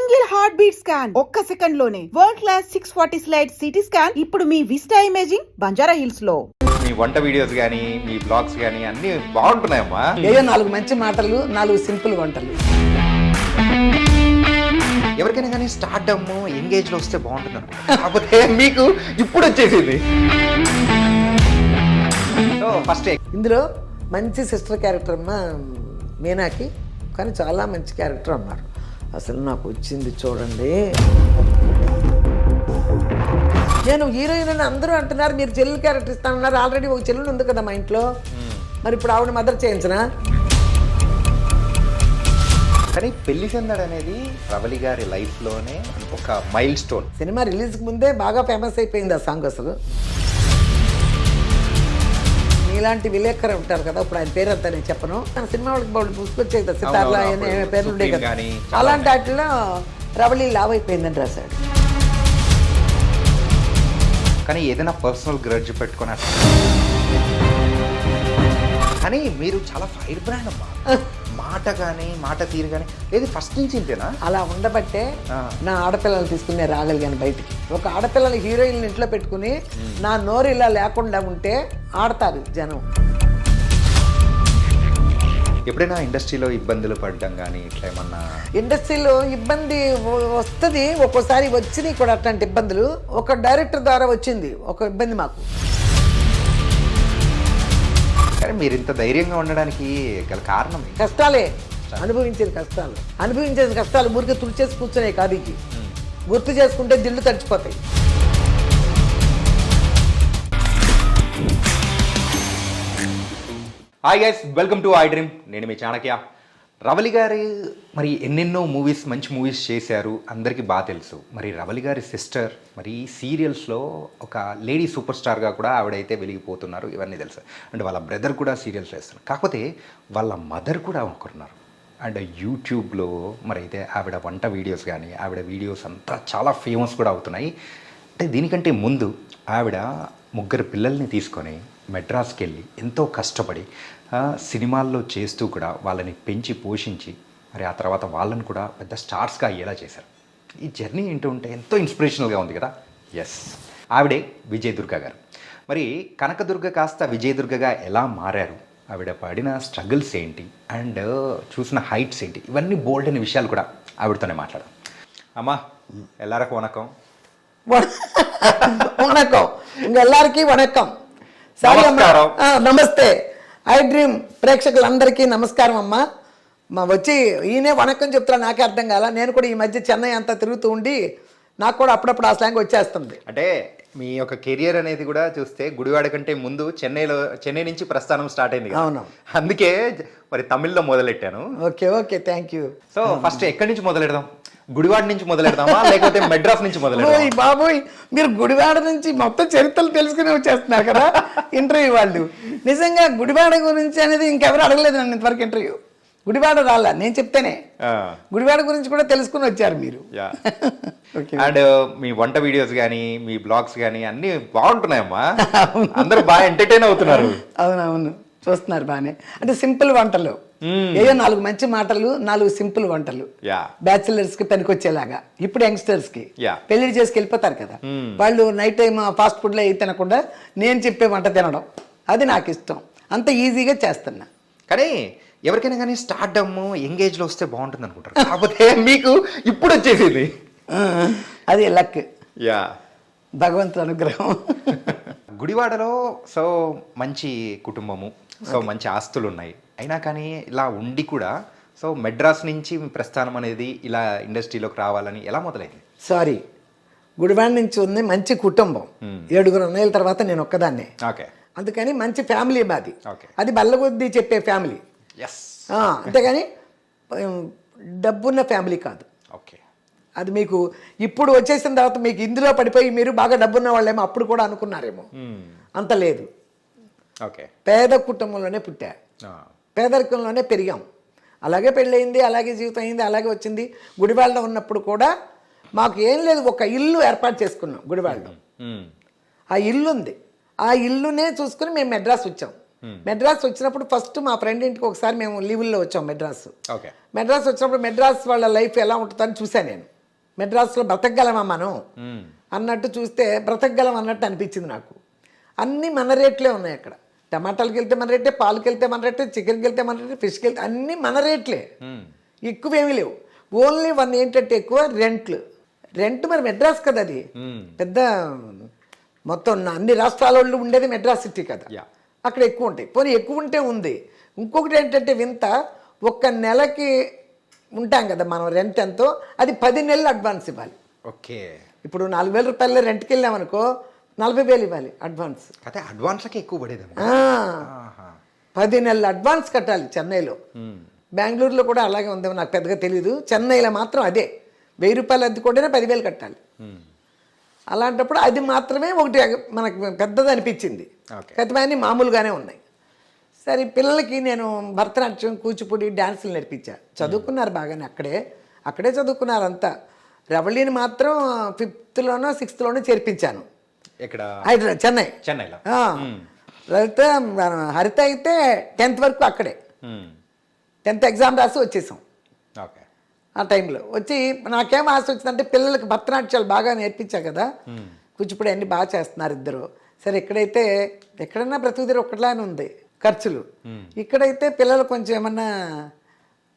Single heart beat scan ఒక్క second లోనే world class 640 slide CT scan ఇప్పుడు మీ vista imaging Banjara hills లో. మీ వంట వీడియోస్ కానీ మీ బ్లాగ్స్ కానీ అన్ని బాగుంటున్నాయమ్మా. ఏదో 4 మంచి మాటలు 4 సింపుల్ వంటలు. ఎవరికైనా కానీ స్టార్డమ్ ఎంగేజ్ లో వస్తే బాగుంటుంది అనుకుంటా, కాకపోతే మీకు ఇప్పుడు వచ్చేసింది. సో ఫస్ట్ ఇందులో మంచి సిస్టర్ క్యారెక్టర్ అమ్మ మీనాకి, కానీ చాలా మంచి క్యారెక్టర్ అన్నారు. అసలు నాకు వచ్చింది చూడండి. నేను హీరోయిన్ అని అందరూ అంటున్నారు, మీరు చెల్లెలు క్యారెక్టర్ ఇస్తానన్నారు. ఆల్రెడీ ఒక చెల్లెలు ఉంది కదా మా ఇంట్లో, మరి ఇప్పుడు ఆవిడ మదర్ చేయించనా? కానీ పెళ్లి సందడి అనేది రవలి గారి లైఫ్లోనే ఒక మైల్ స్టోన్. సినిమా రిలీజ్కి ముందే బాగా ఫేమస్ అయిపోయింది ఆ సాంగ్. అసలు ఇలాంటి విలేకరు ఉంటారు కదా, ఇప్పుడు ఆయన పేరు అంతా నేను చెప్పను. తన సినిమా వాళ్ళకి బాగా పుసుకొచ్చేది కదా, సితార్లా పేర్లు ఉండే కదా, అలాంటి వాటిలో రవళి లావ్ అయిపోయిందని రాశాడు. కానీ ఏదైనా పర్సనల్ గ్రడ్జ్ పెట్టుకుని కానీ మీరు చాలా ఫైర్ బ్రాండ్ అమ్మా. మాట కానీ మాట తీరు కానీ ఏది ఫస్ట్ నుంచి ఇంతేనా? అలా ఉండబట్టే నా ఆడపిల్లలు తీసుకునే రాగలిగాను బయటికి. ఒక ఆడపిల్లలు హీరోయిన్ ఇంట్లో పెట్టుకుని నా నోరు ఇలా లేకుండా ఉంటే ఆడతారు జనం. ఎప్పుడైనా ఇండస్ట్రీలో ఇబ్బందులు పడడం కానీ ఇట్లా ఏమన్నా? ఇండస్ట్రీలో ఇబ్బంది వస్తుంది ఒక్కోసారి, వచ్చినాయి కూడా అట్లాంటి ఇబ్బందులు. ఒక డైరెక్టర్ ద్వారా వచ్చింది ఒక ఇబ్బంది మాకు. కానీ మీరు ఇంత ధైర్యంగా ఉండడానికి గల కారణం కష్టాలే, అనుభవించేది కష్టాలు. అనుభవించేది కష్టాలు ఊరికి తుడిచేసి కూర్చునే కాదు, ఇది గుర్తు చేసుకుంటే దిళ్ళు తడిచిపోతాయి. Hi guys, welcome to I Dream. నేను మీ చాణక్య. రవలి గారి మరి ఎన్నెన్నో మూవీస్, మంచి మూవీస్ చేశారు, అందరికీ బాగా తెలుసు. మరి రవలి గారి సిస్టర్ మరి సీరియల్స్లో ఒక లేడీ సూపర్ స్టార్గా కూడా ఆవిడైతే వెలిగిపోతున్నారు, ఇవన్నీ తెలుసు. అండ్ వాళ్ళ బ్రదర్ కూడా సీరియల్స్ చేస్తున్నారు, కాకపోతే వాళ్ళ మదర్ కూడా ఒకరున్నారు. అండ్ యూట్యూబ్లో మరి అయితే ఆవిడ వంట వీడియోస్ కానీ ఆవిడ వీడియోస్ అంతా చాలా ఫేమస్ కూడా అవుతున్నాయి. అంటే దీనికంటే ముందు ఆవిడ 3 పిల్లల్ని తీసుకొని మెడ్రాస్కి వెళ్ళి ఎంతో కష్టపడి సినిమాల్లో చేస్తూ కూడా వాళ్ళని పెంచి పోషించి మరి ఆ తర్వాత వాళ్ళని కూడా పెద్ద స్టార్స్గా అయ్యేలా చేశారు. ఈ జర్నీ ఏంటో ఉంటే ఎంతో ఇన్స్పిరేషనల్గా ఉంది కదా. ఎస్, ఆవిడే విజయదుర్గ గారు. మరి కనకదుర్గ కాస్త విజయదుర్గగా ఎలా మారారు, ఆవిడ పడిన స్ట్రగుల్స్ ఏంటి, అండ్ చూసిన హైట్స్ ఏంటి, ఇవన్నీ బోల్డ్ అనే విషయాలు కూడా ఆవిడతోనే మాట్లాడాం. అమ్మా ఎల్లారకు వనకం. వనకం, ఇంకా ఎల్లరికీ వనకం. సారీ అమ్మా, నమస్తే. ఐ డ్రీమ్ ప్రేక్షకులందరికీ నమస్కారం అమ్మా. వచ్చి ఈయనే వనకం చెప్తున్నా, నాకే అర్థం కాల. నేను కూడా ఈ మధ్య చెన్నై అంతా తిరుగుతూ ఉండి నాకు కూడా అప్పుడప్పుడు ఆ స్లాంగ్ వచ్చేస్తుంది. అంటే మీ యొక్క కెరియర్ అనేది కూడా చూస్తే గుడివాడ కంటే ముందు చెన్నై నుంచి ప్రస్థానం స్టార్ట్ అయింది. అవును, అందుకే మరి తమిళ్లో మొదలెట్టాను. Okay okay, thank you. So first ఎక్కడి నుంచి మొదలెడదాం? గుడివాడ నుంచి మొదలెడదామా లేకపోతే మెడ్రాస్ నుంచి మొదలెడదామా? బాబోయ్, మీరు గుడివాడ నుంచి మొత్తం చరిత్రలు తెలుసుకుని వచ్చేస్తున్నారు కదా ఇంటర్వ్యూ వాళ్ళు. నిజంగా గుడివాడ గురించి అనేది ఇంకెవరు అడగలేదు నన్ను ఇంతవరకు ఇంటర్వ్యూ. గుడివాడ రాలా, నేను చెప్తేనే గుడివాడ గురించి కూడా తెలుసుకుని వచ్చారు మీరు. అండ్ మీ వంట వీడియోస్ కానీ మీ బ్లాగ్స్ కానీ అన్ని బాగుంటున్నాయమ్మా, అందరూ బాగా ఎంటర్టైన్ అవుతున్నారు. అవునవును, చూస్తున్నారు బాగానే. అంటే సింపుల్ వంటలు, ఏదో 4 మంచి మాటలు 4 సింపుల్ వంటలు, బ్యాచిలర్స్ కి పనికొచ్చేలాగా. ఇప్పుడు యంగ్స్టర్స్ కి పెళ్లి చేసుకు వెళ్ళిపోతారు కదా, వాళ్ళు నైట్ టైం ఫాస్ట్ ఫుడ్ లో ఏ తినకుండా నేను చెప్పే వంట తినడం, అది నాకు ఇష్టం. అంత ఈజీగా చేస్తున్నా. కానీ ఎవరికైనా కానీ స్టార్డమ్ ఎంగేజ్ లో వస్తే బాగుంటుంది అనుకుంటారు, కాకపోతే మీకు ఇప్పుడు వచ్చేసింది. అది లక్, యా, భగవంతుని అనుగ్రహం. గుడివాడలో సో మంచి కుటుంబము, సో మంచి ఆస్తులు ఉన్నాయి, అయినా కానీ ఇలా ఉండి కూడా సో మెడ్రాస్ నుంచి మీ ప్రస్థానం అనేది ఇలా ఇండస్ట్రీలోకి రావాలని ఎలా మొదలైంది? సారీ, గుడివాడ నుంచి ఉంది మంచి కుటుంబం. 7 అన్నయ్యల తర్వాత నేను ఒక్కదాన్నే. ఓకే, అందుకని మంచి ఫ్యామిలీ మాది. అది బల్లగొద్ది చెప్పే ఫ్యామిలీ, అంతేగాని డబ్బున్న ఫ్యామిలీ కాదు. ఓకే, అది మీకు ఇప్పుడు వచ్చేసిన తర్వాత మీకు ఇందులో పడిపోయి మీరు బాగా డబ్బున్న వాళ్ళేమో అప్పుడు కూడా అనుకున్నారేమో, అంత లేదు. ఓకే, పేద కుటుంబంలోనే పుట్టా, పేదరికంలోనే పెరిగాం. అలాగే పెళ్ళయింది, అలాగే జీవితం అయింది, అలాగే వచ్చింది. గుడివాడలో ఉన్నప్పుడు కూడా మాకు ఏం లేదు, ఒక ఇల్లు ఏర్పాటు చేసుకున్నాం గుడివాడలో. ఆ ఇల్లు ఉంది, ఆ ఇల్లునే చూసుకుని మేము మెడ్రాస్ వచ్చాం. మెడ్రాస్ వచ్చినప్పుడు ఫస్ట్ మా ఫ్రెండ్ ఇంటికి ఒకసారి మేము లీవుల్లో వచ్చాం మెడ్రాస్. ఓకే, మెడ్రాస్ వచ్చినప్పుడు మెడ్రాస్ వాళ్ళ లైఫ్ ఎలా ఉంటుందని చూశాను నేను. మెడ్రాస్లో బ్రతకగలమా మనం అన్నట్టు చూస్తే బ్రతకగలం అన్నట్టు అనిపించింది నాకు. అన్నీ మన రేట్లే ఉన్నాయి అక్కడ. టమాటాలకి వెళ్తే మన రేటే, పాలకి వెళ్తే మన రేటే, చికెన్కి వెళ్తే మన రేటే, ఫిష్కి వెళ్తే అన్నీ మన రేట్లే, ఎక్కువేమీ లేవు. ఓన్లీ వన్ ఏంటంటే ఎక్కువ రెంట్ మరి మెడ్రాస్ కదా అది పెద్ద మొత్తం అన్ని రాష్ట్రాల వాళ్ళు ఉండేది మెడ్రాస్ సిటీ కదా, అక్కడ ఎక్కువ ఉంటాయి. పోనీ ఎక్కువ ఉంటే ఉంది. ఇంకొకటి ఏంటంటే వింత, ఒక్క నెలకి ఉంటాం కదా మనం రెంట్ ఎంతో, అది 10 నెలలు అడ్వాన్స్ ఇవ్వాలి. ఓకే. ఇప్పుడు 4,000 రూపాయలు రెంట్కి వెళ్ళామనుకో 40,000 ఇవ్వాలి అడ్వాన్స్. అయితే అడ్వాన్స్కి ఎక్కువ పడేది. 10 నెలలు అడ్వాన్స్ కట్టాలి చెన్నైలో. బెంగళూరులో కూడా అలాగే ఉందేమో నాకు పెద్దగా తెలీదు. చెన్నైలో మాత్రం అదే 1,000 రూపాయలు అద్దె కొట్టినా 10,000 కట్టాలి. అలాంటప్పుడు అది మాత్రమే ఒకటి మనకు పెద్దది అనిపించింది. కతిమన్నీ మామూలుగానే ఉన్నాయి. సరే పిల్లలకి నేను భరతనాట్యం, కూచిపూడి, డ్యాన్సులు నేర్పించా. చదువుకున్నారు బాగానే, అక్కడే చదువుకున్నారు అంతా. రవళిని మాత్రం 5th-లోనో 6th-లోనో చేర్పించాను ఇక్కడ హైదరాబాద్, చెన్నైలో. లలిత, హరిత అయితే 10th వరకు అక్కడే. 10th ఎగ్జామ్ రాసి వచ్చేసాం. ఆ టైంలో వచ్చి నాకేం ఆశ వచ్చిందంటే పిల్లలకి భరతనాట్యాలు బాగా నేర్పించా కదా, కూచిపూడి అన్నీ బాగా చేస్తున్నారు ఇద్దరు. సరే ఎక్కడైనా బ్రతుకుదిరి ఒక్కట్లానే ఉంది ఖర్చులు. ఇక్కడైతే పిల్లలు కొంచెం ఏమన్నా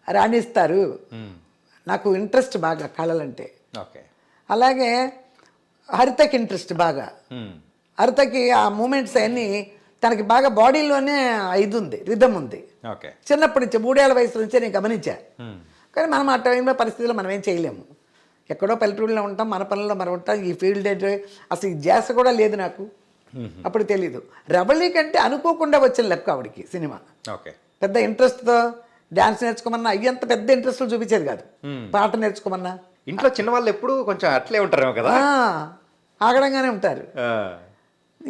రాణిస్తారు. నాకు ఇంట్రెస్ట్ బాగా కళలంటే. అలాగే హరితకి ఇంట్రెస్ట్ బాగా. హరితకి ఆ మూమెంట్స్ అన్నీ తనకి బాగా బాడీలోనే ఇది ఉంది, రిధం ఉంది. చిన్నప్పటి నుంచి 3 ఏళ్ల వయసు నుంచే నేను గమనించా. కానీ మనం ఆ టైంలో పరిస్థితుల్లో మనం ఏం చేయలేము. ఎక్కడో పల్లెటూరులో ఉంటాం, మన పనుల్లో మనం ఉంటాం. ఈ ఫీల్డ్ అంటే అసలు ఈ జాస కూడా లేదు నాకు, అప్పుడు తెలీదు. రవళి కంటే అనుకోకుండా వచ్చిన లెక్క ఆవిడికి సినిమా. పెద్ద ఇంట్రెస్ట్తో డ్యాన్స్ నేర్చుకోమన్నా అయ్యంత పెద్ద ఇంట్రెస్ట్లు చూపించేది కాదు. పాట నేర్చుకోమన్నా ఇంట్లో చిన్నవాళ్ళు ఎప్పుడు కొంచెం అట్లే ఉంటారు కదా, ఆగడంగానే ఉంటారు.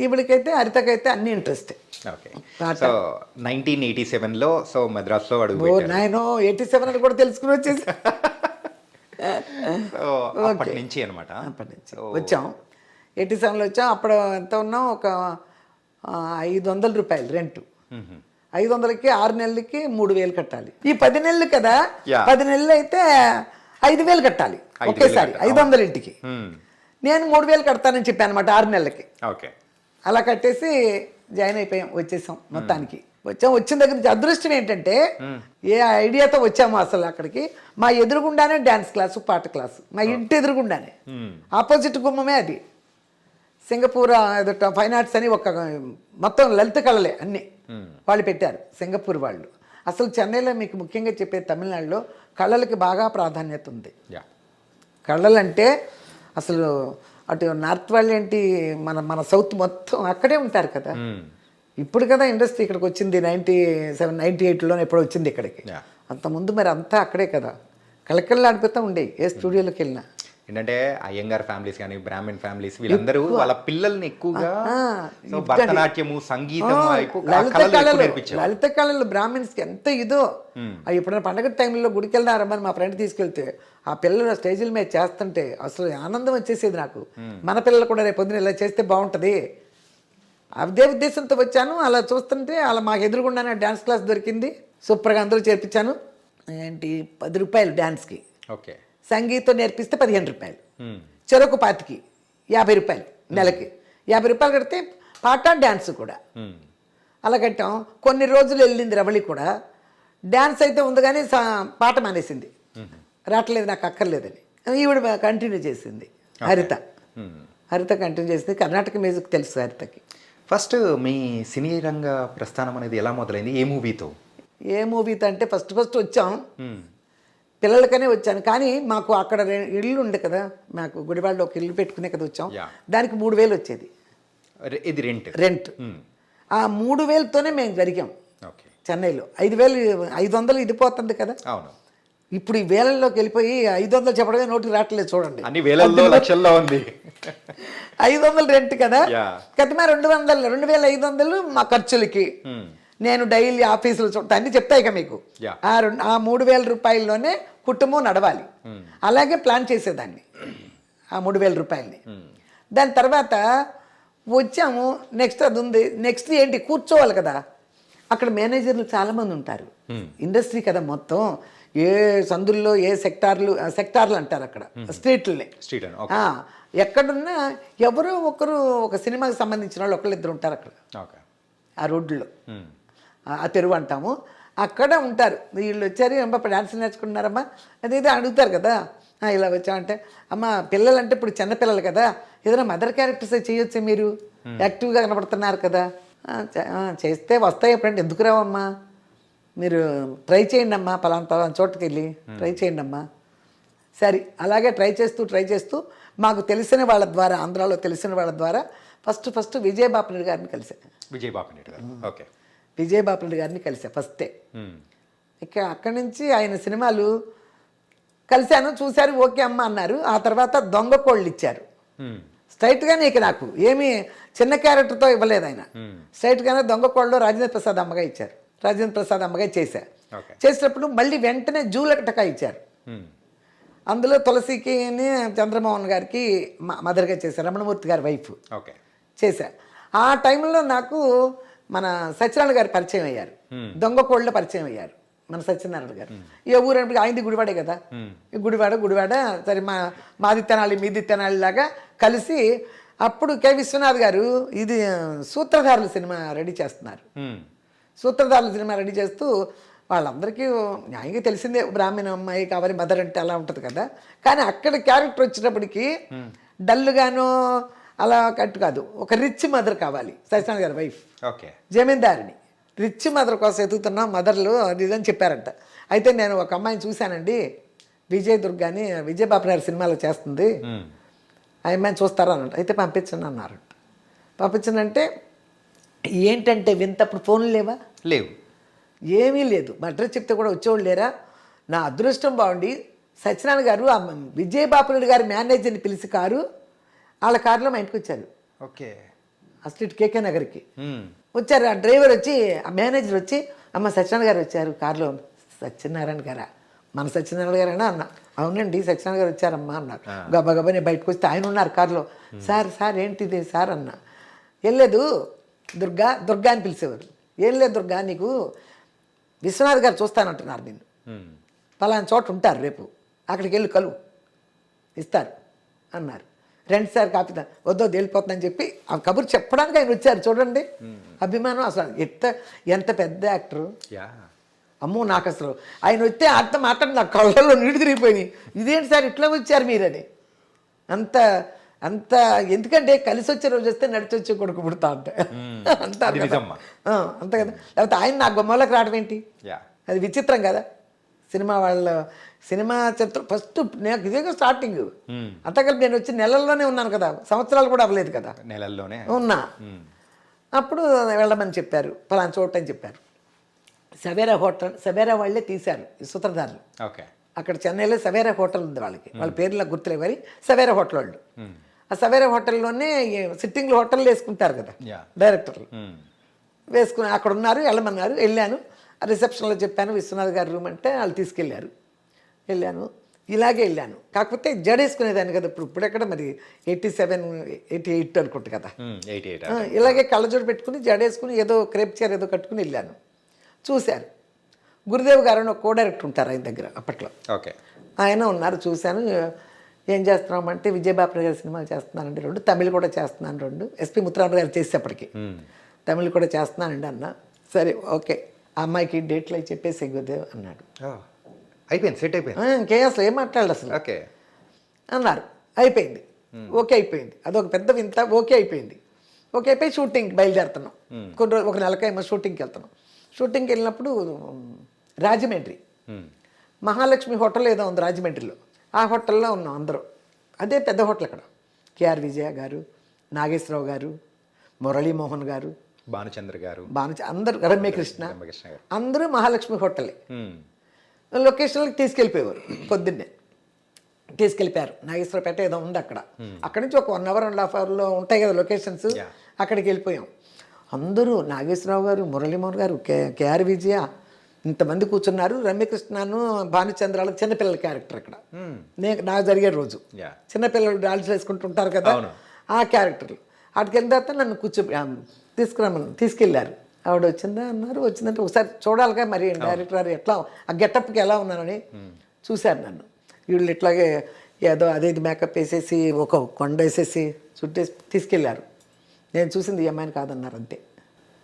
ఈవిడికైతే హరితకైతే అన్ని ఇంట్రెస్ట్. 1987లో మద్రాసులో అడుగు 87 అని కూడా తెలుసుకుని వచ్చేసి అప్పటి నుంచి అనమాట. అప్పటి నుంచి వచ్చాం. 87లో వచ్చాం. అప్పుడు ఎంత ఉన్నాం, ఒక 500 రూపాయలు రెంట్. 500కి 6 నెలలకి 3,000 కట్టాలి. ఈ 10 నెలలు కదా, 10 నెలలు అయితే 5,000 కట్టాలి ఒకేసారి 500 ఇంటికి. నేను 3,000 కడతానని చెప్పాను అనమాట 6 నెలలకి. అలా కట్టేసి జాయిన్ అయిపోయాం, వచ్చేసాం మొత్తానికి. వచ్చిన దగ్గర నుంచి అదృష్టం ఏంటంటే ఏ ఐడియాతో వచ్చాము అసలు అక్కడికి, మా ఎదురుగుండానే డ్యాన్స్ క్లాసు, పాట క్లాసు, మా ఇంటి ఎదురుగుండానే, ఆపోజిట్ గుమ్మమే అది. సింగపూర్ ఫైన్ ఆర్ట్స్ అని ఒక మొత్తం లలిత కళలే అన్నీ వాళ్ళు పెట్టారు, సింగపూర్ వాళ్ళు. అసలు చెన్నైలో మీకు ముఖ్యంగా చెప్పే తమిళనాడులో కళలకి బాగా ప్రాధాన్యత ఉంది. కళలంటే అసలు అటు నార్త్ వాళ్ళు ఏంటి, మన సౌత్ మొత్తం అక్కడే ఉంటారు కదా. ఇప్పుడు కదా ఇండస్ట్రీ ఇక్కడికి వచ్చింది, 97, 98లోనే ఎప్పుడో వచ్చింది ఇక్కడికి. అంతకుముందు మరి అంతా అక్కడే కదా, కళకళలు ఆడిపోతూ ఉండేవి ఏ స్టూడియోలోకి వెళ్ళినా. ఏంటంటే అయ్యంగార్ ఫ్యామిలీస్ కానీ, బ్రాహ్మణ్ ఫ్యామిలీస్, వీళ్ళందరూ వాళ్ళ పిల్లల్ని ఎక్కువగా భరతనాట్యము, సంగీతం, లలిత కళలు బ్రాహ్మణ్స్కి ఎంత ఇదో. ఎప్పుడైనా పండగ టైంలో గుడికి వెళ్దారమ్మని మా ఫ్రెండ్ తీసుకెళ్తే ఆ పిల్లలు స్టేజీల మీద చేస్తుంటే అసలు ఆనందం వచ్చేసేది నాకు. మన పిల్లలు కూడా రేపు పొద్దున ఇలా చేస్తే బాగుంటుంది అదే ఉద్దేశంతో వచ్చాను. అలా చూస్తుంటే అలా మాకు ఎదురుగుండానే డ్యాన్స్ క్లాస్ దొరికింది, సూపర్గా అందరూ చేర్పించాను. ఏంటి 10 రూపాయలు డ్యాన్స్కి, సంగీతం నేర్పిస్తే 15 రూపాయలు, చెరకు పాతికి 50 రూపాయలు నెలకి. 50 రూపాయలు కడితే పాట డ్యాన్స్ కూడా అలా కట్టాం. కొన్ని రోజులు వెళ్ళింది రవళి కూడా. డ్యాన్స్ అయితే ఉంది కానీ పాట మానేసింది, రావట్లేదు నాకు అక్కర్లేదని. ఈవిడ కంటిన్యూ చేసింది. హరిత కంటిన్యూ చేసింది. కర్ణాటక మ్యూజిక్ తెలుసు హరితకి. ఫస్ట్ మీ సినీ రంగ ప్రస్థానం అనేది ఎలా మొదలైంది, ఏ మూవీతో? అంటే ఫస్ట్ వచ్చాం, పిల్లలకనే వచ్చాను. కానీ మాకు అక్కడ ఇల్లు ఉండే కదా, మాకు గుడివాడలో ఒక ఇల్లు పెట్టుకునే కదా వచ్చాం. దానికి 3,000 వచ్చేది, ఇది రెంట్. ఆ 3,000తోనే మేము జరిగాం చెన్నైలో. 5,000 ఇది పోతుంది కదా. ఇప్పుడు ఈ వేలల్లోకి వెళ్ళిపోయి 500 చెప్పడమే నోటికి రావట్లేదు చూడండి, అన్ని వేలల్లో లక్షల్లో ఉంది. 500 రెంట్ కదా, కతిమా 2,500 మా ఖర్చులకి. నేను డైలీ ఆఫీసులు చూడతా అన్ని చెప్తాయి ఇక మీకు. ఆ 3,000 రూపాయల్లోనే కుటుంబం నడవాలి. అలాగే ప్లాన్ చేసేదాన్ని ఆ 3,000 రూపాయలని. దాని తర్వాత వచ్చాము, నెక్స్ట్ అది ఉంది. నెక్స్ట్ ఏంటి, కూర్చోవాలి కదా. అక్కడ మేనేజర్లు చాలామంది ఉంటారు, ఇండస్ట్రీ కదా మొత్తం. ఏ సందుల్లో ఏ సెక్టార్లు అంటారు అక్కడ స్ట్రీట్లనే స్ట్రీట్ అని ఆ, ఎక్కడున్నా ఎవరో ఒకరు ఒక సినిమాకి సంబంధించిన వాళ్ళు ఒకళ్ళిద్దరు ఉంటారు అక్కడ ఓకే. ఆ రోడ్లో ఆ తెరువు అంటాము అక్కడ ఉంటారు. వీళ్ళు వచ్చారు అమ్మ డాన్స్ నేర్చుకుంటున్నారమ్మా అది ఇది అడుగుతారు కదా. ఇలా వచ్చామంటే అమ్మ పిల్లలంటే ఇప్పుడు చిన్న పిల్లలు కదా ఏదైనా మదర్ క్యారెక్టర్స్ చేయొచ్చు మీరు యాక్టివ్గా కనపడుతున్నారు కదా. చేస్తే వస్తాయి ఎప్పుడంటే ఎందుకు రావమ్మా మీరు ట్రై చేయండి అమ్మా పలానా చోటుకి వెళ్ళి ట్రై చేయండి అమ్మా. సరే అలాగే ట్రై చేస్తూ మాకు తెలిసిన వాళ్ళ ద్వారా ఆంధ్రాలో తెలిసిన వాళ్ళ ద్వారా ఫస్ట్ విజయ్ బాపిరెడ్డి గారిని కలిసాను. విజయ్ బాపిరెడ్డి గారు. ఓకే. విజయ్ బాపిరెడ్డి గారిని కలిసా ఫస్టే. ఇక అక్కడి నుంచి ఆయన సినిమాలు కలిశాను, చూశారు, ఓకే అమ్మ అన్నారు. ఆ తర్వాత దొంగ కోళ్ళు ఇచ్చారు స్ట్రైట్గానే. ఇక నాకు ఏమీ చిన్న క్యారెక్టర్తో ఇవ్వలేదు ఆయన, స్ట్రైట్గానే దొంగ కోళ్ళు రాజేంద్ర ప్రసాద్ అమ్మగా ఇచ్చారు. రాజేంద్ర ప్రసాద్ అమ్మగా చేశా. చేసినప్పుడు మళ్ళీ వెంటనే జూలకటకా ఇచ్చారు. అందులో తులసికి చంద్రమోహన్ గారికి మదర్గా చేశారు, రమణమూర్తి గారి వైఫ్ చేశా. ఆ టైంలో నాకు మన సత్యనారాయణ గారు పరిచయం అయ్యారు, దొంగ కోళ్ళ పరిచయం అయ్యారు మన సత్యనారాయణ గారు. ఏ ఊరంటే ఆయనది గుడివాడే కదా, గుడివాడ సరే మాది తెనాలి మీది తెనాలి లాగా కలిసి అప్పుడు కె విశ్వనాథ్ గారు ఇది సూత్రధారుల సినిమా రెడీ చేస్తున్నారు. సూత్రధారుల సినిమా రెడీ చేస్తూ వాళ్ళందరికీ న్యాయంగా తెలిసిందే బ్రాహ్మణ అమ్మాయి కావాలి మదర్ అంటే అలా ఉంటుంది కదా. కానీ అక్కడ క్యారెక్టర్ వచ్చినప్పటికీ డల్గానో అలా కట్టు కాదు, ఒక రిచ్ మదర్ కావాలి. సత్యనారాయణ గారి వైఫ్ జమీందారిని రిచ్ మదర్ కోసం ఎదుగుతున్నాం మదర్లు అది ఇదని చెప్పారంట. అయితే నేను ఒక అమ్మాయిని చూశానండి విజయ్ దుర్గాని విజయ్ బాపిరెడ్డి సినిమాలో చేస్తుంది, ఆ అమ్మాయిని చూస్తారా అన్నట్టు. అయితే పంపించండి అన్నారంట. పంపించండి ఏంటంటే వింతప్పుడు ఫోన్లు లేవు ఏమీ లేదు. మా అడ్రస్ చెప్తే కూడా వచ్చేవాళ్ళు లేరా. నా అదృష్టం బాగుండి సత్యనారాయణ గారు ఆ విజయ్ బాపిరెడ్డి గారి మేనేజర్ని పిలిచి వాళ్ళ కారులో మా ఇంటికి వచ్చారు. ఓకే. ఆ స్ట్రీట్ కేకే నగర్కి వచ్చారు. ఆ డ్రైవర్ వచ్చి ఆ మేనేజర్ వచ్చి అమ్మ సత్యనారాయణ గారు వచ్చారు కారులో. సత్యనారాయణ గారా? మన సత్యనారాయణ గారేనా అన్న. అవునండి సత్యనారాయణ గారు వచ్చారమ్మా అన్నారు. గబా నేను బయటకు వస్తే ఆయన ఉన్నారు కారులో. సార్ ఏంటిది సార్ అన్న. ఏం లేదు దుర్గా అని పిలిచేవారు. ఏం లేదు దుర్గా నీకు విశ్వనాథ్ గారు చూస్తానంటున్నారు నిన్ను, పలానా చోట ఉంటారు రేపు అక్కడికి వెళ్ళి కలువు ఇస్తారు అన్నారు. రెండు సార్ కాపీ వద్దో వెళ్ళిపోతుందని చెప్పి ఆ కబురు చెప్పడానికి ఆయన వచ్చారు. చూడండి అభిమానం అసలు ఎంత పెద్ద యాక్టరు. అమ్మో నాకు అసలు ఆయన వస్తే అర్థం మాట్లాడి నా కళ్ళల్లో నీళ్ళు తిరిగిపోయినాయి. ఇదేంటి సార్ ఇట్లా వచ్చారు మీరని. అంత ఎందుకంటే కలిసి వచ్చే రోజు వస్తే నడిచి వచ్చే కొడుకు పుడతా అంటే అంటారు అంతే కదా. లేకపోతే ఆయన నా గుమ్మలోకి రావడం ఏంటి, అది విచిత్రం కదా. సినిమా చిత్రం ఫస్ట్ నాకు ఇదే స్టార్టింగ్. అంతా కలిపి నేను వచ్చి నెలల్లోనే ఉన్నాను కదా, సంవత్సరాలు కూడా అవ్వలేదు కదా, నెలల్లోనే ఉన్నా. అప్పుడు వెళ్ళమని చెప్పారు, పలానా చోట అని చెప్పారు. సవేరా వాళ్ళే తీశారు ఈ సూత్రధారులు. అక్కడ చెన్నైలో సవేరా హోటల్ ఉంది వాళ్ళకి, వాళ్ళ పేర్లు గుర్తులేవు కానీ సవేరా హోటల్ వాళ్ళు. ఆ సవేరా హోటల్లోనే సిట్టింగ్లు హోటల్ వేసుకుంటారు కదా డైరెక్టర్లు, వేసుకుని అక్కడ ఉన్నారు. వెళ్ళమన్నారు, వెళ్ళాను. రిసెప్షన్లో చెప్పాను విశ్వనాథ్ గారి రూమ్ అంటే వాళ్ళు తీసుకెళ్ళారు. వెళ్ళాను, ఇలాగే వెళ్ళాను. కాకపోతే జడేసుకునేదాన్ని కదా. ఇప్పుడెక్కడ మరి 87, 88 అనుకుంటా కదా. ఇలాగే కళ్ళజోడు పెట్టుకుని జడేసుకుని ఏదో క్రేప్ చైర్ ఏదో కట్టుకుని వెళ్ళాను. చూశారు గురుదేవ్ గారు అని ఒక కో డైరెక్టర్ ఉంటారు ఆయన దగ్గర అప్పట్లో. ఆయన ఉన్నారు, చూశాను. ఏం చేస్తున్నామంటే విజయ్ బాపిరెడ్డి గారి సినిమాలు చేస్తున్నానండి 2, తమిళ్ కూడా చేస్తున్నాను 2. ఎస్పి ముత్తురామరావు గారు చేసేప్పటికి తమిళ్ కూడా చేస్తున్నానండి అన్న. సరే ఓకే ఆ అమ్మాయికి డేట్లు అవి చెప్పేసి గురుదేవ్ అన్నాడు. అయిపోయింది, సెట్ అయిపోయింది. ఇంకే అసలు ఏం మాట్లాడాలి అసలు అన్నారు. అయిపోయింది, ఓకే అయిపోయింది. అదొక పెద్ద వింత. ఓకే అయిపోయింది. ఓకే అయిపోయి షూటింగ్కి బయలుదేరుతున్నాం. కొన్ని రోజులు ఒక నెలకేమో షూటింగ్కి వెళ్తున్నాం. షూటింగ్కి వెళ్ళినప్పుడు రాజమండ్రి మహాలక్ష్మి హోటల్ ఏదో ఉంది రాజమండ్రిలో, ఆ హోటల్లో ఉన్నాం అందరూ. అదే పెద్ద హోటల్ అక్కడ. కేఆర్ విజయ గారు, నాగేశ్వరరావు గారు, మురళీమోహన్ గారు, భానుచంద్ర గారు, అందరూ, రమ్యకృష్ణ అందరూ మహాలక్ష్మి హోటలే. లొకేషన్లకు తీసుకెళ్ళిపోయేవారు. పొద్దున్నే తీసుకెళ్ళిపోయారు. నాగేశ్వరపేట ఏదో ఉంది అక్కడ. అక్కడి నుంచి ఒక 1 hour 1.5 hourలో ఉంటాయి కదా లొకేషన్స్. అక్కడికి వెళ్ళిపోయాం. అందరూ నాగేశ్వరరావు గారు, మురళీమోహన్ గారు, కేఆర్ విజయ ఇంతమంది కూర్చున్నారు. రమ్యకృష్ణను, భానుచంద్రాలకు చిన్నపిల్లల క్యారెక్టర్ అక్కడ నాకు జరిగే రోజు. చిన్నపిల్లలు డాన్స్ వేసుకుంటుంటారు కదా, ఆ క్యారెక్టర్లు. అక్కడికి వెళ్ళిన తర్వాత నన్ను తీసుకెళ్ళారు. ఆవిడ వచ్చిందా అన్నారు. వచ్చిందంటే ఒకసారి చూడాలిగా మరి డైరెక్టర్ గారు ఎట్లా ఆ గెటప్కి ఎలా ఉన్నానని చూశారు నన్ను. వీళ్ళు ఇట్లాగే ఏదో అదేది మేకప్ వేసేసి ఒక కొండ వేసేసి చుట్టేసి తీసుకెళ్ళారు. నేను చూసింది ఈ అమ్మాయిని కాదన్నారు అంతే.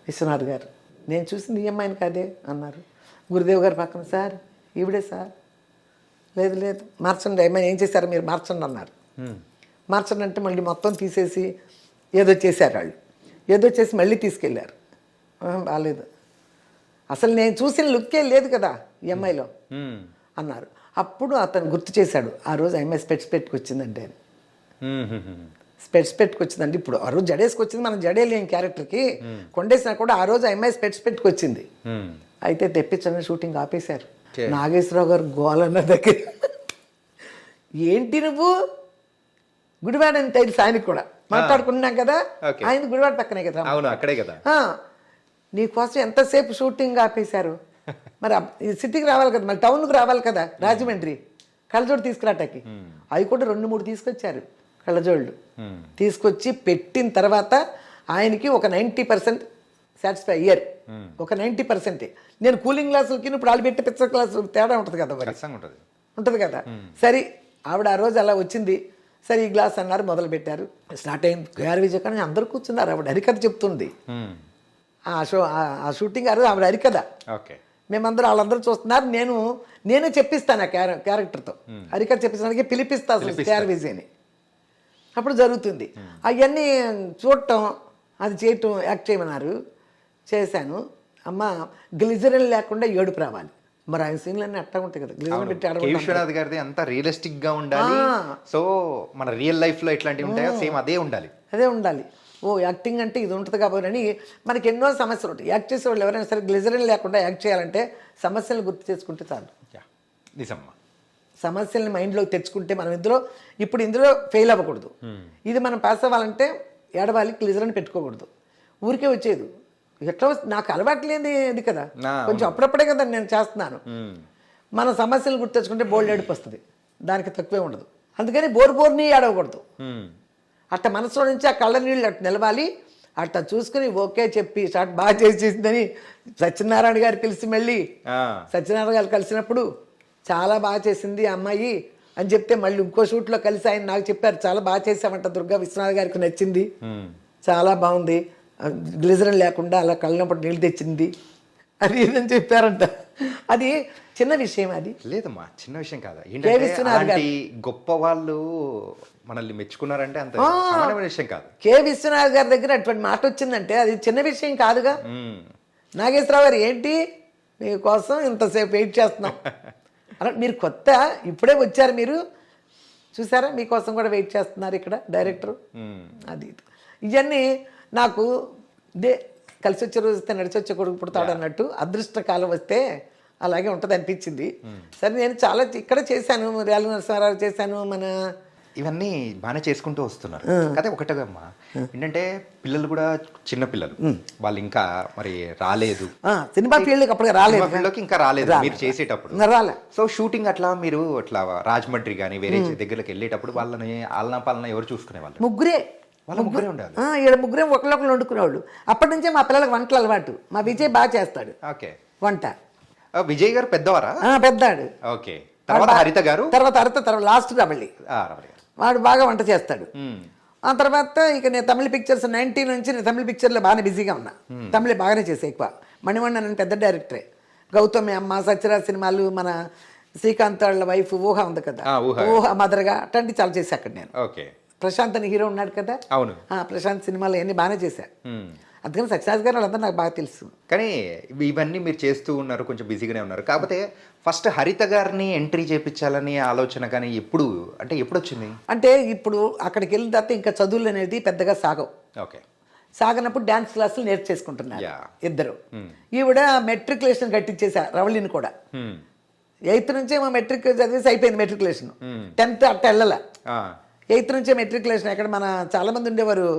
విశ్వనాథ్ గారు నేను చూసింది ఈ అమ్మాయిని కాదే అన్నారు. గురుదేవ్ గారు పక్కన సార్ ఈవిడే సార్, లేదు లేదు మార్చండి అమ్మాయి ఏం చేశారు మీరు మార్చండి అన్నారు. మార్చండి అంటే మళ్ళీ మొత్తం తీసేసి ఏదో చేశారు వాళ్ళు. ఏదో చేసి మళ్ళీ తీసుకెళ్ళారు. బాగాలేదు అసలు నేను చూసిన లుక్కే లేదు కదా ఈ అమ్మాయిలో అన్నారు. అప్పుడు అతను గుర్తు చేశాడు ఆ రోజు అమ్మాయి స్పెట్స్ పెట్టుకొచ్చిందంటే అని. స్పెట్స్ పెట్టుకొచ్చిందండి. ఇప్పుడు ఆ రోజు జడేసుకొచ్చింది, మనం జడేలేని క్యారెక్టర్కి కొండేసినా కూడా ఆ రోజు అమ్మాయి స్పెట్స్ పెట్టుకొచ్చింది. అయితే తెప్పించని షూటింగ్ ఆపేశారు. నాగేశ్వరరావు గారు గోలన్న దగ్గర ఏంటి నువ్వు గుడివాడ అని తెలుసు ఆయనకు కూడా మాట్లాడుకున్నాం కదా, ఆయన గుడివాడ పక్కనే కదా, అవును అక్కడే కదా, నీకోసం ఎంతసేపు షూటింగ్ ఆపేశారు. మరి సిటీకి రావాలి కదా, మరి టౌన్కి రావాలి కదా, రాజమండ్రి కళ్ళజోడు తీసుకురాటానికి. అవి కూడా 2-3 తీసుకొచ్చారు కళ్ళజోళ్ళు. తీసుకొచ్చి పెట్టిన తర్వాత ఆయనకి ఒక 90% సాటిస్ఫై అయ్యారు. ఒక 90%. నేను కూలింగ్ గ్లాసులకి ఇప్పుడు వాళ్ళు పెట్టి పిచ్చర్ గ్లాసు తేడా ఉంటుంది కదా, మరి ఉంటుంది కదా. సరే ఆవిడ ఆ రోజు అలా వచ్చింది. సరే ఈ గ్లాస్ అన్నారు, మొదలు పెట్టారు, స్టార్ట్ అయింది. కేఆర్ విజయ్ కానీ అందరూ కూర్చున్నారు. ఆవిడ హరికథ చెప్తుంది. ఆ షూటింగ్ ఆ రోజు ఆవిడ హరికథ. మేమందరూ వాళ్ళందరూ చూస్తున్నారు. నేనే చెప్పిస్తాను ఆ క్యారెక్టర్తో హరికథ చెప్పిస్తానికి పిలిపిస్తా అసలు కేఆర్ విజయ్ని. అప్పుడు జరుగుతుంది అవన్నీ చూడటం, అది చేయటం, యాక్ట్ చేయమన్నారు, చేశాను. అమ్మ గ్లిజరిన్ లేకుండా ఏడుపు రావాలి. మరి ఆయన సీన్లన్నీ అట్టా ఉంటాయి కదా, గ్లిజరిన్ పెట్టి విశ్వనాథ్ గారిది అంతా రియలిస్టిక్ గా ఉండాలి. సో మన రియల్ లైఫ్ లో ఎట్లాంటివి ఉంటాయో సేమ్ అదే ఉండాలి. అదే ఉండాలి. యాక్టింగ్ అంటే ఇది ఉంటుంది కాబట్టి అని మనకి ఎన్నో సమస్యలు ఉంటాయి. యాక్ట్ చేసే వాళ్ళు ఎవరైనా సరే గ్లిజరిన్ లేకుండా యాక్ట్ చేయాలంటే సమస్యలను గుర్తు చేసుకుంటే చాలు. నిజమ్మా, సమస్యల్ని మైండ్లోకి తెచ్చుకుంటే మనం ఇందులో ఫెయిల్ అవ్వకూడదు. ఇది మనం పాస్ అవ్వాలంటే ఏడవాలి, గ్లిజరిన్ పెట్టుకోకూడదు. ఊరికే వచ్చేది ఎట్లా నాకు అలవాటు లేని ఇది కదా, కొంచెం అప్పుడప్పుడే కదా నేను చేస్తున్నాను. మన సమస్యలు గుర్తు తెచ్చుకుంటే బోల్డ్ ఏడుపు వస్తుంది, దానికి తక్కువే ఉండదు. అందుకని బోర్ని ఏడవకూడదు. అట్ట మనసులో నుంచి ఆ కళ్ళ నీళ్ళు అట్టు నిలవాలి. అట్లా చూసుకుని ఓకే చెప్పి షాట్ బాగా చేసేసిందని సత్యనారాయణ గారు కలిసి మళ్ళీ సత్యనారాయణ గారు కలిసినప్పుడు చాలా బాగా చేసింది ఆ అమ్మాయి అని చెప్తే మళ్ళీ ఇంకో షూట్లో కలిసి ఆయన నాకు చెప్పారు, చాలా బాగా చేసామంట దుర్గా, విశ్వనాథ్ గారికి నచ్చింది, చాలా బాగుంది, గ్లిజరిన్ లేకుండా అలా కళ్ళనప్పుడు నీళ్ళు తెచ్చింది అది ఇదని చెప్పారంట. అది చిన్న విషయం, అది లేదమ్మా చిన్న విషయం కాదు. ఏంటంటే గొప్ప వాళ్ళు మనల్ని మెచ్చుకున్నారంటే అంత సామాన్యమైన విషయం కాదు. కె విశ్వనాథ్ గారి దగ్గర అటువంటి మాట వచ్చిందంటే అది చిన్న విషయం కాదుగా. నాగేశ్వరరావు గారు ఏంటి మీకోసం ఇంతసేపు వెయిట్ చేస్తున్నాం అలా, మీరు కొత్త ఇప్పుడే వచ్చారు, మీరు చూసారా మీకోసం కూడా వెయిట్ చేస్తున్నారు ఇక్కడ డైరెక్టరు. అది ఇవన్నీ నాకు కలిసి వచ్చే రోజు వస్తే నడిచి వచ్చే కొడుకు పుడతాడు అన్నట్టు అదృష్ట కాలం వస్తే అలాగే ఉంటుంది అనిపించింది. సరే నేను చాలా ఇక్కడ చేశాను, రేల నరసింహారావు చేశాను, మన ఇవన్నీ బాగానే చేసుకుంటూ వస్తున్నారు. అదే ఒకటేమ్మా ఏంటంటే పిల్లలు కూడా చిన్న పిల్లలు, వాళ్ళు ఇంకా మరి రాలేదు సినిమా ఫీల్డ్కి అప్పుడు ఫీల్డ్లోకి ఇంకా రాలేదు మీరు చేసేటప్పుడు రాలే. సో షూటింగ్ అట్లా మీరు అట్లా రాజమండ్రి కానీ వేరే దగ్గరికి వెళ్ళేటప్పుడు వాళ్ళని ఆలనా పాలన ఎవరు చూసుకునే వాళ్ళు? ముగ్గురే ఉండాలి. ఇక్కడ ముగ్గురే ఒకళ్ళొకళ్ళు వండుకునేవాళ్ళు. అప్పటి నుంచే మా పిల్లలకు వంటలు అలవాటు. మా విజయ్ బాగా చేస్తాడు వంట. విజయ్ గారు పెద్దవారా? పెద్దాడు. ఓకే. తర్వాత హరిత గారు, తర్వాత లాస్ట్ రవళి వాడు బాగా వంట చేస్తాడు. ఆ తర్వాత ఇక నేను తమిళ పిక్చర్స్ 90 నుంచి నేను తమిళ పిక్చర్లో బాగానే బిజీగా ఉన్నా. తమిళ బాగానే చేసే ఎక్కువ. మణివണ്ണన్ అని పెద్ద డైరెక్టరే. గౌతమి అమ్మ, సత్యరాజ్ సినిమాలు, మన శ్రీకాంత్ వాళ్ళ వైఫ్ ఊహ ఉంది కదా, ఊహ మదర్గా అట్లాంటివి చాలా చేశా అక్కడ నేను. ప్రశాంత్ అని హీరో ఉన్నాడు కదా, అవును, ప్రశాంత్ సినిమాలు అన్నీ బాగానే చేశా. అందుకని సత్యరాజ్ గారు వాళ్ళంతా నాకు బాగా తెలుసు. కానీ ఇవన్నీ మీరు చేస్తూ ఉన్నారు, కొంచెం బిజీగానే ఉన్నారు. కాకపోతే ఫస్ట్ హరిత గారిని ఎంట్రీ చేయించాలని ఆలోచన కానీ ఎప్పుడు వచ్చింది? అంటే ఇప్పుడు అక్కడికి వెళ్ళిన తర్వాత ఇంకా చదువులు అనేది పెద్దగా సాగవు. ఓకే. సాగనప్పుడు డ్యాన్స్ క్లాసులు నేర్చేసుకుంటున్నారు ఇద్దరు. ఈవిడ మెట్రికులేషన్ కట్టించేసా రవళిని కూడా. 8th నుంచే మా మెట్రిక్ చదివేసి అయిపోయింది మెట్రికులేషన్. 10th అట్ట వెళ్ళాల. 8th నుంచే మెట్రికులేషన్. ఎక్కడ మన చాలామంది ఉండేవారు,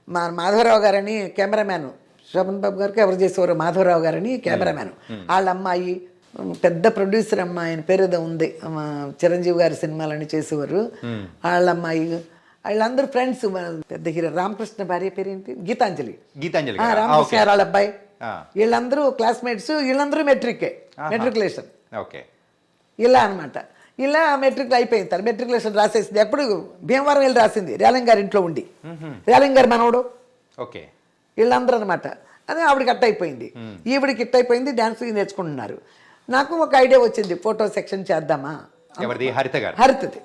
మా మాధవరావు గారని కెమెరామ్యాన్, శోభన్ బాబు గారికి ఎవరు చేసేవారు, మాధవరావు గారని కెమెరామ్యాన్. వాళ్ళ అమ్మాయి పెద్ద ప్రొడ్యూసర్ అమ్మాయి, ఆయన పేరు ఏదో ఉంది, చిరంజీవి గారి సినిమాలని చేసేవారు. వాళ్ళ అమ్మాయి, వాళ్ళందరూ ఫ్రెండ్స్. పెద్ద హీరో రామకృష్ణ భార్య పేరు ఏంటి, గీతాంజలి. గీతాంజలి రామకృష్ణ వాళ్ళ అబ్బాయి వీళ్ళందరూ క్లాస్మేట్స్, వీళ్ళందరూ మెట్రికులేషన్ ఓకే. ఇలా అనమాట. ఇలా మెట్రిక్ అయిపోయింది. తను మెట్రికులేషన్ రాసేసింది. ఎప్పుడు భీమవరం వెళ్ళి రాసింది, రేలంగ్ గారి ఇంట్లో ఉండి. రేలంగ్ గారి మనవడు. ఓకే. వీళ్ళందరూ అనమాట. అది ఆవిడకి కట్ అయిపోయింది, ఈవిడికి కిట్ అయిపోయింది. డ్యాన్స్ నేర్చుకుంటున్నారు. నాకు ఒక ఐడియా వచ్చింది, ఫోటో సెక్షన్ చేద్దామా. హరితది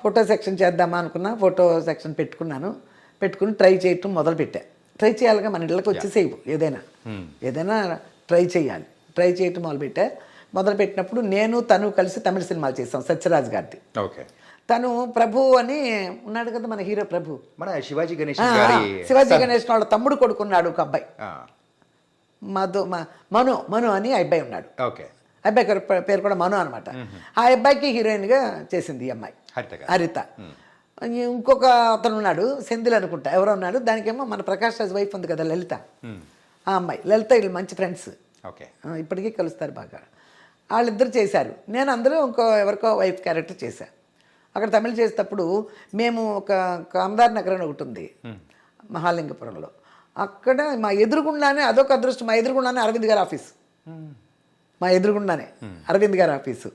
ఫోటో సెక్షన్ చేద్దామా అనుకున్నా. ఫోటో సెక్షన్ పెట్టుకుని ట్రై చేయటం మొదలుపెట్టా. ట్రై చేయాలిగా, మన ఇళ్ళకి వచ్చేసేవు ఏదైనా ట్రై చేయాలి. ట్రై చేయటం మొదలుపెట్టినప్పుడు నేను తను కలిసి తమిళ సినిమాలు చేసాం. సత్యరాజ్ గారిది. ఓకే. తను ప్రభు అని ఉన్నాడు కదా, మన హీరో ప్రభు. మన శివాజీ గణేష్ వాళ్ళ తమ్ముడు కొడుకున్నాడు ఒక అబ్బాయి, మను అని అబ్బాయి ఉన్నాడు. ఓకే. అబ్బాయి పేరు కూడా మను అనమాట. ఆ అబ్బాయికి హీరోయిన్గా చేసింది ఈ అమ్మాయి హరిత. ఇంకొక అతను ఉన్నాడు, సెంధిల్ అనుకుంటా ఎవరో ఉన్నాడు. దానికేమో మన ప్రకాష్ రాజ్ వైఫ్ ఉంది కదా, లలిత. ఆ అమ్మాయి లలిత, వీళ్ళు మంచి ఫ్రెండ్స్, ఇప్పటికీ కలుస్తారు బాగా. వాళ్ళిద్దరు చేశారు. నేను అందులో ఎవరికో వైఫ్ క్యారెక్టర్ చేశాను. అక్కడ తమిళ చేసేటప్పుడు మేము ఒక కామదార్ నగర్ అని ఒకటి ఉంది మహాలింగపురంలో. అక్కడ మా ఎదురుగుండానే, అదొక అదృష్టం, మా ఎదురుగుండానే అరవింద్ గారి ఆఫీస్. మా ఎదురుగుండానే అరవింద్ గారి ఆఫీసు.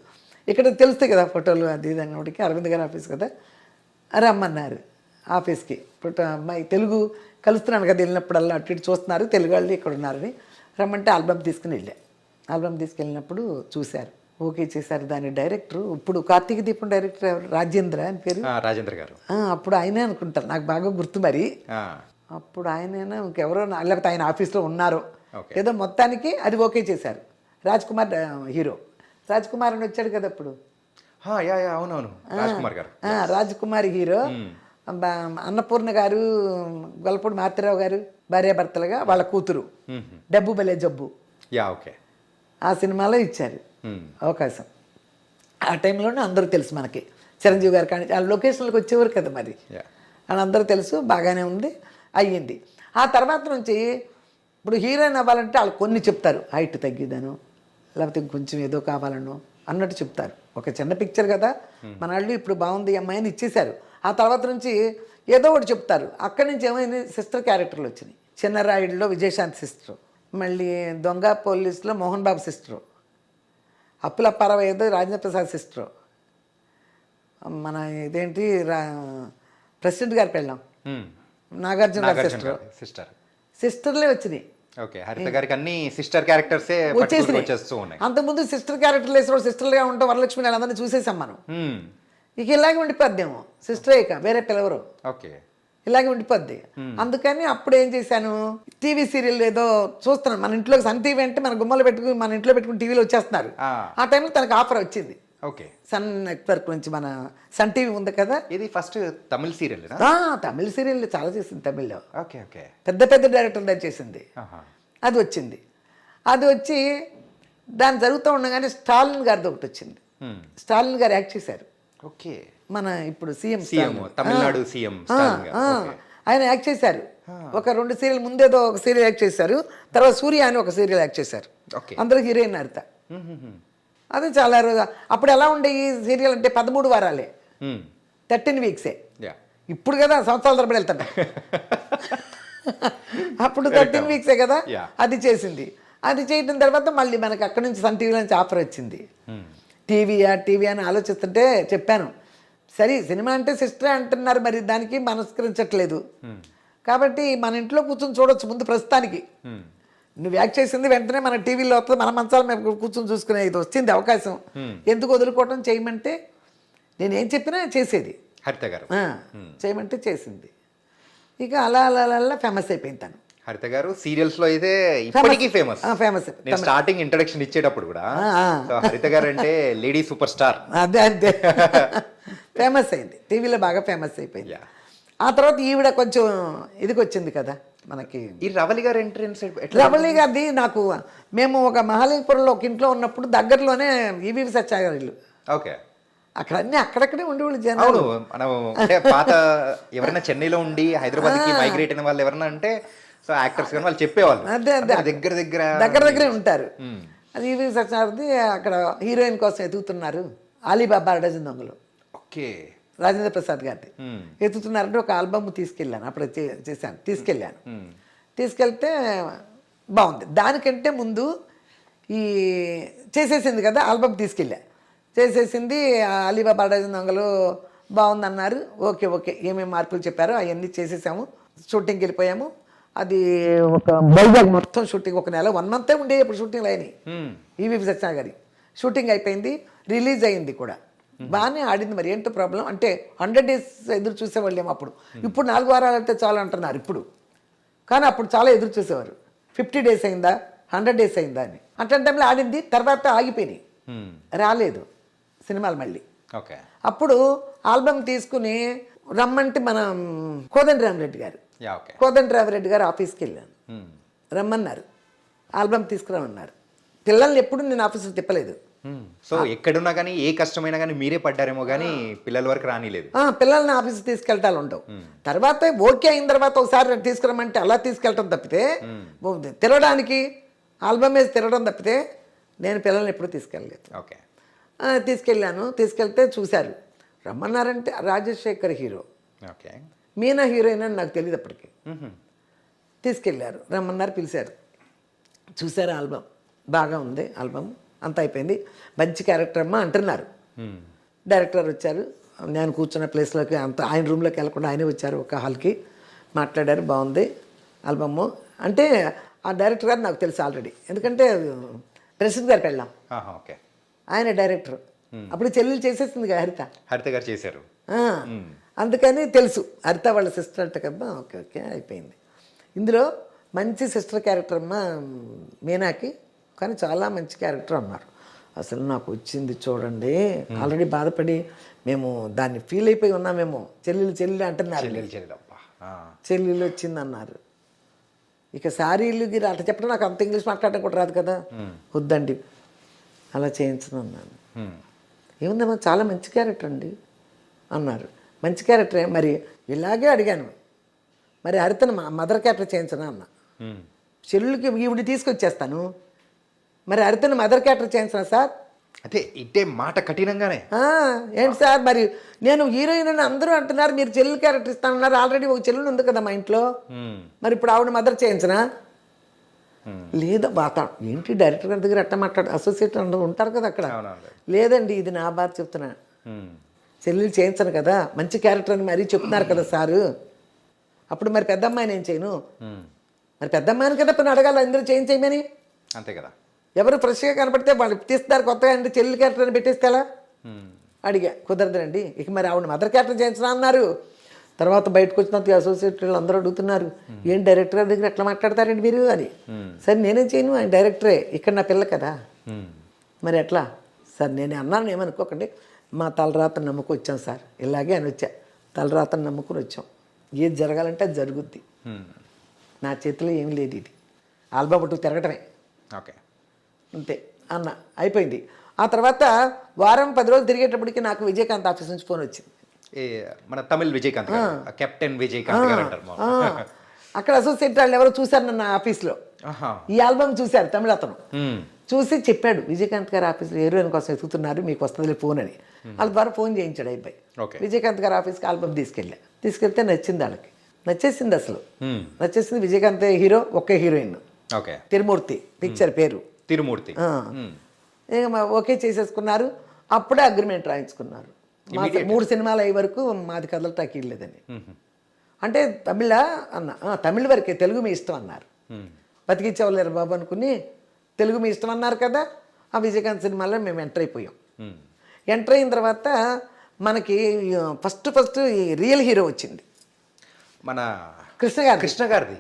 ఇక్కడ తెలుస్తాయి కదా ఫోటోలు అది ఇది అన్నటికి అరవింద్ గారి ఆఫీస్ కదా. రమ్మన్నారు ఆఫీస్కి. ఇప్పుడు అమ్మాయి తెలుగు కలుస్తున్నాను కదా, వెళ్ళినప్పుడల్లా అటు ఇటు చూస్తున్నారు, తెలుగు వాళ్ళు ఇక్కడ ఉన్నారని రమ్మంటే ఆల్బమ్ తీసుకుని వెళ్ళా. ఆల్బమ్ తీసుకెళ్ళినప్పుడు చూశారు, ఓకే చేశారు. దాని డైరెక్టర్ ఇప్పుడు కార్తీక దీపం డైరెక్టర్ ఎవరు, రాజేంద్ర అని పేరు, రాజేంద్ర గారు. అప్పుడు ఆయనే అనుకుంటారు, నాకు బాగా గుర్తు మరి. అప్పుడు ఆయనైనా ఇంకెవరో, లేకపోతే ఆయన ఆఫీస్లో ఉన్నారు ఏదో, మొత్తానికి అది ఓకే చేశారు. రాజ్ కుమార్ హీరో. రాజ్ కుమార్ అని వచ్చాడు కదా అప్పుడు. అవునవును, రాజ్ కుమార్ హీరో. అన్నపూర్ణ గారు, గొల్లపూడి మారుతిరావు గారు భార్యాభర్తలుగా, వాళ్ళ కూతురు డబ్బు బలే జబ్బు. ఆ సినిమాలో ఇచ్చారు అవకాశం. ఆ టైంలోనే అందరూ తెలుసు మనకి, చిరంజీవి గారు కానీ ఆ లొకేషన్లకు వచ్చేవారు కదా మరి, వాళ్ళందరూ తెలుసు. బాగానే ఉంది, అయ్యింది. ఆ తర్వాత నుంచి ఇప్పుడు హీరోయిన్ అవ్వాలంటే వాళ్ళు కొన్ని చెప్తారు, హైట్ తగ్గిదను, లేకపోతే కొంచెం ఏదో కావాలనో అన్నట్టు చెప్తారు. ఒక చిన్న పిక్చర్ కదా మన వాళ్ళు, ఇప్పుడు బాగుంది అమ్మాయి అని ఇచ్చేశారు. ఆ తర్వాత నుంచి ఏదో ఒకటి చెప్తారు. అక్కడి నుంచి ఏమైంది, సిస్టర్ క్యారెక్టర్లు వచ్చినాయి. చిన్నరాయుడులో విజయశాంతి సిస్టరు, మళ్ళీ దొంగ పోలీసులో మోహన్ బాబు సిస్టరు, అప్పుల పరవేదో రాజేంద్ర ప్రసాద్ సిస్టరు, మన ఇదేంటి ప్రెసిడెంట్ గారి పెళ్ళాం నాగార్జున గారి సిస్టర్. సిస్టర్లే వచ్చినాయి. అంతకుముందు సిస్టర్ క్యారెక్టర్ వేసిన సిస్టర్గా ఉంటాం, వరలక్ష్మి అందరినీ చూసేసాం మనం. ఇక ఇలాగే ఉండిపోద్దేమో, సిస్టరే ఇక వేరే పిలవరు, ఇలాగే ఉండిపోద్ది. అందుకని అప్పుడు ఏం చేశాను, టీవీ సీరియల్ ఏదో చూస్తున్నాను. మన ఇంట్లో సన్ టీవీ అంటే మన గుమ్మలో పెట్టుకుని, మన ఇంట్లో పెట్టుకుని టీవీలో వచ్చేస్తున్నారు. ఆ టైంలో తనకు ఆఫర్ వచ్చింది సన్ నెట్వర్క్ నుంచి, మన సన్ టీవీ ఉంది కదా. ఇది ఫస్ట్ తమిళ సీరియల్. తమిళ సీరియల్ చాలా చేసింది తమిళ్లో, పెద్ద పెద్ద డైరెక్టర్ చేసింది. అది వచ్చింది. అది వచ్చి దాని జరుగుతూ ఉండగానే స్టాలిన్ గారిది ఒకటి వచ్చింది. స్టాలిన్ గారు యాక్ట్ చేశారు. మన ఇప్పుడు సీఎం తమిళనాడు సీఎం ఆయన యాక్ట్ చేశారు. ఒక 2 సీరియల్ ముందేదో ఒక సీరియల్ యాక్ట్ చేశారు, తర్వాత సూర్య అని ఒక సీరియల్ యాక్ట్ చేశారు. అందరూ హీరోయిన్ హరిత. అది చాలా రోజు. అప్పుడు ఎలా ఉండే ఈ సీరియల్ అంటే 13 వారాలే, 13 వీక్సే. ఇప్పుడు కదా సంవత్సరాల తరబడి వెళ్తాను. అప్పుడు 13 వీక్సే కదా. అది చేసింది. అది చేయడం తర్వాత మళ్ళీ మనకి అక్కడి నుంచి సన్ టీవీ నుంచి ఆఫర్ వచ్చింది. టీవీ అని ఆలోచిస్తుంటే చెప్పాను, సరే సినిమా అంటే సిస్టరే అంటున్నారు, మరి దానికి మనస్కరించట్లేదు కాబట్టి మన ఇంట్లో కూర్చొని చూడొచ్చు ముందు ప్రస్తుతానికి. నువ్వు యాక్ట్ చేసింది వెంటనే మన టీవీలో వస్తుంది, మన మంచాల మీద కూర్చొని చూసుకునే ఇది వచ్చింది అవకాశం, ఎందుకు వదులుకోవటం, చేయమంటే నేనేం చెప్పినా చేసేది. హరిత గారు చేయమంటే చేసింది. ఇక అలా అలా అలా ఫేమస్ అయిపోయింది తను. హరిత గారు సీరియల్స్ లో అయితే ఇప్పటికీ ఫేమస్. నేను స్టార్టింగ్ ఇంట్రడక్షన్ ఇచ్చేటప్పుడు కూడా హరిత గారు అంటే లేడీ సూపర్ స్టార్. అదే అంతే ఫేమస్ అయింది, టీవీలో బాగా ఫేమస్ అయిపోయింది. ఆ తర్వాత ఈవిడ కొంచెం ఇదికి వచ్చింది కదా మనకి. ఈ రవలి గారి ఎంట్రన్స్, రవలి గారిది నాకు, మేము ఒక మహాలింగపురంలో ఒక ఇంట్లో ఉన్నప్పుడు దగ్గరలోనే ఈవీవి సత్యాగారి ఇల్లు. అక్కడ అన్ని అక్కడక్కడే ఉండేవాళ్ళు జనాలు. మనం అంటే పాత ఎవరైనా చెన్నైలో ఉండి హైదరాబాద్ కి మైగ్రేట్ అయిన వాళ్ళు ఎవరైనా అంటే సో యాక్టర్స్ కానీ వాళ్ళు చెప్పేవాళ్ళు అదే దగ్గరే ఉంటారు. అది ఈవీవి సత్యాగారిది. అక్కడ హీరోయిన్ కోసం ఎదుగుతున్నారు, అలీబాబా డజన్ దొంగలు, రాజేంద్ర ప్రసాద్ గారిది ఎత్తుతున్నారంటే ఒక ఆల్బమ్ తీసుకెళ్ళాను. అప్పుడు తీసుకెళ్ళాను. తీసుకెళ్తే బాగుంది. దానికంటే ముందు ఈ చేసేసింది కదా ఆల్బమ్ తీసుకెళ్ళా, చేసేసింది అలీబాబా డజన్ దొంగలు బాగుందన్నారు. ఓకే ఓకే ఏమేమి మార్పులు చెప్పారో అవన్నీ చేసేసాము, షూటింగ్కి వెళ్ళిపోయాము. అది ఒక వైజాగ్ మొత్తం షూటింగ్, ఒక నెల 1 month ఉండే ఇప్పుడు షూటింగ్లు అయినాయి. ఈవీపీ సత్యనారాయణ గారి షూటింగ్ అయిపోయింది, రిలీజ్ అయింది కూడా, బాగానే ఆడింది. మరి ఏంటో ప్రాబ్లం అంటే 100 days ఎదురు చూసేవాళ్ళేమో అప్పుడు. ఇప్పుడు 4 వారాలు అయితే చాలు అంటున్నారు ఇప్పుడు, కానీ అప్పుడు చాలా ఎదురు చూసేవారు. 50 days అయిందా 100 days అయిందా అని. అట్లాంటి టైంలో ఆడింది, తర్వాత ఆగిపోయినాయి, రాలేదు సినిమాలు మళ్ళీ. ఓకే. అప్పుడు ఆల్బమ్ తీసుకుని రమ్మంటే మన కోదండరామిరెడ్డి గారు, ఓకే. కోదండరామిరెడ్డి గారు ఆఫీస్కి వెళ్ళాను, రమ్మన్నారు, ఆల్బమ్ తీసుకురామన్నారు. పిల్లల్ని ఎప్పుడు నేను ఆఫీస్కి తిప్పలేదు. సో ఎక్కడున్నా కానీ ఏ కష్టమైనా కానీ మీరే పడ్డారేమో కానీ పిల్లల వరకు రానిలేదు. పిల్లల్ని ఆఫీస్కి తీసుకెళ్తాలు ఉండవు. తర్వాత ఓకే అయిన తర్వాత ఒకసారి తీసుకురమ్మంటే అలా తీసుకెళ్ళటం తప్పితే, తిరగడానికి ఆల్బమ్ వేసి తిరగడం తప్పితే నేను పిల్లల్ని ఎప్పుడు తీసుకెళ్ళలేదు. ఓకే. తీసుకెళ్ళాను, తీసుకెళ్తే చూశారు, రమ్మన్నారంటే Rajasekhar hero, okay, Meena heroine అని నాకు తెలియదు అప్పటికి. తీసుకెళ్ళారు, రమ్మన్నారు, పిలిచారు, చూశారు ఆల్బమ్, బాగా ఉంది ఆల్బమ్, అంతా అయిపోయింది, మంచి క్యారెక్టర్ అమ్మా అంటున్నారు. డైరెక్టర్ వచ్చారు, నేను కూర్చున్న ప్లేస్లోకి అంత ఆయన రూమ్లోకి వెళ్ళకుండా ఆయనే వచ్చారు, ఒక హాల్కి మాట్లాడారు, బాగుంది ఆల్బమ్ అంటే. ఆ డైరెక్టర్ గారు నాకు తెలుసు ఆల్రెడీ, ఎందుకంటే ప్రెసిడెంట్ గారికి వెళ్ళాం, ఓకే, ఆయన డైరెక్టర్. అప్పుడు చెల్లెలు చేసేసింది కదా హరిత గారు చేశారు, అందుకని తెలుసు, హరిత వాళ్ళ సిస్టర్ అంటే కదా. ఓకే ఓకే అయిపోయింది. ఇందులో మంచి సిస్టర్ క్యారెక్టర్ అమ్మా మీనాకి, కానీ చాలా మంచి క్యారెక్టర్ అన్నారు. అసలు నాకు వచ్చింది చూడండి, ఆల్రెడీ బాధపడి మేము దాన్ని ఫీల్ అయిపోయి ఉన్నామేమో, చెల్లెలు అంటున్నారు, చెల్లెలు వచ్చింది అన్నారు. ఇక సారీలు గిరి అట్లా చెప్పడం, నాకు అంత ఇంగ్లీష్ మాట్లాడడం కూడా రాదు కదా, వద్దండి అలా చేయించను అన్నాను. ఏముందమ్మా చాలా మంచి క్యారెక్టర్ అండి అన్నారు. మంచి క్యారెక్టరే, మరి ఇలాగే అడిగాను, మరి హరితను మదర్ క్యారెక్టర్ చేయించను అన్న. చెల్లుకి ఈవిడ తీసుకొచ్చేస్తాను, మరి హరితను మదర్ క్యారెక్టర్ చేయించనా సార్? అదే ఇట్టే మాట కఠినంగానే. ఏంటి సార్ మరి నేను హీరోయిన్ అని అందరూ అంటున్నారు, మీరు చెల్లెలు క్యారెక్టర్ ఇస్తానన్నారు, ఆల్రెడీ ఒక చెల్లెలు ఉంది కదా మా ఇంట్లో, మరి ఇప్పుడు ఆవిడ మదర్ చేయించనా? లేదా బాత ఏంటి డైరెక్టర్ గారి దగ్గర అట్లా మాట్లాడు, అసోసియేట్ అందరూ ఉంటారు కదా అక్కడ. లేదండి ఇది నా బాధ చెప్తున్నా, చెల్లెలు చేయించను కదా, మంచి క్యారెక్టర్ అని మరీ చెప్తున్నారు కదా సారు, అప్పుడు మరి పెద్ద అమ్మాయిని ఏం చేయను? మరి పెద్ద అమ్మాయిని కదా పని అడగాలి, అందరూ చేయించేయమని. అంతే కదా, ఎవరు ఫ్రెష్గా కనపడితే వాళ్ళు తీస్తారు, కొత్తగా అంటే చెల్లెలు క్యారెక్టర్ అని పెట్టేస్తే ఎలా? అడిగా, కుదరదండి. ఇక మరి ఆవిడ మదర్ క్యారెక్టర్ చేయించనా అన్నారు. తర్వాత బయటకు వచ్చినంత అసోసియేట్ అందరూ అడుగుతున్నారు, ఏం డైరెక్టర్ గారి దగ్గర ఎట్లా మాట్లాడతారండి మీరు అని. సరే నేనేం చేయను, ఆయన డైరెక్టరే, ఇక్కడ నా పిల్ల కదా, మరి ఎట్లా సార్? నేను అన్నాను ఏమనుకోకండి, మా తలరాతను నమ్ముకు వచ్చాం సార్, ఇలాగే అని వచ్చా, తలరాతను నమ్ముకుని వచ్చాం, ఏది జరగాలంటే అది జరుగుద్ది, నా చేతిలో ఏం లేదు, ఇది ఆల్బమ్ పట్టు తిరగటమే, ఓకే అంతే అన్న, అయిపోయింది. ఆ తర్వాత వారం 10 రోజులు తిరిగేటప్పటికి నాకు విజయకాంత్ ఆఫీస్ నుంచి ఫోన్ వచ్చింది. మన తమిళ్ విజయకాంత్ గారు, కెప్టెన్ విజయకాంత్ గారు అంటారు. అక్కడ అసోసియేట్ వాళ్ళు ఎవరో చూశారు నన్ను ఆఫీస్లో, ఈ ఆల్బమ్ చూశారు తమిళ అతను, చూసి చెప్పాడు విజయకాంత్ గారు ఆఫీస్లో హీరోయిన్ కోసం ఎదుగుతున్నారు, మీకు వస్తుంది ఫోన్ అని. వాళ్ళ ద్వారా ఫోన్ చేయించాడు అయిపోయి. విజయకాంత్ గారు ఆఫీస్కి ఆల్బమ్ తీసుకెళ్తే నచ్చింది వాళ్ళకి, నచ్చేసింది అసలు, నచ్చేసింది. విజయకాంత్ హీరో, ఒకే హీరోయిన్, తిరుమూర్తి పిక్చర్ పేరు తిరుమూర్తి. ఓకే చేసేసుకున్నారు. అప్పుడే అగ్రిమెంట్ రాయించుకున్నారు. 3 సినిమాలు అయ్యే వరకు మాది కదలటాకి వెళ్ళలేదని. అంటే తమిళ అన్న, తమిళ వరకే, తెలుగు మీ ఇష్టం అన్నారు. బతికిచ్చేవాళ్ళారు బాబు అనుకుని తెలుగు మీ ఇష్టం అన్నారు కదా. ఆ విజయకాంత్ సినిమాలో మేము ఎంటర్ అయిపోయాం. ఎంటర్ అయిన తర్వాత మనకి ఫస్ట్ ఈ రియల్ హీరో వచ్చింది, మన కృష్ణ గారిది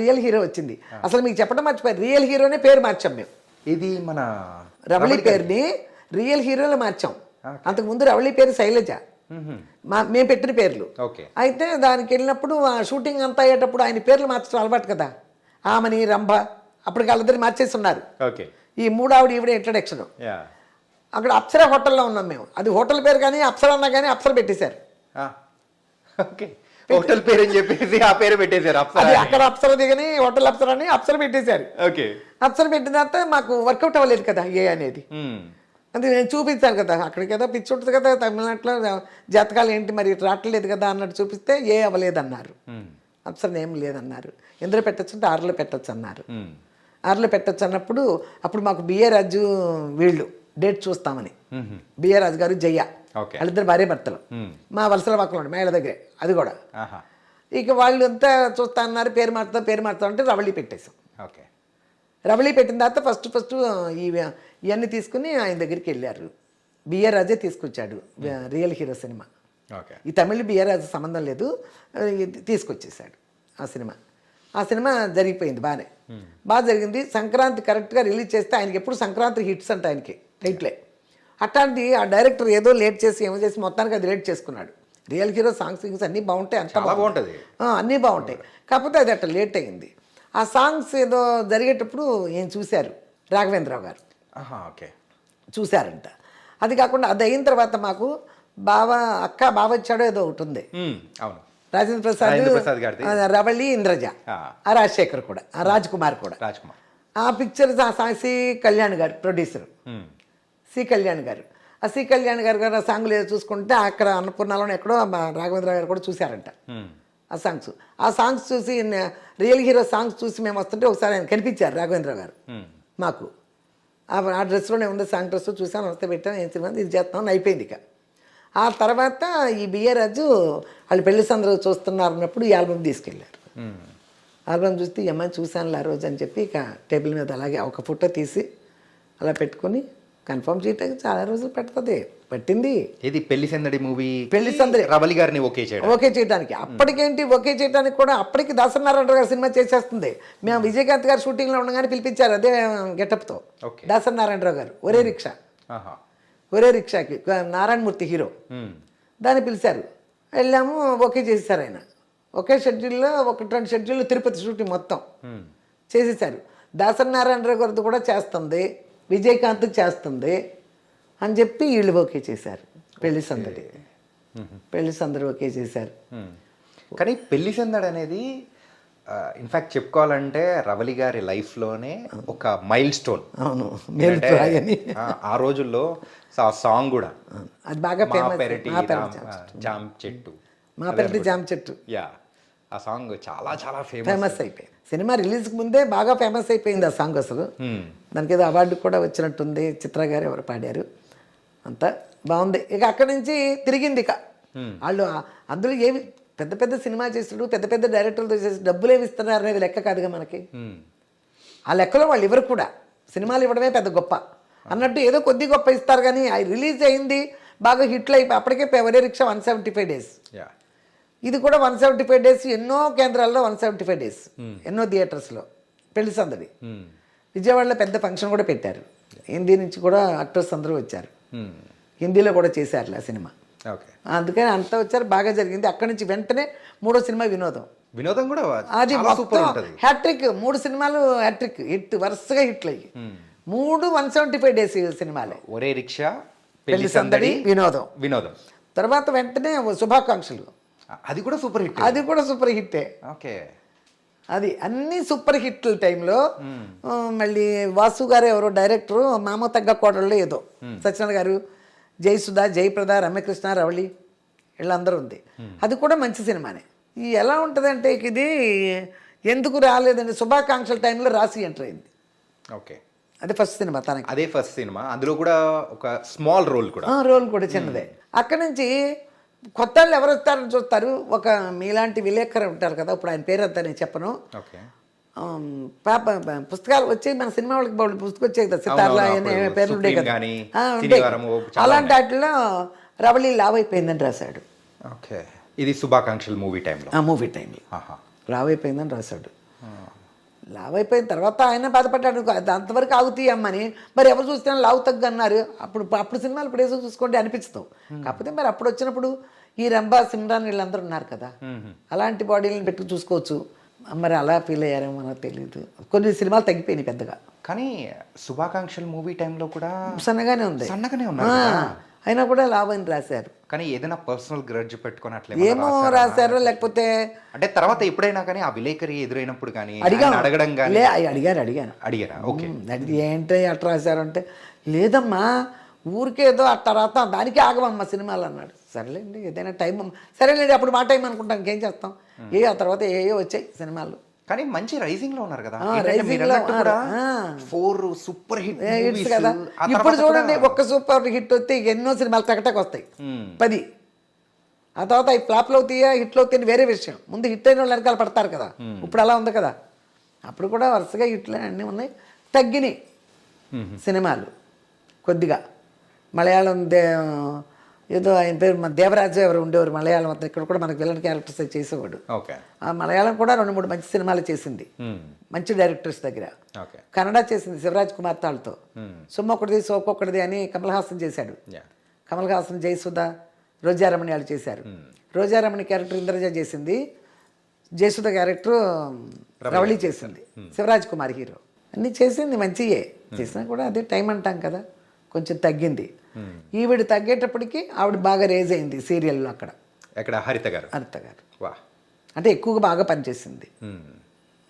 రియల్ హీరో వచ్చింది. అసలు మీకు చెప్పడం మర్చిపోయారు, రియల్ హీరోనే పేరు మార్చాం మేము. ఇది మన రవళి పేరుని రియల్ హీరోలో మార్చాం. అంతకుముందు రవళి పేరు శైలజ, మేము పెట్టిన పేర్లు. అయితే దానికి వెళ్ళినప్పుడు షూటింగ్ అంతా అయ్యేటప్పుడు ఆయన పేర్లు మార్చడం అలవాటు కదా, ఆమెని రంభ, అప్పటికి వాళ్ళిద్దరు మార్చేసి ఉన్నారు. ఈ 3 ఆవిడ ఈవిడ ఇంట్రడక్షన్. అక్కడ అప్సరా హోటల్లో ఉన్నాం మేము, అది హోటల్ పేరు కానీ అప్సరా అన్నా కానీ అప్సర పెట్టేశారు. హోటల్ పేరు అని చెప్పేసి ఆ పేరు పెట్టేశారు. అక్కడ అప్సర దిగని హోటల్ అప్సర అని అప్సర పెట్టేశారు. అప్సర పెట్టిన తర్వాత మాకు వర్కౌట్ అవ్వలేదు కదా ఏ అనేది, అంటే నేను చూపించాను కదా, అక్కడికి కదా పిచ్చి ఉంటుంది కదా తమిళనాడులో, జాతకాలు ఏంటి మరి రావట్లేదు కదా అన్నట్టు చూపిస్తే ఏ అవ్వలేదు అన్నారు. అప్సరణ ఏం లేదన్నారు. ఎందులో పెట్టచ్చు అంటే 6లో పెట్టచ్చు అన్నారు. 6లో పెట్టచ్చు అన్నప్పుడు అప్పుడు మాకు బిఏ రాజు వీళ్ళు డేట్ చూస్తామని, బిఏ రాజు గారు జయ ఓకే. వాళ్ళిద్దరు భార్య భర్తలు మా వలసల పక్కన మేళ దగ్గరే, అది కూడా. ఆహా. ఇక వాళ్ళు అంతా చూస్తా అన్నారు, పేరు మారుతాం అంటే రవళి పెట్టేశాం. ఓకే. రవళి పెట్టిన తర్వాత ఫస్ట్ ఇవన్నీ తీసుకుని ఆయన దగ్గరికి వెళ్ళారు. బిఏ రాజే తీసుకొచ్చాడు రియల్ హీరో సినిమా. ఓకే. ఈ తమిళ్ బిఏ రాజు సంబంధం లేదు, ఇది తీసుకొచ్చేసాడు ఆ సినిమా. ఆ సినిమా జరిగిపోయింది, బాగా జరిగింది. సంక్రాంతి కరెక్ట్గా రిలీజ్ చేస్తే ఆయనకి ఎప్పుడు సంక్రాంతి హిట్స్ అంట ఆయనకి టైట్లే. అట్లాంటి ఆ డైరెక్టర్ ఏదో లేట్ చేసి ఏమో చేసి మొత్తానికి అది లేట్ చేసుకున్నాడు. రియల్ హీరో సాంగ్స్ అన్నీ బాగుంటాయి, అంత బాగుంటుంది, అన్నీ బాగుంటాయి. కాకపోతే అది అట్లా లేట్ అయింది. ఆ సాంగ్స్ ఏదో జరిగేటప్పుడు ఏం చూశారు రాఘవేంద్రరావు గారు. ఓకే. చూశారంట. అది కాకుండా అది అయిన తర్వాత మాకు బావ వచ్చాడో ఏదో ఒకటి ఉంది. అవును, రాజేంద్ర ప్రసాద్, రవళి, ఇంద్రజ, ఆ రాజశేఖర్ కూడా, ఆ రాజ్ కుమార్ కూడా. ఆ పిక్చర్స్ సి కళ్యాణ్ గారు ప్రొడ్యూసర్, సి కళ్యాణ్ గారు. ఆ సి కళ్యాణ్ గారు ఆ సాంగ్లు ఏదో చూసుకుంటే అక్కడ అన్నపూర్ణలో ఎక్కడో రాఘవేంద్ర గారు కూడా చూశారంట ఆ సాంగ్స్. ఆ సాంగ్స్ చూసి రియల్ హీరో సాంగ్స్ చూసి మేము వస్తుంటే ఒకసారి ఆయన కనిపించారు రాఘవేంద్ర గారు మాకు. ఆ డ్రెస్లోనే ఉంది, సాంగ్ డ్రెస్ చూసాను, వస్తే పెట్టాను, ఏం సినిమా ఇది చేస్తామని అయిపోయింది. ఇక ఆ తర్వాత ఈ బిఏ రాజు వాళ్ళు పెళ్లి సందర్భం చూస్తున్నారు అన్నప్పుడు ఈ ఆల్బమ్ తీసుకెళ్ళారు. ఆల్బమ్ చూస్తే ఈ అమ్మాయిని చూశాను ఆ రోజు అని చెప్పి ఇక టేబుల్ మీద అలాగే ఒక ఫోటో తీసి అలా పెట్టుకుని కన్ఫర్మ్ చేయడానికి చాలా రోజులు పట్టింది. ఇది పెళ్లి సందడి మూవీ, పెళ్లి సందడి రవళి గారిని ఓకే చేయడానికి. అప్పటికేంటి ఓకే చేయడానికి కూడా అప్పటికి దాసనారాయణ గారు సినిమా చేసేస్తుంది. మేము విజయకాంత్ గారు షూటింగ్లో ఉండగానే పిలిపించారు అదే గెటప్తో దాసనారాయణరావు గారు. ఒరే రిక్షాకి నారాయణమూర్తి హీరో, దాన్ని పిలిచారు, వెళ్ళాము, ఓకే చేసేసారు ఆయన. ఒకే షెడ్యూల్లో 1-2 షెడ్యూల్లో తిరుపతి షూటింగ్ మొత్తం చేసేసారు. దాసనారాయణరావు గారితో కూడా చేస్తుంది, విజయకాంత్ చేస్తుంది అని చెప్పి వీళ్ళు ఓకే చేశారు. పెళ్లి సందడి ఓకే చేశారు. కానీ పెళ్లి సందడి అనేది ఇన్ఫ్యాక్ట్ చెప్పుకోవాలంటే రవళి గారి లైఫ్లోనే ఒక మైల్ స్టోన్. అవును, ఆ రోజుల్లో ఆ సాంగ్ కూడా అది బాగా జామ్ చెట్టు, మా పెరటి జామ్ చెట్టు, ఆ సాంగ్ చాలా చాలా ఫేమస్ అయిపోయింది. సినిమా రిలీజ్కి ముందే బాగా ఫేమస్ అయిపోయింది ఆ సాంగ్. అసలు దానికి ఏదో అవార్డు కూడా వచ్చినట్టుంది, చిత్ర గారు ఎవరు పాడారు, అంతా బాగుంది. ఇక అక్కడి నుంచి తిరిగింది. ఇక వాళ్ళు అందులో ఏమి పెద్ద పెద్ద సినిమా చేసాడు, పెద్ద పెద్ద డైరెక్టర్లతో చేసి డబ్బులు ఏమి ఇస్తున్నారు అనేది లెక్క కాదుగా మనకి. ఆ లెక్కలో వాళ్ళు ఎవరు కూడా సినిమాలు ఇవ్వడమే పెద్ద గొప్ప అన్నట్టు ఏదో కొద్ది గొప్ప ఇస్తారు. కానీ అవి రిలీజ్ అయింది, బాగా హిట్లు అయిపోయి అప్పటికే ఒరే రిక్షా 175 days, ఇది కూడా 175 days, ఎన్నో కేంద్రాల్లో 175 days, ఎన్నో థియేటర్స్లో పెళ్లి సందడి. విజయవాడలో పెద్ద ఫంక్షన్ కూడా పెట్టారు, హిందీ నుంచి కూడా యాక్టర్స్ అందరూ వచ్చారు, హిందీలో కూడా చేశారు ఆ సినిమా. అందుకని అంతా వచ్చారు, బాగా జరిగింది. అక్కడి నుంచి వెంటనే 3వ సినిమా వినోదం కూడా అది హ్యాట్రిక్. 3 సినిమాలు హ్యాట్రిక్ హిట్, వరుసగా హిట్లు అయ్యి 3 175 days సినిమాలే. ఒరే రిక్షా, పెళ్లి సందడి, వినోదం. తర్వాత వెంటనే శుభాకాంక్షలు, అది కూడా సూపర్ హిట్టే. ఓకే. అది అన్ని సూపర్ హిట్ల టైంలో మళ్ళీ వాసు గారు ఎవరో డైరెక్టరు, మామ తగ్గ కోడళ్ళు ఏదో, సత్యనారాయణ గారు, జయసుధ, జయప్రద, రమ్యకృష్ణ, రవళి వీళ్ళందరూ ఉంది. అది కూడా మంచి సినిమానే. ఇది ఎలా ఉంటుందంటే ఇది ఎందుకు రాలేదండి, శుభాకాంక్షల టైంలో రాసి ఎంటర్ అయింది. ఓకే. అదే ఫస్ట్ సినిమా తనకి, అదే ఫస్ట్ సినిమా. అందులో కూడా ఒక స్మాల్ రోల్ కూడా చిన్నదే. అక్కడి నుంచి కొత్త వాళ్ళు ఎవరు వస్తారని చూస్తారు. ఒక మీలాంటి విలేకరు ఉంటారు కదా, ఇప్పుడు ఆయన పేరు అంతా నేను చెప్పను, పుస్తకాలు వచ్చి మన సినిమా వాళ్ళకి పుస్తకం వచ్చాయి కదా, సితార్లా పేర్లు ఉండే కదా, అలాంటి వాటిలో రవళి లావ్ అయిపోయిందని రాశాడు. ఓకే. ఇది శుభాకాంక్షలు మూవీ టైంలో లావ్ అయిపోయిందని రాశాడు. లావ్ అయిపోయిన తర్వాత ఆయన బాధపడ్డాడు, అంతవరకు ఆగుతాయమ్మని. మరి ఎవరు చూస్తే లావు తగ్గు అన్నారు. అప్పుడు సినిమాలు ఇప్పుడు ఏదో చూసుకోండి అనిపిస్తావు. కాకపోతే మరి అప్పుడు వచ్చినప్పుడు ఈ రంభా, సిమ్రాన్ వీళ్ళందరూ ఉన్నారు కదా, అలాంటి బాడీలను పెట్టుకు చూసుకోవచ్చు. మరి అలా ఫీల్ అయ్యారేమో మనకు తెలియదు. కొన్ని సినిమాలు తగ్గిపోయినాయి పెద్దగా. కానీ శుభాకాంక్షలు మూవీ టైంలో కూడా సన్నగానే ఉన్నారు, అయినా కూడా లాభని రాశారు. కానీ ఏదైనా పర్సనల్ గ్రడ్జ్ పెట్టుకుని అట్లా ఏమో రాశారు, లేకపోతే అంటే తర్వాత ఎప్పుడైనా కానీ ఆ విలేకరి ఎదురైనప్పుడు కానీ అడగడం కానీ అడిగారా? ఓకే. ఏంటి అట్లా రాశారు అంటే, లేదమ్మా ఊరికేదో అట్లా రాస్తాం, దానికి ఆగమమ్మా సినిమాలు అన్నాడు. సరేలేండి ఏదైనా టైం సరేలేండి అప్పుడు మా టైం అనుకుంటాం ఇంకేం చేస్తాం ఆ తర్వాత ఏ వచ్చాయి సినిమాలు. కానీ మంచి రైజింగ్ లో ఉన్నారు కదా, rising లో ఉన్నారు. 4 సూపర్ హిట్ హిట్స్ కదా. ఇప్పుడు చూడండి ఒక్క సూపర్ హిట్ వస్తే ఎన్నో సినిమాలు టకటక్ వస్తాయి 10. ఆ తర్వాత ఈ ఫ్లాప్లు అవుతాయా హిట్లు అవుతాయని వేరే విషయం. ముందు హిట్ అయిన వాళ్ళు వెనకాల పడతారు కదా. ఇప్పుడు అలా ఉంది కదా. అప్పుడు కూడా వరుసగా హిట్లు అన్నీ ఉన్నాయి. తగ్గినాయి సినిమాలు కొద్దిగా. మలయాళం ఏదో ఆయన పేరు మన దేవరాజు ఎవరు ఉండేవారు మలయాళం అంతా. ఇక్కడ కూడా మనకు విలన్ క్యారెక్టర్స్ చేసేవాడు. ఆ మలయాళం కూడా 2-3 మంచి సినిమాలు చేసింది మంచి డైరెక్టర్స్ దగ్గర. కన్నడ చేసింది శివరాజ్ కుమార్ తాళ్ళతో. సొమ్మొక్కడిది సోకొక్కడిది అని కమల్ హాసన్ చేశాడు. కమల్ హాసన్, జయసుధ, రోజారమణి వాళ్ళు చేశారు. రోజారమణి క్యారెక్టర్ ఇంద్రజ చేసింది, జయసుధ క్యారెక్టర్ రవళి చేసింది, శివరాజ్ కుమార్ హీరో. అన్నీ చేసింది మంచియే. చేసినా కూడా అదే టైం అంటాం కదా, కొంచెం తగ్గింది. ఈవిడ తగ్గేటప్పటికి ఆవిడ బాగా రేజ్ అయింది సీరియల్లో. అక్కడ హరిత గారు అంటే ఎక్కువగా బాగా పనిచేసింది.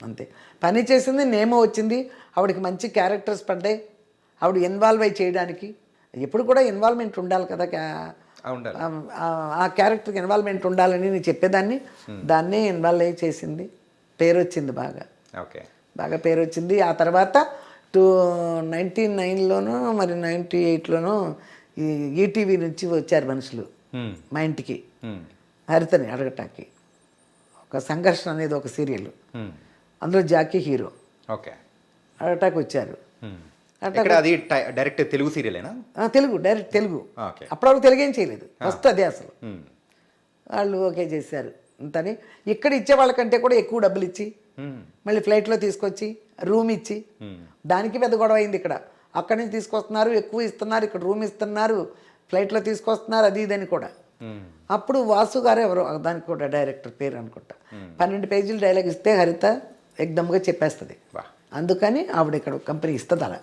అంతే పని చేసింది, నేమో వచ్చింది. ఆవిడకి మంచి క్యారెక్టర్స్ పడ్డాయి. ఆవిడ ఇన్వాల్వ్ అయి చేయడానికి ఎప్పుడు కూడా ఇన్వాల్వ్మెంట్ ఉండాలి కదా. ఆ క్యారెక్టర్కి ఇన్వాల్వ్మెంట్ ఉండాలని నేను చెప్పేదాన్ని. దాన్నే ఇన్వాల్వ్ అయ్యి చేసింది. పేరు వచ్చింది బాగా. బాగా పేరు వచ్చింది. ఆ తర్వాత 1999లోనో మరి 98లోనో ఈ ఈటీవీ నుంచి వచ్చారు మనుషులు మా ఇంటికి హరితని అడగటానికి. ఒక సంఘర్షణ అనేది ఒక సీరియల్, అందులో జాకీ హీరో. అడగటానికి వచ్చారు. డైరెక్ట్ తెలుగు సీరియలేనా? తెలుగు, డైరెక్ట్ తెలుగు. అప్పటివరకు తెలుగు ఏం చేయలేదు ఫస్ట్ అదే అసలు. వాళ్ళు ఓకే చేశారు అంతని. ఇక్కడ ఇచ్చే వాళ్ళకంటే కూడా ఎక్కువ డబ్బులు ఇచ్చి మళ్ళీ ఫ్లైట్లో తీసుకొచ్చి రూమ్ ఇచ్చి, దానికి పెద్ద గొడవ అయింది ఇక్కడ. అక్కడి నుంచి తీసుకొస్తున్నారు, ఎక్కువ ఇస్తున్నారు, ఇక్కడ రూమ్ ఇస్తున్నారు, ఫ్లైట్లో తీసుకొస్తున్నారు, అది ఇదని కూడా. అప్పుడు వాసు గారు ఎవరో దానికి కూడా డైరెక్టర్ పేరు అనుకుంటా, 12 పేజీలు డైలాగ్ ఇస్తే హరిత ఎగ్దమ్గా చెప్పేస్తుంది. అందుకని ఆవిడ ఇక్కడ కంపెనీ ఇస్తుంది అలా.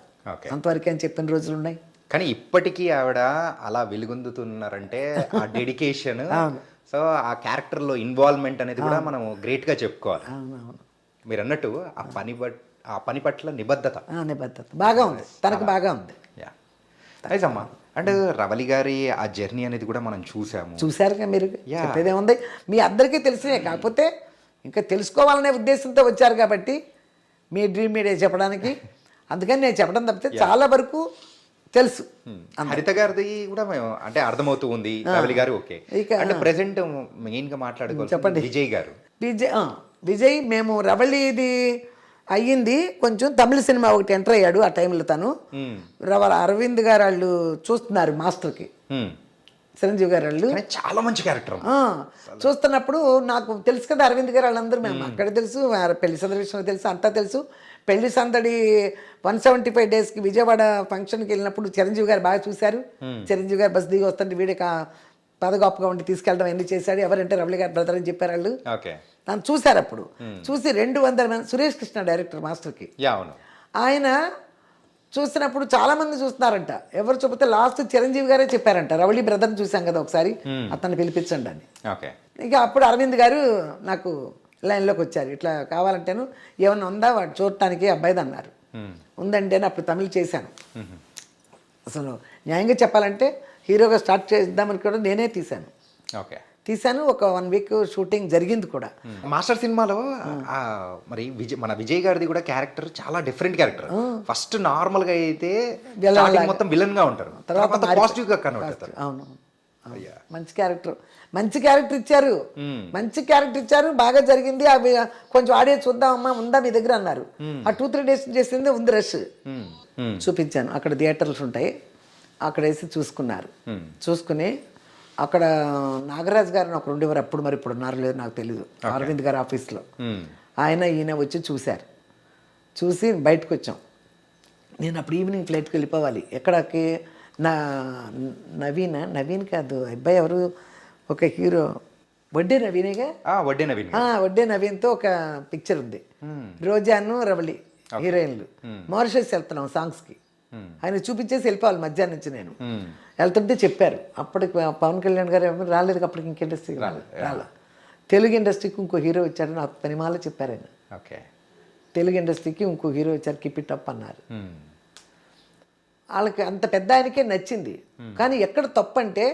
అంతవరకు అని చెప్పిన రోజులు ఉన్నాయి. కానీ ఇప్పటికీ ఆవిడ అలా వెలుగొందుతున్నారంటే ఆ డెడికేషన్, సో ఆ క్యారెక్టర్లో ఇన్వాల్వ్మెంట్ అనేది కూడా మనం గ్రేట్గా చెప్పుకోవాలి. మీరు అన్నట్టు ఆ పని పట్ల నిబద్ధత బాగా ఉంది తనకు, బాగా ఉంది. అమ్మా అంటే రవలి గారి ఆ జర్నీ అనేది కూడా మనం చూసారుగా మీరు. చెప్పేదేముంది, మీ అందరికీ తెలిసినే. కాకపోతే ఇంకా తెలుసుకోవాలనే ఉద్దేశంతో వచ్చారు కాబట్టి మీ డ్రీమ్ మీడియా చెప్పడానికి. అందుకని నేను చెప్పడం తప్పితే చాలా వరకు తెలుసు. హరిత గారిది కూడా అంటే అర్థమవుతూ ఉంది. రవలి గారు ఓకే. అంటే ప్రెసెంట్ మెయిన్గా మాట్లాడుకోవాలి చెప్పండి. విజయ్ మేము రవళిది అయ్యింది కొంచెం. తమిళ సినిమా ఒకటి ఎంటర్ అయ్యాడు ఆ టైంలో తను. అరవింద్ గారు వాళ్ళు చూస్తున్నారు మాస్టర్కి, చిరంజీవి గారు వాళ్ళు. చాలా మంచి క్యారెక్టర్ చూస్తున్నప్పుడు నాకు తెలుసు కదా అరవింద్ గారు వాళ్ళందరూ. మేము అక్కడ తెలుసు, పెళ్లి సందడి విషయంలో తెలుసు, అంతా తెలుసు. పెళ్లి సందడి 175 డేస్కి విజయవాడ ఫంక్షన్కి వెళ్ళినప్పుడు చిరంజీవి గారు బాగా చూశారు. చిరంజీవి గారు బస్ దిగి వస్తుంటే వీడే పదగొప్పగా ఉండి తీసుకెళ్ళడం ఎన్ని చేశాడు. ఎవరంటే రవళి గారు బ్రదర్ అని చెప్పారు వాళ్ళు. నన్ను చూశారు అప్పుడు. చూసి 200 మంది, సురేష్ కృష్ణ డైరెక్టర్ మాస్టర్కి, ఆయన చూసినప్పుడు చాలా మంది చూస్తున్నారంట. ఎవరు చూపితే లాస్ట్ చిరంజీవి గారే చెప్పారంట, రవళి బ్రదర్ని చూసాం కదా ఒకసారి, అతన్ని పిలిపించండి అని. ఇక అప్పుడు అరవింద్ గారు నాకు లైన్లోకి వచ్చారు. ఇట్లా కావాలంటేను ఏమన్నా ఉందా వాడు చూడటానికి అబ్బాయిది అన్నారు. ఉందండి అని అప్పుడు తమిళ్ చేశాను. అసలు న్యాయంగా చెప్పాలంటే హీరోగా స్టార్ట్ చేద్దామని కూడా నేనే తీశాను. ఒక 1 వీక్ షూటింగ్ జరిగింది కూడా. మాస్టర్ సినిమాలో మరి మన విజయ్ గారిది కూడా క్యారెక్టర్ చాలా డిఫరెంట్ క్యారెక్టర్. ఫస్ట్ నార్మల్ గా అయితే మొత్తం విలన్ గా ఉంటారు, తర్వాత పాజిటివ్ గా కన్వర్ట్ అవుతారు. అవును, మంచి క్యారెక్టర్ ఇచ్చారు. మంచి క్యారెక్టర్ ఇచ్చారు, బాగా జరిగింది. అవి కొంచెం ఆడియో చూద్దామమ్మా, ఉందా మీ దగ్గర అన్నారు. ఆ 2-3 డేస్ చేసింది ఉంది రష్. చూపించాను, అక్కడ థియేటర్స్ ఉంటాయి, అక్కడ వేసి చూసుకున్నారు. చూసుకుని అక్కడ నాగరాజ్ గారిని ఒకరు ఉండేవారు అప్పుడు, మరి ఇప్పుడు ఉన్నారు లేదు నాకు తెలీదు, అరవింద్ గారి ఆఫీస్లో. ఈయన వచ్చి చూశారు. చూసి బయటకు వచ్చాం. నేను అప్పుడు ఈవినింగ్ ఫ్లైట్కి వెళ్ళిపోవాలి. ఎక్కడికి? నవీన్ కాదు అబ్బాయి ఎవరు, ఒక హీరో వడ్డే నవీనేగా. వడ్డే నవీన్తో ఒక పిక్చర్ ఉంది. రోజాను రవళి హీరోయిన్లు. మారిషస్ వెళ్తున్నాం సాంగ్స్కి. ఆయన చూపించేసి వెళ్ళిపోవాలి మధ్యాహ్నం నుంచి. నేను వెళ్తుంటే చెప్పారు, అప్పటికి పవన్ కళ్యాణ్ గారు ఎవరు రాలేదు, అప్పటికి ఇంక ఇండస్ట్రీకి రాలే. తెలుగు ఇండస్ట్రీకి ఇంకో హీరో వచ్చారు, నాకు పనిమాల చెప్పారు ఆయన. తెలుగు ఇండస్ట్రీకి ఇంకో హీరో వచ్చారు, కీప్ ఇట్ అప్ అన్నారు. వాళ్ళకి అంత పెద్ద ఆయనకే నచ్చింది. కానీ ఎక్కడ తప్పు అంటే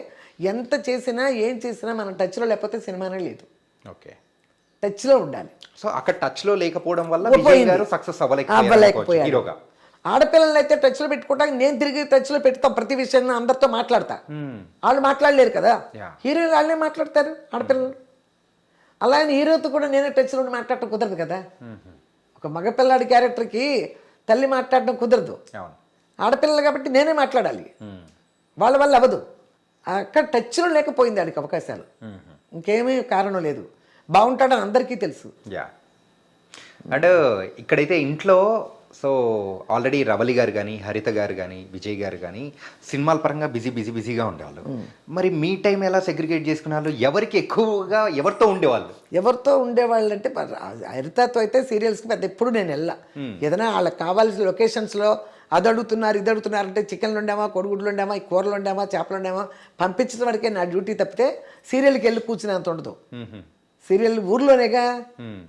ఎంత చేసినా ఏం చేసినా మనం టచ్లో లేకపోతే సినిమానే లేదు. ఓకే. టచ్లో ఉండాలి. సో అక్కడ టచ్లో లేకపోవడం వల్ల పోయింది. విజయ్ గారు సక్సెస్ అవ్వలేకపోయారు. హీరోగా. ఆడపిల్లలు అయితే టచ్లో పెట్టుకుంటాం, నేను తిరిగి టచ్లో పెడతాం, ప్రతి విషయాన్ని అందరితో మాట్లాడతా. వాళ్ళు మాట్లాడలేరు కదా, Yeah. హీరోలు వాళ్ళే మాట్లాడతారు ఆడపిల్లలు. అలా అని హీరోతో కూడా నేనే టచ్లో ఉండి మాట్లాడటం కుదరదు కదా. ఒక మగపిల్లాడి క్యారెక్టర్కి తల్లి మాట్లాడడం కుదరదు. అవును. ఆడపిల్లలు కాబట్టి నేనే మాట్లాడాలి, వాళ్ళ వల్ల అవ్వదు. అక్కడ టచ్లో లేకపోయింది ఆడికి అవకాశాలు, ఇంకేమీ కారణం లేదు. బాగుంటాడని అందరికీ తెలుసు. యా. అండ్ ఇక్కడైతే ఇంట్లో సో ఆల్రెడీ రవలి గారు కానీ, హరిత గారు కానీ, విజయ్ గారు కానీ సినిమాల పరంగా బిజీగా ఉండేవాళ్ళు. మరి మీ టైం ఎలా సెగ్రిగేట్ చేసుకునే ఎవరికి ఎక్కువగా ఎవరితో ఉండేవాళ్ళు? ఎవరితో ఉండేవాళ్ళు అంటే హరితతో అయితే సీరియల్స్కి పెద్ద ఎప్పుడు నేను వెళ్ళా. ఏదైనా వాళ్ళకి కావాల్సిన లొకేషన్స్లో అది అడుగుతున్నారు ఇది అడుగుతున్నారు అంటే చికెన్లు వండామా, కొడుగుడ్లు వండామా, ఈ కూరలు వండామా, చేపలు వండామా పంపించిన వరకే నా డ్యూటీ తప్పితే సీరియల్కి వెళ్ళి కూర్చునేంత ఉండదు. సీరియల్ ఊర్లోనేగా,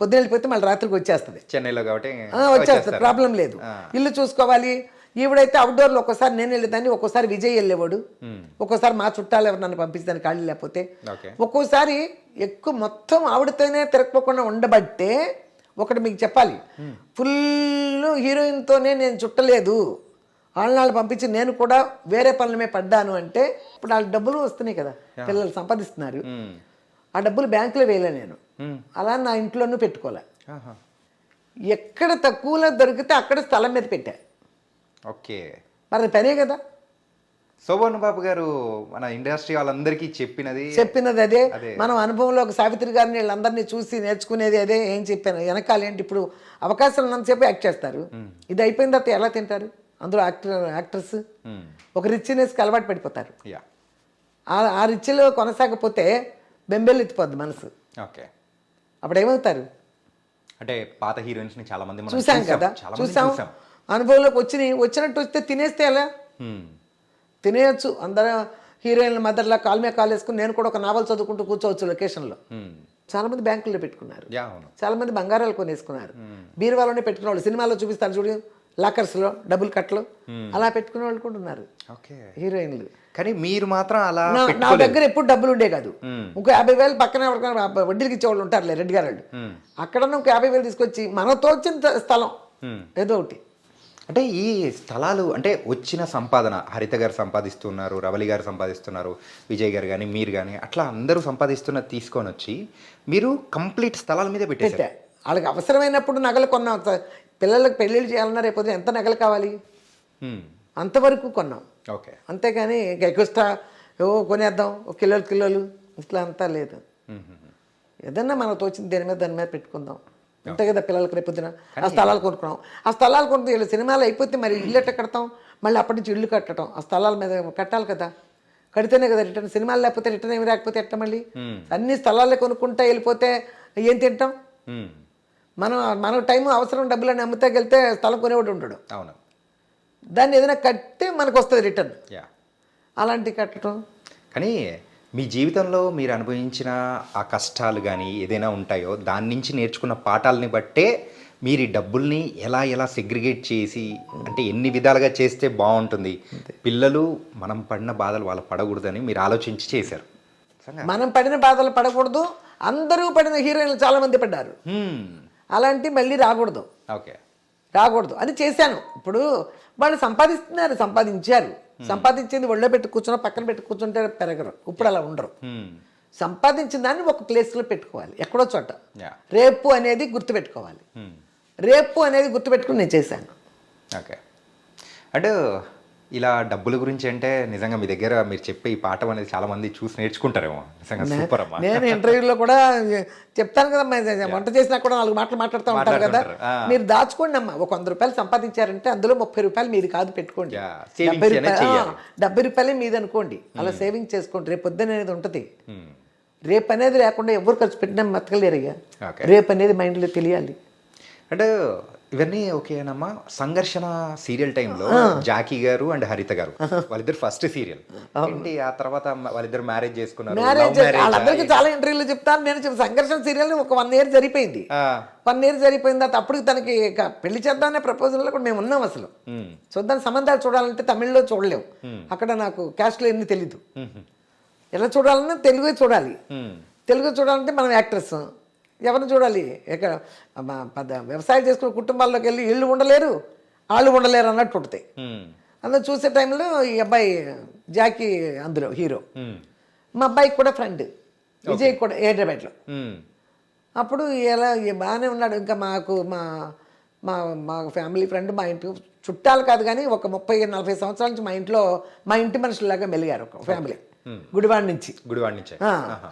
పొద్దున వెళ్ళిపోతే మళ్ళీ రాత్రికి వచ్చేస్తుంది. చెన్నైలో కాబట్టి వచ్చేస్తుంది, ప్రాబ్లం లేదు. ఇల్లు చూసుకోవాలి. ఈవిడైతే అవుట్డోర్లో ఒక్కోసారి నేను వెళ్ళేదాన్ని, ఒక్కోసారి విజయ్ వెళ్ళేవాడు, ఒక్కోసారి మా చుట్టాలు ఎవరు నన్ను పంపించడానికి ఖాళీ లేకపోతే, ఒక్కోసారి ఎక్కువ మొత్తం ఆవిడతోనే తిరగకుండా ఉండబట్టే. ఒకటి మీకు చెప్పాలి, ఫుల్ హీరోయిన్తోనే నేను చుట్టలేదు, వాళ్ళని పంపించి నేను కూడా వేరే పనులమే పడ్డాను అంటే ఇప్పుడు వాళ్ళ డబ్బులు వస్తున్నాయి కదా, పిల్లలు సంపాదిస్తున్నారు. ఆ డబ్బులు బ్యాంకులో వేయలే నేను, అలా నా ఇంట్లోనూ పెట్టుకోలే. ఎక్కడ తక్కువలో దొరికితే అక్కడ స్థలం మీద పెట్టా. ఓకే. మరి అది పనే కదా. శోభన్ బాబు గారు మన ఇండస్ట్రీ వాళ్ళందరికీ చెప్పినది అదే. మనం అనుభవంలో ఒక సావిత్రి గారిని వీళ్ళందరినీ చూసి నేర్చుకునేది అదే. ఏం చెప్పాను వెనకాల ఏంటి, ఇప్పుడు అవకాశం ఉన్నంతసేపు యాక్ట్ చేస్తారు, ఇది అయిపోయిన తర్వాత ఎలా తింటారు? అందులో యాక్టర్స్ ఒక రిచ్నెస్కి అలవాటు పడిపోతారు. ఆ రిచ్లో కొనసాగపోతే బెంబెలు ఎత్తిపోద్ది మనసు. ఓకే. అప్పుడు ఏమవుతారు? అంటే పాత హీరోయిన్స్ ని చాలా మంది చూసాం కదా, చూసాం. అనుభవంలోకి వచ్చినట్టు వస్తే తినేస్తే ఎలా? తినేయచ్చు. అందరూ హీరోయిన్ల మదర్లా కాల్ మీద కాల్ వేసుకుని నేను కూడా ఒక నావల్ చదువుకుంటూ కూర్చోవచ్చు లొకేషన్లో. చాలా మంది బ్యాంకుల్లో పెట్టుకున్నారు, చాలా మంది బంగారాలు కొనేసుకున్నారు, బీరువాలోనే పెట్టుకునే వాళ్ళు. సినిమాలో చూపిస్తారు చూడు, లాకర్స్లో డబుల్ కట్లు అలా పెట్టుకునే వాళ్ళు కూడా ఉన్నారు హీరోయిన్లు. కానీ మీరు మాత్రం అలా నా దగ్గర ఎప్పుడు డబ్బులు ఉండే కాదు. ఇంకో 50,000 పక్కనే వడ్డీలకి ఇచ్చేవాళ్ళు ఉంటారులే, రెడ్డి గారు వాళ్ళు. అక్కడ ఒక 50,000 తీసుకొచ్చి మనతో వచ్చిన స్థలం ఏదో ఒకటి. అంటే ఈ స్థలాలు అంటే వచ్చిన సంపాదన హరిత గారు సంపాదిస్తున్నారు, రవలి గారు సంపాదిస్తున్నారు, విజయ్ గారు కానీ మీరు కానీ అట్లా అందరూ సంపాదిస్తున్న తీసుకొని వచ్చి మీరు కంప్లీట్ స్థలాల మీద పెట్టేశారు. వాళ్ళకి అవసరమైనప్పుడు నగలు కొన్నాం. పిల్లలకు పెళ్ళిళ్ళు చేయాలన్నా రేపు ఎంత నగలు కావాలి అంతవరకు కొన్నాం. ఓకే. అంతేగాని ఎక్స్ట్రా కొనేద్దాం కిలోలు ఇట్లా అంతా లేదు. ఏదన్నా మనకు తోచింది దాని మీద పెట్టుకుందాం అంతే కదా. పిల్లలకు రేపొద్దున ఆ స్థలాలు కొనుక్కున్నాం, ఆ స్థలాలు కొనుక్కు వీళ్ళు సినిమాలు అయిపోతే మరి ఇల్లు ఎట్ట కడతాం? మళ్ళీ అప్పటి నుంచి ఇల్లు కట్టడం, ఆ స్థలాల మీద కట్టాలి కదా, కడితేనే కదా రిటర్న్. సినిమాలు లేకపోతే రిటర్న్ ఏమి రాకపోతే ఎట్ట మళ్ళీ? అన్ని స్థలాలే కొనుక్కుంటా వెళ్ళిపోతే ఏం తింటాం? మన టైం అవసరం డబ్బులని అమ్ముతాకెళ్తే స్థలం కొనేవాడు ఉంటాడు. అవును. దాన్ని ఏదైనా కట్టే మనకు వస్తుంది రిటర్న్. అలాంటి కట్టడం. కానీ మీ జీవితంలో మీరు అనుభవించిన ఆ కష్టాలు కానీ ఏదైనా ఉంటాయో దాని నుంచి నేర్చుకున్న పాఠాలని బట్టే మీరు ఈ డబ్బుల్ని ఎలా సెగ్రిగేట్ చేసి అంటే ఎన్ని విధాలుగా చేస్తే బాగుంటుంది, పిల్లలు మనం పడిన బాధలు వాళ్ళు పడకూడదని మీరు ఆలోచించి చేశారు. మనం పడిన బాధలు పడకూడదు, అందరూ పడిన హీరోయిన్లు చాలామంది పడ్డారు, అలాంటి మళ్ళీ రాకూడదు. ఓకే. రాకూడదు అని చేశాను. ఇప్పుడు వాళ్ళు సంపాదించారు, సంపాదించింది ఒళ్ళో పెట్టి కూర్చున్నా పక్కన పెట్టి కూర్చుంటే పెరగరు. ఇప్పుడు అలా ఉండరు. సంపాదించిన దాన్ని ఒక ప్లేస్లో పెట్టుకోవాలి, ఎక్కడో చోట. రేపు అనేది గుర్తుపెట్టుకోవాలి. రేపు అనేది గుర్తుపెట్టుకుని నేను చేశాను. ఓకే. అంటే ఇలా డబ్బుల గురించి అంటే నిజంగా మీ దగ్గర మీరు చెప్పే ఈ పాఠం అనేది చాలా మంది చూసి నేర్చుకుంటారేమో. నిజంగా సూపర్ అమ్మా. నేను ఇంటర్వ్యూలో కూడా చెప్తాను కదా, వంట చేసినా కూడా 4 మాటలు మాట్లాడుతూ ఉంటారు కదా, మీరు దాచుకోండి అమ్మా. ఒక 100 రూపాయలు సంపాదించారంటే అందులో 30 రూపాయలు మీది కాదు పెట్టుకోండి, 70 రూపాయలే మీది అనుకోండి. అలా సేవింగ్ చేసుకోండి. రేపు పొద్దున అనేది ఉంటుంది. రేపు అనేది లేకుండా ఎవరు ఖర్చు పెట్టినా బతకలేరయ్యా. రేపు అనేది మైండ్లో తెలియాలి. అంటే ఇవన్నీ ఓకేనమ్మా. సంఘర్షణ సీరియల్ టైంలో జాకీ గారు అండ్ హరిత గారు వాళ్ళిద్దరు ఫస్ట్ సీరియల్ ఏంటి, ఆ తర్వాత వాళ్ళిద్దరు మ్యారేజ్ చేసుకున్నారు. వాళ్ళందరికీ చాలా ఇంటర్వ్యూలు చెప్తాను నేను. సంఘర్షణ సీరియల్ ఒక 1 year జరిపోయింది. 1 year జరిపోయిన తర్వాత అప్పుడు తనకి పెళ్లి చేద్దామనే ప్రపోజల్లో కూడా మేము ఉన్నాం. అసలు చూద్దాం, సంబంధాలు చూడాలంటే తమిళ్లో చూడలేము, అక్కడ నాకు క్యాస్ట్లో ఎన్ని తెలీదు. ఎలా చూడాలన్నా తెలుగే చూడాలి. మ్మ్. తెలుగు చూడాలంటే మనం యాక్టర్స్ ఎవరిని చూడాలి? ఎక్కడ పెద్ద వ్యవసాయం చేసుకునే కుటుంబాల్లోకి వెళ్ళి ఇళ్ళు ఉండలేరు, వాళ్ళు ఉండలేరు అన్నట్టు ఉంటుంది. మ్మ్. అందులో చూసే టైంలో ఈ అబ్బాయి జాకీ అందులో హీరో, మ్మ్. మా అబ్బాయికి కూడా ఫ్రెండ్, విజయ్ కూడా హైదరాబాద్లో. మ్మ్. అప్పుడు ఎలా బాగానే ఉన్నాడు. ఇంకా మాకు మా మా మా ఫ్యామిలీ ఫ్రెండ్, మా ఇంటి చుట్టాలు కాదు కానీ ఒక 30-40 సంవత్సరాల నుంచి మా ఇంటి మనుషుల్లాగా మెలిగారు ఒక ఫ్యామిలీ. గుడివాడ నుంచి గుడివాడ నుంచే.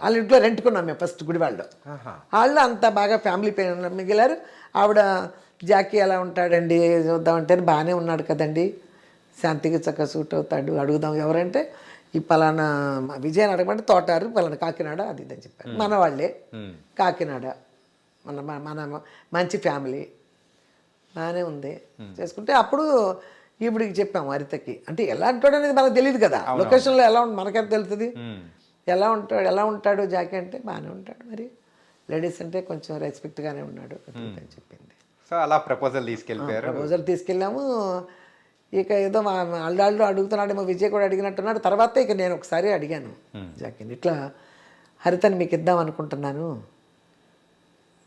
వాళ్ళ ఇంట్లో రెంట్కున్నాం మేము ఫస్ట్ గుడివాడలో. ఆహా. వాళ్ళు అంత బాగా ఫ్యామిలీ మిగిలారు. ఆవిడ జాకీ ఎలా ఉంటాడండి చూద్దామంటే బాగానే ఉన్నాడు కదండి, శాంతికి చక్కగా సూట్ అవుతాడు, అడుగుదాం ఎవరంటే ఈ పలానా విజయని అడగమంటే తోటారు పలానా కాకినాడ అది ఇదని చెప్పారు. మన వాళ్ళే కాకినాడ, మన మన మంచి ఫ్యామిలీ బాగానే ఉంది చేసుకుంటే అప్పుడు ఈవిడికి చెప్పాము హరితకి. అంటే ఎలా అంటాడు అనేది మనకు తెలియదు కదా, లొకేషన్లో ఎలా మనకెంత తెలుస్తుంది, ఎలా ఉంటాడు జాకీ అంటే బాగానే ఉంటాడు, మరి లేడీస్ అంటే కొంచెం రెస్పెక్ట్గానే ఉన్నాడు అని చెప్పింది. సో అలా ప్రపోజల్ తీసుకెళ్ళిపోయారు. ప్రపోజల్ తీసుకెళ్ళాము. ఇక ఏదో మా అల్లాళ్ళు అడుగుతున్నాడేమో, విజయ్ కూడా అడిగినట్టున్నాడు. తర్వాత ఇక నేను ఒకసారి అడిగాను జాకీని, ఇట్లా హరితని మీకు ఇద్దాం అనుకుంటున్నాను,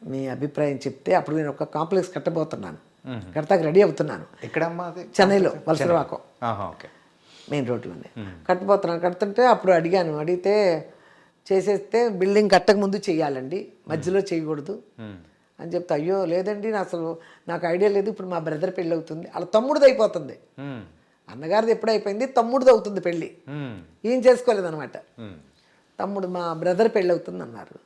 మీ అభిప్రాయం చెప్తే. అప్పుడు నేను ఒక కాంప్లెక్స్ కట్టబోతున్నాను, కడతాకి రెడీ అవుతున్నాను. ఎక్కడమ్మా అది? చెన్నైలో వలసరవాకం ఓకే. మెయిన్ రోడ్లోనే కట్టుతుంటే అప్పుడు అడిగాను. అడిగితే చేసేస్తే బిల్డింగ్ కట్టక ముందు చెయ్యాలండి, మధ్యలో చేయకూడదు అని చెప్తే, అయ్యో లేదండి అసలు నాకు ఐడియా లేదు, ఇప్పుడు మా బ్రదర్ పెళ్ళి అవుతుంది, అలా తమ్ముడిది అయిపోతుంది, అన్నగారిది ఎప్పుడు అయిపోయింది, తమ్ముడిది అవుతుంది పెళ్ళి, ఏం చేసుకోలేదన్నమాట. తమ్ముడు మా బ్రదర్ పెళ్ళి అవుతుంది అన్నారు.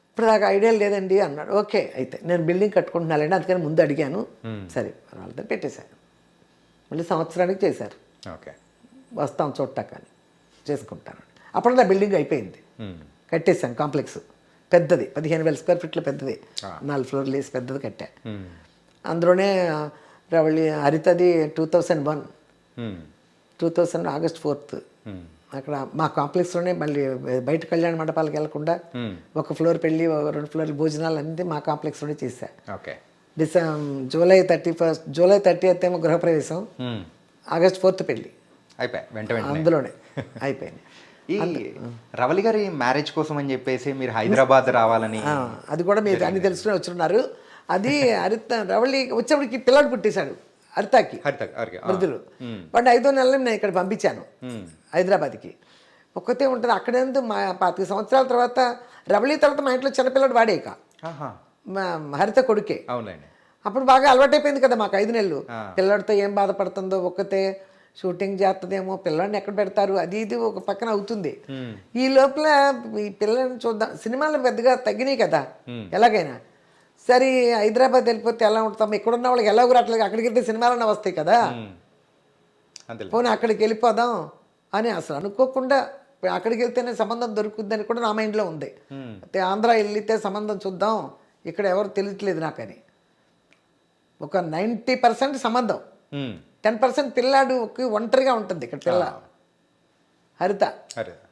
ఇప్పుడు నాకు ఐడియా లేదండి అన్నాడు. ఓకే అయితే నేను బిల్డింగ్ కట్టుకుంటున్నానండి, అందుకని ముందు అడిగాను, సరే వాళ్ళతో పెట్టేశాను. మళ్ళీ సంవత్సరానికి చేశారు. ఓకే, వస్తాం చూడటాక అని చేసుకుంటాను. అప్పుడు నా బిల్డింగ్ అయిపోయింది, కట్టేశాను. కాంప్లెక్స్ పెద్దది, 15,000 స్క్వేర్ ఫీట్లు పెద్దది, 4 ఫ్లోర్లు వేసి పెద్దది కట్టా. అందులోనే రవళి హరితది 2001 ఆగస్ట్ 4th అక్కడ మా కాంప్లెక్స్లోనే. మళ్ళీ బయట కళ్యాణ మండపాలకు వెళ్లకుండా ఒక ఫ్లోర్ పెళ్ళి, 2 ఫ్లోర్లు భోజనాలు అన్నీ మా కాంప్లెక్స్లోనే చేశా. ఓకే. జూలై 30th ఏమో గృహప్రవేశం, ఆగస్ట్ 4th పెళ్ళి అయిపోయి వెంట అందులోనే అయిపోయింది. ఈ రవళి గారి మ్యారేజ్ కోసం అని చెప్పేసి మీరు హైదరాబాద్ రావాలని, అది కూడా మీరు అన్ని తెలుసుకుని వచ్చున్నారు. అది హరిత రవళి వచ్చేప్పటికి పిల్లాడు పుట్టేశాడు హరితకి, వృద్ధులు. వాడిని 5వ నెలలో నేను ఇక్కడ పంపించాను హైదరాబాద్కి. ఒక్కతే ఉంటుంది అక్కడేందుకు. మా 25 సంవత్సరాల తర్వాత రవళి తర్వాత మా ఇంట్లో చిన్నపిల్లడు వాడే, ఇక హరిత కొడుకే. అవునండి. అప్పుడు బాగా అలవాటైపోయింది కదా మాకు 5 నెలలు. పిల్లడితో ఏం బాధపడుతుందో, ఒక్కతే షూటింగ్ చేస్తుందేమో, పిల్లాడిని ఎక్కడ పెడతారు, అది ఇది ఒక పక్కన అవుతుంది. ఈ లోపల ఈ పిల్లల్ని చూద్దాం, సినిమాలు పెద్దగా తగ్గినాయి కదా ఎలాగైనా. సరే హైదరాబాద్ వెళ్ళిపోతే ఎలా ఉంటాం, ఇక్కడున్న వాళ్ళకి ఎలాగో రావట్లేదు, అక్కడికి వెళ్తే సినిమాలన్నా వస్తాయి కదా, పోనీ అక్కడికి వెళ్ళిపోదాం అని అసలు అనుకోకుండా అక్కడికి వెళ్తేనే సంబంధం దొరుకుతుందని కూడా నా మైండ్లో ఉంది. ఆంధ్ర వెళ్తే సంబంధం చూద్దాం, ఇక్కడ ఎవరు తెలియట్లేదు నాకని. ఒక 90% సంబంధం, 10% పిల్లాడు ఒంటరిగా ఉంటుంది ఇక్కడ. పిల్ల హరిత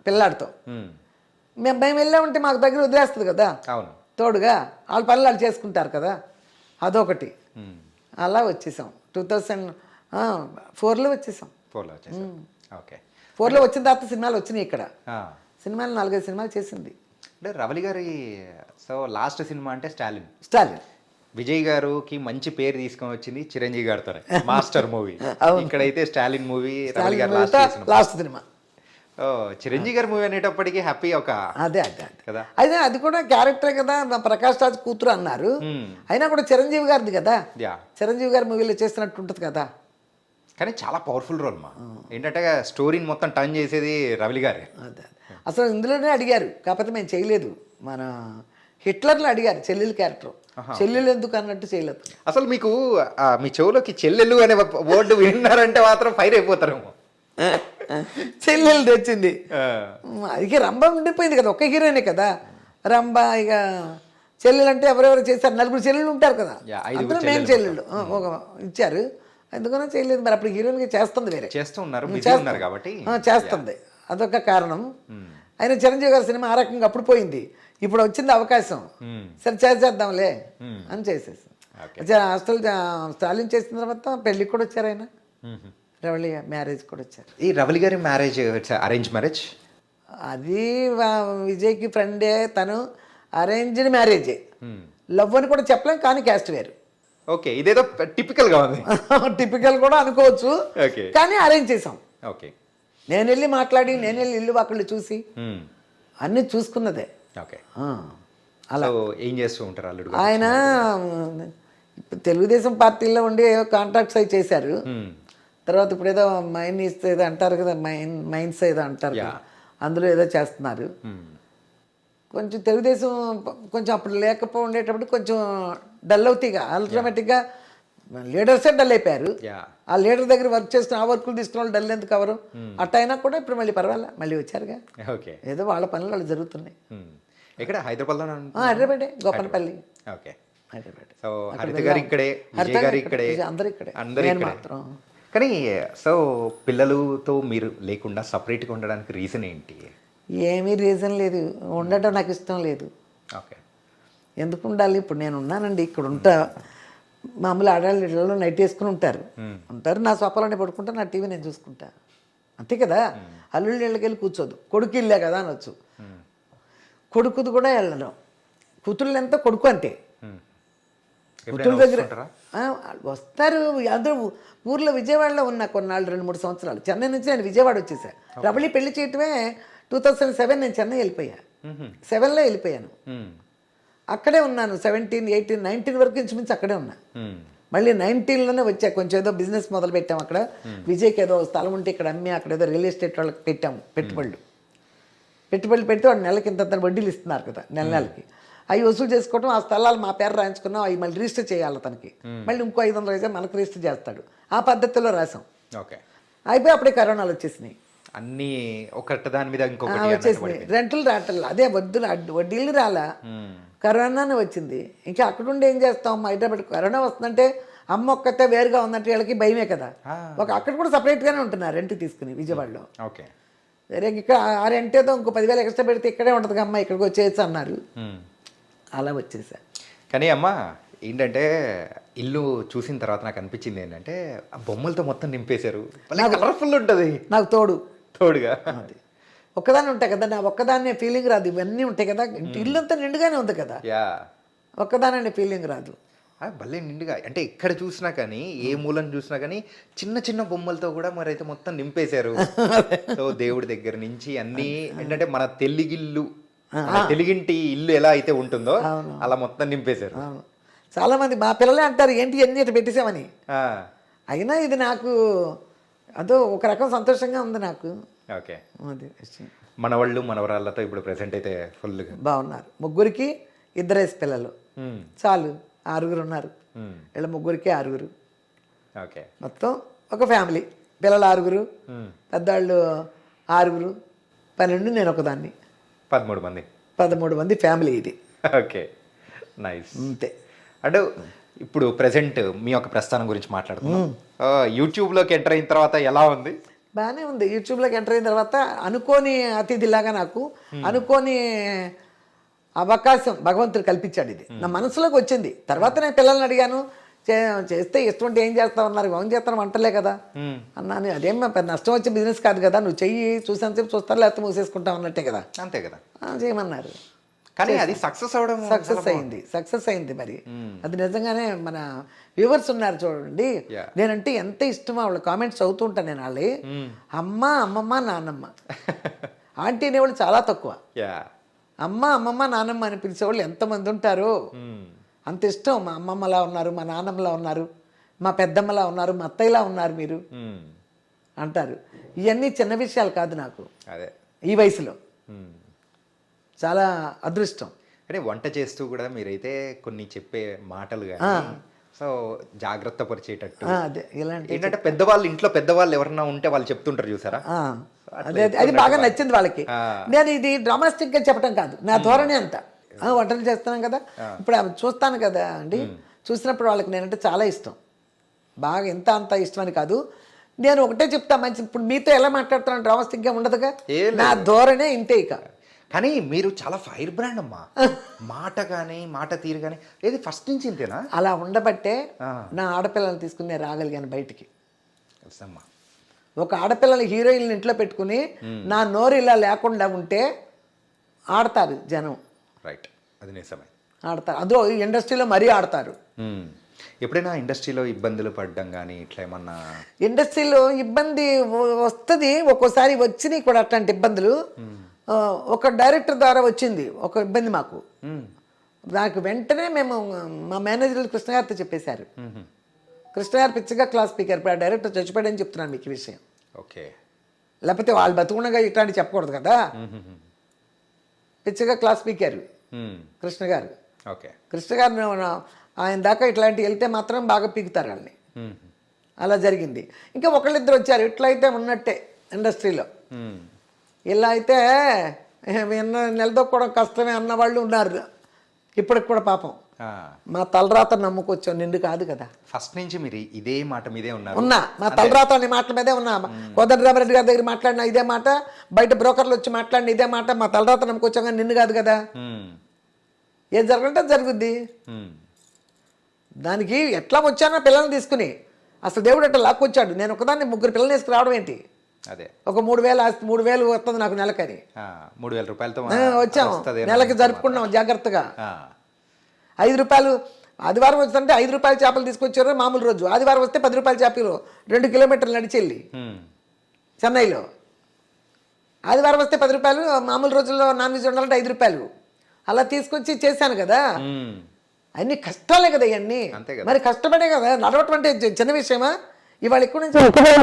పిల్లాడితో మేము వెళ్ళామంటే మాకు దగ్గర వదిలేస్తుంది కదా, తోడుగా వాళ్ళ పనులు వాళ్ళు చేసుకుంటారు కదా, అదొకటి. అలా వచ్చేసాం. 2004లో వచ్చేసాం. 4లో వచ్చిన తర్వాత సినిమాలు వచ్చినాయి ఇక్కడ. సినిమాలు 4-5 సినిమాలు చేసింది. అంటే రవళి గారి లాస్ట్ సినిమా అంటే స్టాలిన్. విజయ్ గారికి మంచి పేరు తీసుకొని వచ్చింది చిరంజీవి గారితో మాస్టర్ మూవీ. ఇక్కడైతే స్టాలిన్ మూవీ రవళి గారు లాస్ట్ సినిమా. చిరంజీవి గారి మూవీ అనేటప్పటికీ హ్యాపీ ఒక అదే కదా. అయితే అది కూడా క్యారెక్టర్ కదా, ప్రకాష్ రాజ్ కూతురు అన్నారు, అయినా కూడా చిరంజీవి గారిది కదా, చిరంజీవి గారి మూవీలో చేస్తున్నట్టు ఉంటుంది కదా. కానీ చాలా పవర్ఫుల్ రోల్ మా ఏంటంటే స్టోరీని మొత్తం టర్న్ చేసేది రవళి గారే. అదే అసలు ఇందులోనే అడిగారు, కాకపోతే మేము చేయలేదు. మన హిట్లర్లో అడిగారు చెల్లెలు క్యారెక్టర్, చెల్లెలు ఎందుకు అన్నట్టు చేయలేదు. అసలు మీకు మీ చెవులోకి చెల్లెలు అనే వర్డ్ విన్నారంటే మాత్రం ఫైర్ అయిపోతారేమో. చెల్లెలు తెచ్చింది, ఇక రంభ ఉండిపోయింది కదా, ఒక్క హీరోయినే కదా రంభ. ఇక చెల్లెలు అంటే ఎవరెవరు చేశారు, 4 చెల్లెళ్ళు ఉంటారు కదా, అందరూ మేము చెల్లెళ్ళు ఇచ్చారు, ఎందుకన్నా చేయలేదు. మరి అప్పుడు హీరోయిన్గా చేస్తుంది, వేరే చేస్తున్నారు కాబట్టి చేస్తుంది, అదొక కారణం. అయినా చిరంజీవి గారి సినిమా ఆ రకంగా అప్పుడు పోయింది, ఇప్పుడు వచ్చింది అవకాశం, సరే చేద్దాంలే అని చేసేసాం. అసలు స్టాలిన్ చేసిన తర్వాత పెళ్ళికి కూడా వచ్చారు ఆయన, రవళి మ్యారేజ్ కూడా వచ్చారు. ఈ రవళి గారి మ్యారేజ్ అరేంజ్ మ్యారేజ్ అది విజయ్కి ఫ్రెండే, తను అరేంజ్డ్ మ్యారేజే, లవ్ అని కూడా చెప్పలేం, కానీ క్యాస్ట్ వేరు. ఓకే, ఇదేదో టిపికల్గా ఉంది. టిపికల్ కూడా అనుకోవచ్చు, ఓకే. కానీ అరేంజ్ చేసాం. ఓకే. నేను వెళ్ళి మాట్లాడి, నేను వెళ్ళి ఇల్లు వాకిళ్ళు చూసి అన్నీ చూసుకున్నదే. ఓకే. అలా ఏం చేస్తూ ఉంటారు అల్లుడు గారు? ఆయన తెలుగుదేశం పార్టీలో ఉండి ఏవో కాంట్రాక్ట్స్ అవి చేశారు. తర్వాత ఇప్పుడు ఏదో మైన్స్ ఏదో అంటారు కదా, మైన్స్ ఏదో అంటారు కదా, అందులో ఏదో చేస్తున్నారు. కొంచెం తెలుగుదేశం కొంచెం అప్పుడు ఉండేటప్పుడు కొంచెం డల్ అవుతాయిగా, ఆటోమేటిక్గా లీడర్సే డల్ అయిపోయారు. ఆ లీడర్ దగ్గర వర్క్ చేస్తున్న ఆ వర్కులు తీసుకున్న వాళ్ళు డల్ ఎందుకు అవరు? అట్ట అయినా కూడా ఇప్పుడు మళ్ళీ పర్వాలే, మళ్ళీ వచ్చారుగా. ఓకే. ఏదో వాళ్ళ పనులు వాళ్ళు జరుగుతున్నాయి. ఇక్కడ హైదరాబాద్లో? హైదరాబాదే, గోపనపల్లి. ఓకే. హైదరాబాద్. సో హరిత గారు ఇక్కడే, విజయ్ గారు ఇక్కడే, అందరూ ఇక్కడే. అందరూ నేను ఇక్కడే. మాత్రం కానీ సో పిల్లలతో మీరు లేకుండా సపరేట్గా ఉండడానికి రీజన్ ఏంటి? ఏమీ రీజన్ లేదు, ఉండటం నాకు ఇష్టం లేదు. ఓకే. ఎందుకు ఉండాలి? ఇప్పుడు నేను ఉన్నానండి, ఇక్కడ ఉంటా, మామూలు ఆడాళ్ళ ఇళ్ళలో నైట్ వేసుకుని ఉంటారు, నా సోఫాలోనే పడుకుంటా, నా టీవీ నేను చూసుకుంటా, అంతే కదా. అల్లుళ్ళ ఇళ్ళకి వెళ్ళి కూర్చోదు, కొడుకు ఇల్లే కదా అనొచ్చు. కొడుకుది కూడా వెళ్ళడం, కూతుళ్ళు ఎంత, కొడుకు అంతే. కూతుళ్ళ దగ్గర వస్తారు అందరూ. ఊర్లో విజయవాడలో ఉన్నా కొన్నాళ్ళు, 2-3 సంవత్సరాలు. చెన్నై నుంచి నేను విజయవాడ వచ్చేసా. రవళి పెళ్లి చేయటమే 2007 నేను చెన్నై వెళ్ళిపోయా. 7లో వెళ్ళిపోయాను, అక్కడే ఉన్నాను. 17, 18, 19 వరకు ఇంచుమించు అక్కడే ఉన్నా. మళ్ళీ 19లోనే వచ్చా. కొంచెం ఏదో బిజినెస్ మొదలు పెట్టాము అక్కడ. విజయ్కి ఏదో స్థలం ఉంటే ఇక్కడ అమ్మి అక్కడ ఏదో రియల్ ఎస్టేట్ వాళ్ళకి పెట్టాము పెట్టుబడులు పెడితే వాడు నెలకి ఇంత వడ్డీలు ఇస్తున్నారు కదా, నెలకి అవి వసూలు చేసుకోవటం. ఆ స్థలాలు మా పేరు రాయించుకున్నాం, అవి మళ్ళీ రిజిస్టర్ చేయాలి తనకి. మళ్ళీ ఇంకో 500 అయితే మనకు రిజిస్టర్ చేస్తాడు. ఆ పద్ధతిలో రాసాం. ఓకే. అయిపోయి అప్పుడే కరోనాలు వచ్చేసినాయి. అన్ని ఒకటి దాని మీద ఇంకొకటి వచ్చేసినాయి. రెంట్లు రావట్లా, అదే వడ్డీలు రాలా, కరోనానే వచ్చింది. ఇంకా అక్కడుండి ఏం చేస్తాం? హైదరాబాద్ కరోనా వస్తుందంటే అమ్మ ఒక్కతే వేరుగా ఉందంటే వీళ్ళకి భయమే కదా. అక్కడ కూడా సపరేట్గానే ఉంటున్నారు రెంట్ తీసుకుని విజయవాడలో. ఓకే. వేరే ఇక్కడ ఆ రెంట్ ఏదో ఇంకో 10,000 ఎక్స్ట్రా పెడితే ఇక్కడే ఉంటుంది అమ్మ, ఇక్కడికి వచ్చేయచ్చు అన్నారు. అలా వచ్చేసా. కానీ అమ్మ ఏంటంటే ఇల్లు చూసిన తర్వాత నాకు అనిపించింది ఏంటంటే ఆ బొమ్మలతో మొత్తం నింపేశారు, కలర్ఫుల్ ఉంటుంది. నాకు తోడుగా అది ఒక్కదాన్ని ఉంటాయి కదా, నా ఒక్కదాన్నే ఫీలింగ్ రాదు. ఇవన్నీ ఉంటాయి కదా, ఇల్లు అంతా నిండుగానే ఉంది కదా, ఒక్కదానే ఫీలింగ్ రాదు. భలే నిండుగా, అంటే ఎక్కడ చూసినా కానీ, ఏ మూలను చూసినా కానీ చిన్న చిన్న బొమ్మలతో కూడా మరి అయితే మొత్తం నింపేశారు. సో దేవుడి దగ్గర నుంచి అన్నీ ఏంటంటే మన తెలుగింటి ఇల్లు ఎలా అయితే ఉంటుందో అలా మొత్తం నింపేశారు. చాలా మంది మా పిల్లలే అంటారు ఏంటి అన్ని ఇట్లా పెట్టేసామని. అయినా ఇది నాకు అదో ఒక రకం సంతోషంగా ఉంది నాకు. ఓకే. మనవాళ్ళు మనవరాళ్ళతో ఇప్పుడు ప్రెసెంట్ అయితే ఫుల్గా బాగున్నారు. ముగ్గురికి 2 పిల్లలు చాలు, 6 ఉన్నారు. వీళ్ళ ముగ్గురికి 6. ఓకే. మొత్తం ఒక ఫ్యామిలీ, పిల్లలు 6, పెద్దవాళ్ళు 6, 12, నేను ఒకదాన్ని, 13 మంది ఫ్యామిలీ ఇది. Okay, nice. అంతే. అంటే ఇప్పుడు ప్రెసెంట్ మీ యొక్క ప్రస్థానం గురించి మాట్లాడుతున్నాం. యూట్యూబ్లోకి ఎంటర్ అయిన తర్వాత ఎలా ఉంది? బాగానే ఉంది. యూట్యూబ్లోకి ఎంటర్ అయిన తర్వాత అనుకోని అతిథిలాగా నాకు అనుకోని అవకాశం భగవంతుడు కల్పించాడు. ఇది నా మనసులోకి వచ్చింది. తర్వాత నేను పిల్లల్ని అడిగాను, చేస్తే ఇష్టం ఉంటే ఏం చేస్తావు అన్నారు. ఏం చేస్తాను, వంటలే కదా అన్నాను. అదేం పెద్ద నష్టం వచ్చే బిజినెస్ కాదు కదా, నువ్వు చెయ్యి, చూసేంతసేపు చూస్తారు, లేకపోతే మూసేసుకుంటావు అన్నట్టే కదా. అంతే కదా, చేయమన్నారు. కానీ అది సక్సెస్ అయింది. మరి అది నిజంగానే మన వ్యూవర్స్ ఉన్నారు చూడండి, నేనంటే ఎంత ఇష్టమో వాళ్ళ కామెంట్స్ చదువుతూ ఉంటాను నేను. వాళ్ళే అమ్మ, అమ్మమ్మ, నాన్నమ్మ, ఆంటీ అనేవాళ్ళు చాలా తక్కువ. అమ్మ, అమ్మమ్మ, నాన్నమ్మ అని పిలిచేవాళ్ళు ఎంతమంది ఉంటారో అంత ఇష్టం. మా అమ్మమ్మలా ఉన్నారు, మా నాన్నమ్మలా ఉన్నారు, మా పెద్దమ్మలా ఉన్నారు, మా అత్తయ్యలా ఉన్నారు మీరు అంటారు. ఇవన్నీ చిన్న విషయాలు కాదు నాకు అదే ఈ వయసులో. చాలా అదృష్టం. అంటే వంట చేస్తూ కూడా మీరైతే కొన్ని చెప్పే మాటలు కానీ సో జాగ్రత్త పరిచేటట్టు, అదే ఇలాంటి ఏంటంటే పెద్దవాళ్ళు, ఇంట్లో పెద్దవాళ్ళు ఎవరన్నా ఉంటే వాళ్ళు చెప్తుంటారు చూసారా, అదే అది బాగా నచ్చింది వాళ్ళకి. నేను ఇది డ్రామాస్టిక్గా చెప్పడం కాదు, నా ధోరణి అంతా. వంటలు చేస్తున్నాం కదా, ఇప్పుడు చూస్తాను కదా అండి, చూసినప్పుడు వాళ్ళకి నేనంటే చాలా ఇష్టం. బాగా ఎంత అంత ఇష్టం అని కాదు, నేను ఒకటే చెప్తా మంచి. ఇప్పుడు మీతో ఎలా మాట్లాడుతున్నాను, డ్రామాస్టిక్గా ఉండదుగా, నా ధోరణే ఇంతే. ఇక కానీ మీరు చాలా ఫైర్ బ్రాండ్ అమ్మా, మాట కానీ మాట తీరు కానీ ఏది ఫస్ట్ నుంచి ఇంతేనా? అలా ఉండబట్టే నా ఆడపిల్లలు తీసుకుని నేను రాగలిగాను బయటికి. అమ్మా ఒక ఆడపిల్లని హీరోయిన్ ఇంట్లో పెట్టుకుని నా నోరు ఇలా లేకుండా ఉంటే ఆడతారు జనం. రైట్, అది నిజమే. ఆడతారు, అదో ఇండస్ట్రీలో మరీ ఆడతారు. ఎప్పుడైనా ఇండస్ట్రీలో ఇబ్బందులు పడడం కానీ ఇట్లా ఏమన్నా? ఇండస్ట్రీలో ఇబ్బంది వస్తుంది ఒక్కోసారి, వచ్చినాయి కూడా అట్లాంటి ఇబ్బందులు. ఒక డైరెక్టర్ ద్వారా వచ్చింది ఒక ఇబ్బంది మాకు. దానికి వెంటనే మేము మా మేనేజర్లు కృష్ణ గారితో చెప్పేశారు. కృష్ణ గారు పిచ్చగా క్లాస్ స్పీకర్, ఇప్పుడు ఆ డైరెక్టర్ చచ్చిపోయాడని చెప్తున్నాను మీకు ఈ విషయం. ఓకే. లేకపోతే వాళ్ళు బతుకుండగా ఇట్లాంటి చెప్పకూడదు కదా. పిచ్చగా క్లాస్ స్పీకర్ కృష్ణ గారు. ఓకే. కృష్ణ గారు ఆయన దాకా ఇట్లాంటివి వెళ్తే మాత్రం బాగా పీకుతారు వాళ్ళని. అలా జరిగింది. ఇంకా ఒకళ్ళిద్దరు వచ్చారు ఇట్లయితే ఉన్నట్టే ఇండస్ట్రీలో. ఇలా అయితే నిలదొక్కడం కష్టమే అన్న వాళ్ళు ఉన్నారు ఇప్పటికి కూడా. పాపం మా తలరాత నమ్ముకొచ్చాం, నిండు కాదు కదా. ఫస్ట్ నుంచి మీరు ఇదే మాట మీదే ఉన్నారు? ఉన్నా, మా తలరాత అనే మాటల మీదే ఉన్నా. కోదండరామరెడ్డి గారి దగ్గర మాట్లాడినా ఇదే మాట, బయట బ్రోకర్లు వచ్చి మాట్లాడిన ఇదే మాట. మా తలరాత నమ్ముకొచ్చాం కానీ నిన్ను కాదు కదా. ఏం జరగంటే జరుగుద్ది. దానికి ఎట్లా వచ్చానో పిల్లల్ని తీసుకుని, అసలు దేవుడు అట్లా లాక్కొచ్చాడు. నేను ఒకదాన్ని 3 పిల్లల్ని వేసుకుని రావడం ఏంటి? అదే ఒక 3,000 ఆస్తి, 3,000 వస్తుంది నాకు నెలకని. 3,000 రూపాయలతో వచ్చాము, నెలకి జరుపుకున్నాం జాగ్రత్తగా. 5 రూపాయలు ఆదివారం వస్తుంటే 5 రూపాయల చేపలు తీసుకొచ్చారు మామూలు రోజు. ఆదివారం వస్తే 10 రూపాయల చేపలు 2 కిలోమీటర్లు నడిచెళ్ళి చెన్నైలో. ఆదివారం వస్తే 10 రూపాయలు, మామూలు రోజుల్లో నాన్ వెజ్ ఉండాలంటే 5 రూపాయలు. అలా తీసుకొచ్చి చేశాను కదా. అన్ని కష్టాలే కదా ఇవన్నీ. మరి కష్టపడే కదా నడవటం అంటే చిన్న విషయమా? ఇవాళ ఎక్కువ నుంచి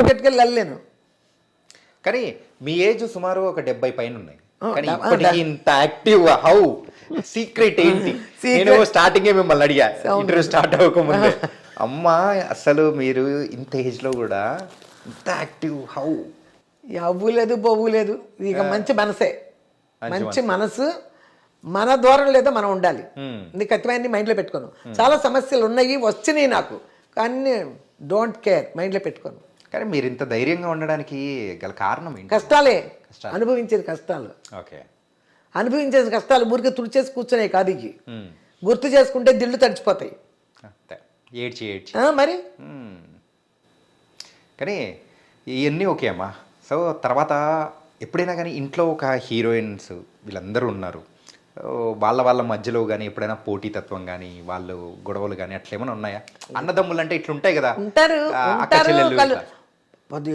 పెట్టుకెళ్ళి వెళ్ళలేను. కానీ మీ ఏజ్ సుమారు ఒక 70 పైన ఉన్నాయి. కానీ ఇప్పటికీ ఇంత యాక్టివ్, హౌ సీక్రెట్ ఏంటి? నేను స్టార్టింగ్ మిమ్మల్ని అడిగా ఇంటర్వ్యూ స్టార్ట్ అవ్వకముందే, అమ్మా అసలు మీరు ఇంత ఏజ్ లో కూడా ఇంత యాక్టివ్, హౌ? అవ్వు లేదు బొవ్వు లేదు, ఇక మంచి మనసే. మంచి మనసు, మన దూరం లేదో మనం ఉండాలి. నీ కత్తిమైంది మైండ్లో పెట్టుకోను. చాలా సమస్యలు ఉన్నాయి, వచ్చినాయి నాకు, కానీ డోంట్ కేర్, మైండ్లో పెట్టుకోను. కానీ మీరు ఇంత ధైర్యంగా ఉండడానికి గల కారణం ఏంటి? కష్టాలే, అనుభవించేది కష్టాలు. ఓకే. అనుభవించేది కష్టాలు ఊరికే తుడిచేసి కూర్చునే కాదు. ఇవి గుర్తు చేసుకుంటే దిళ్ళు తడిచిపోతాయి. ఏడ్చి ఏడ్చి మరి. కానీ ఇవన్నీ ఓకే అమ్మా. సో తర్వాత ఎప్పుడైనా కానీ ఇంట్లో ఒక హీరోయిన్స్ వీళ్ళందరూ ఉన్నారు, వాళ్ళ మధ్యలో కానీ ఎప్పుడైనా పోటీతత్వం కానీ వాళ్ళు గొడవలు కానీ అట్లా ఏమైనా ఉన్నాయా? అన్నదమ్ములు అంటే ఇట్లుంటాయి కదా, ఉంటారు.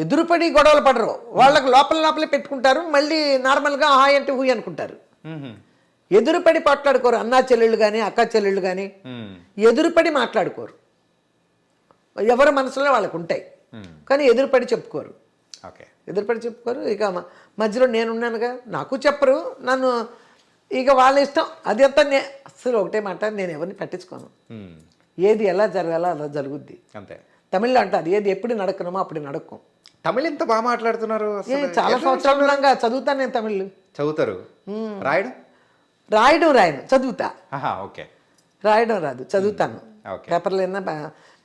ఎదురుపడి గొడవలు పడరు, వాళ్ళకి లోపలే పెట్టుకుంటారు. మళ్ళీ నార్మల్గా హాయ్ అంటే హూయ్ అనుకుంటారు. ఎదురుపడి మాట్లాడుకోరు. అన్నా చెల్లెళ్ళు కానీ అక్క చెల్లెళ్ళు కానీ ఎదురుపడి మాట్లాడుకోరు. ఎవరి మనసులో వాళ్ళకు ఉంటాయి, కానీ ఎదురుపడి చెప్పుకోరు. ఎదురుపడి చెప్పుకోరు. ఇక మధ్యలో నేనున్నానుగా, నాకు చెప్పరు, నన్ను ఇక వాళ్ళ ఇష్టం. అది అంతా అసలు ఒకటే మాట, నేను ఎవరిని పట్టించుకోను. ఏది ఎలా జరగాలో అలా జరుగుద్ది అంతే. తమిళ్లో అంటారు, ఏది ఎప్పుడు నడకనమో అప్పుడు నడకం. తమిళ్ ఎంత బాగా మాట్లాడుతున్నారు. చాలా సంవత్సరాలు ఉన్నాగా చదువుతాను నేను తమిళ్. చదువుతారు? రాయను చదువుతా. ఓకే. రాయడం రాదు, చదువుతాను. పేపర్లు అయినా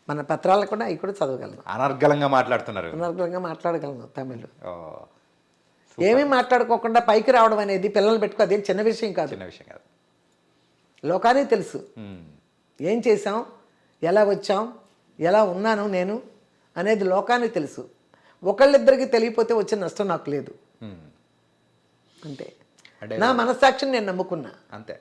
మన పత్రాలు కూడా అవి కూడా చదవగలను. అనర్గళంగా మాట్లాడుతున్నారు. అనర్గళంగా మాట్లాడగలను తమిళ్. ఏమీ మాట్లాడుకోకుండా పైకి రావడం అనేది పిల్లలు పెట్టుకో, అదేం చిన్న విషయం కాదు. లోకానికి తెలుసు ఏం చేసాం, ఎలా వచ్చాం, ఎలా ఉన్నాను నేను అనేది లోకానికి తెలుసు. ఒకళ్ళిద్దరికి తెలియపోతే వచ్చే నష్టం నాకు లేదు. అంతే. నా మనస్సాక్షిని నేను నమ్ముకున్నా అంతే.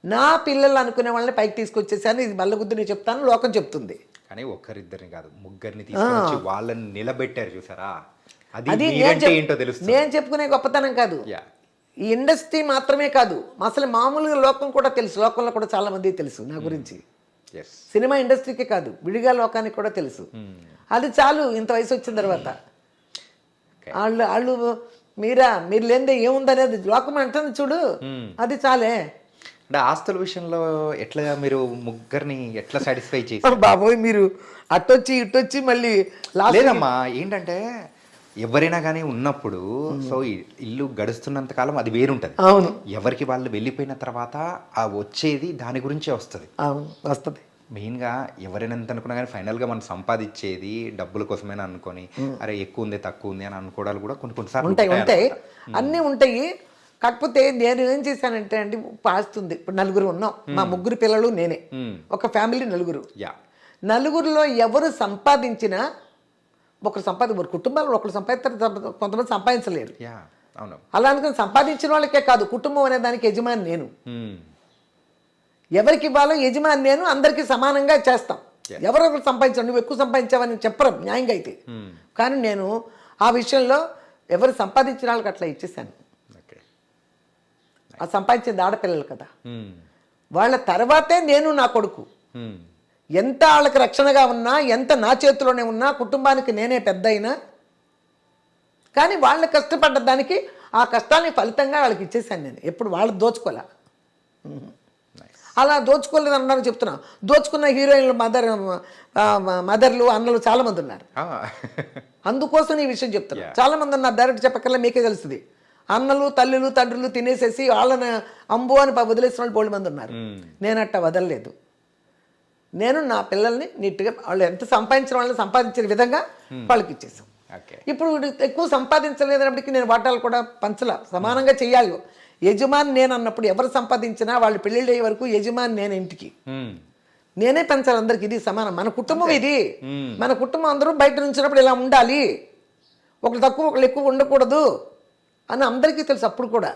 నా పిల్లలు అనుకునే వాళ్ళని పైకి తీసుకొచ్చేసాను. ఇది మల్లగుద్దు నేను చెప్తాను, లోకం చెప్తుంది. కానీ ఒక్కరిద్దరిని కాదు, ముగ్గురిని తీసుకొచ్చి వాళ్ళని నిలబెట్టారు చూసారా, అది నేను చెప్పుకునే గొప్పతనం కాదు. ఈ ఇండస్ట్రీ మాత్రమే కాదు, అసలు మామూలుగా లోకం కూడా తెలుసు. లోకంలో కూడా చాలా మంది తెలుసు నా గురించి. సినిమా ఇండస్ట్రీకే కాదు, విడిగా లోకానికి కూడా తెలుసు. అది చాలు. ఇంత వయసు వచ్చిన తర్వాత వాళ్ళు మీరు లేనిదే ఏముందనేది లోకం అంటుంది చూడు, అది చాలే. అంటే ఆస్తుల విషయంలో ఎట్లా మీరు ముగ్గురిని ఎట్లా సాటిస్ఫై చేశారు? బాబోయ్, మీరు అట్టొచ్చి ఇట్టొచ్చి మళ్ళీ లేదమ్మా. ఏంటంటే ఎవరైనా కానీ ఉన్నప్పుడు, సో ఇల్లు గడుస్తున్నంత కాలం అది వేరుంటది. అవును. ఎవరికి వాళ్ళు వెళ్ళిపోయిన తర్వాత ఆ వచ్చేది దాని గురించే వస్తుంది. అవును, వస్తుంది. మెయిన్గా ఎవరైనా ఎంత అనుకున్నా కానీ ఫైనల్గా మనం సంపాదించేది డబ్బుల కోసమేనా అనుకొని, అరే ఎక్కువ ఉంది తక్కువ ఉంది అని అనుకోవడాలు కూడా కొన్నిసార్లు ఉంటాయి. అన్నీ ఉంటాయి. కాకపోతే నేను ఏం చేశానంటే అండి, పాస్తుంది. ఇప్పుడు 4 ఉన్నాం, మా 3 పిల్లలు నేనే, ఒక ఫ్యామిలీ 4. 4లో ఎవరు సంపాదించినా ఒకరి కుటుంబాలు ఒకరు సంపాదిస్తారు, కొంతమంది సంపాదించలేరు. యా అవును. అలా అనుకుని సంపాదించిన వాళ్ళకే కాదు, కుటుంబం అనే దానికి యజమాని నేను. ఎవరికి ఇవ్వాలో యజమాని నేను, అందరికీ సమానంగా చేస్తాం. ఎవరొకరు సంపాదించావు, నువ్వు ఎక్కువ సంపాదించావని చెప్పరు న్యాయంగా అయితే. కానీ నేను ఆ విషయంలో ఎవరు సంపాదించిన వాళ్ళకి అట్లా ఇచ్చేసాను. ఆ సంపాదించింది ఆడపిల్లలు కదా, వాళ్ళ తర్వాతే నేను నా కొడుకు. ఎంత వాళ్ళకి రక్షణగా ఉన్నా, ఎంత నా చేతిలోనే ఉన్నా, కుటుంబానికి నేనే పెద్ద అయినా, కానీ వాళ్ళు కష్టపడ్డ దానికి ఆ కష్టానికి ఫలితంగా వాళ్ళకి ఇచ్చేసాను నేను. ఎప్పుడు వాళ్ళు దోచుకోలే. అలా దోచుకోలేదు అన్నారు చెప్తున్నా. దోచుకున్న హీరోయిన్లు మదర్లు అన్నలు చాలామంది ఉన్నారు. అందుకోసం ఈ విషయం చెప్తున్నా. చాలామంది ఉన్నారు, డైరెక్ట్ చెప్పకల్లా మీకే తెలుస్తుంది. అన్నలు తల్లులు తండ్రులు తినేసేసి వాళ్ళని అంబు అని వదిలేసిన వాళ్ళు బోల్డ్ మంది ఉన్నారు. నేను అట్ట వదలలేదు. నేను నా పిల్లల్ని నీట్గా వాళ్ళు ఎంత సంపాదించిన వాళ్ళని సంపాదించిన విధంగా వాళ్ళకి ఇచ్చేసాం. ఇప్పుడు ఎక్కువ సంపాదించలేదన్నప్పటికీ నేను వాటాలు కూడా పంచలా, సమానంగా చెయ్యాలి. యజమాని నేను అన్నప్పుడు ఎవరు సంపాదించినా వాళ్ళు పెళ్ళిళ్ళు అయ్యే వరకు యజమాని నేను ఇంటికి నేనే పెంచాలి అందరికి. ఇది సమానం, మన కుటుంబం ఇది. మన కుటుంబం అందరూ బయట నుంచినప్పుడు ఇలా ఉండాలి, ఒకరు తక్కువ ఒకళ్ళు ఎక్కువ ఉండకూడదు అని అందరికీ తెలుసు. అప్పుడు కూడా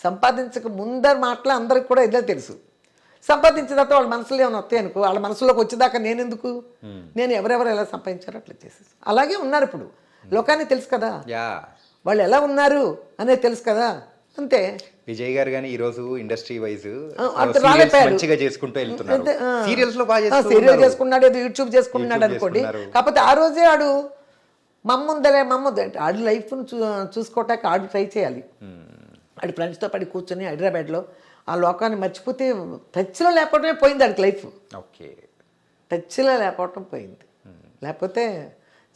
సంపాదించక ముందర మాటలు అందరికి కూడా ఇదే తెలుసు. సంపాదించిన తర్వాత వాళ్ళ మనసులో ఏమైనా వస్తాయి అనుకో, వాళ్ళ మనసులోకి వచ్చేదాకా నేను ఎందుకు, నేను ఎవరెవరు ఎలా సంపాదించారో అట్లా చేసేసి అలాగే ఉన్నారు. ఇప్పుడు లోకానికి తెలుసు కదా వాళ్ళు ఎలా ఉన్నారు అనేది తెలుసు కదా, అంతే. విజయ్ గారు కానీ ఈరోజు ఇండస్ట్రీ వైజ్ రాలేపాడు, మంచిగా చేసుకుంటూ వెళ్తున్నారు. సీరియల్స్ లో సీరియల్ చేసుకున్నాడు, యూట్యూబ్ చేసుకున్నాడు అనుకోండి. కాకపోతే ఆ రోజే ఆడు మమ్ముందలే అంటే ఆడి లైఫ్ను చూసుకోవటానికి ఆడు ట్రై చేయాలి. ఆడి ఫ్రెండ్స్తో పడి కూర్చొని హైదరాబాద్లో ఆ లోకాన్ని మర్చిపోతే టచ్లో లేకపోవటమే పోయింది ఆడికి లైఫ్. టచ్లో లేకపోవటం పోయింది. లేకపోతే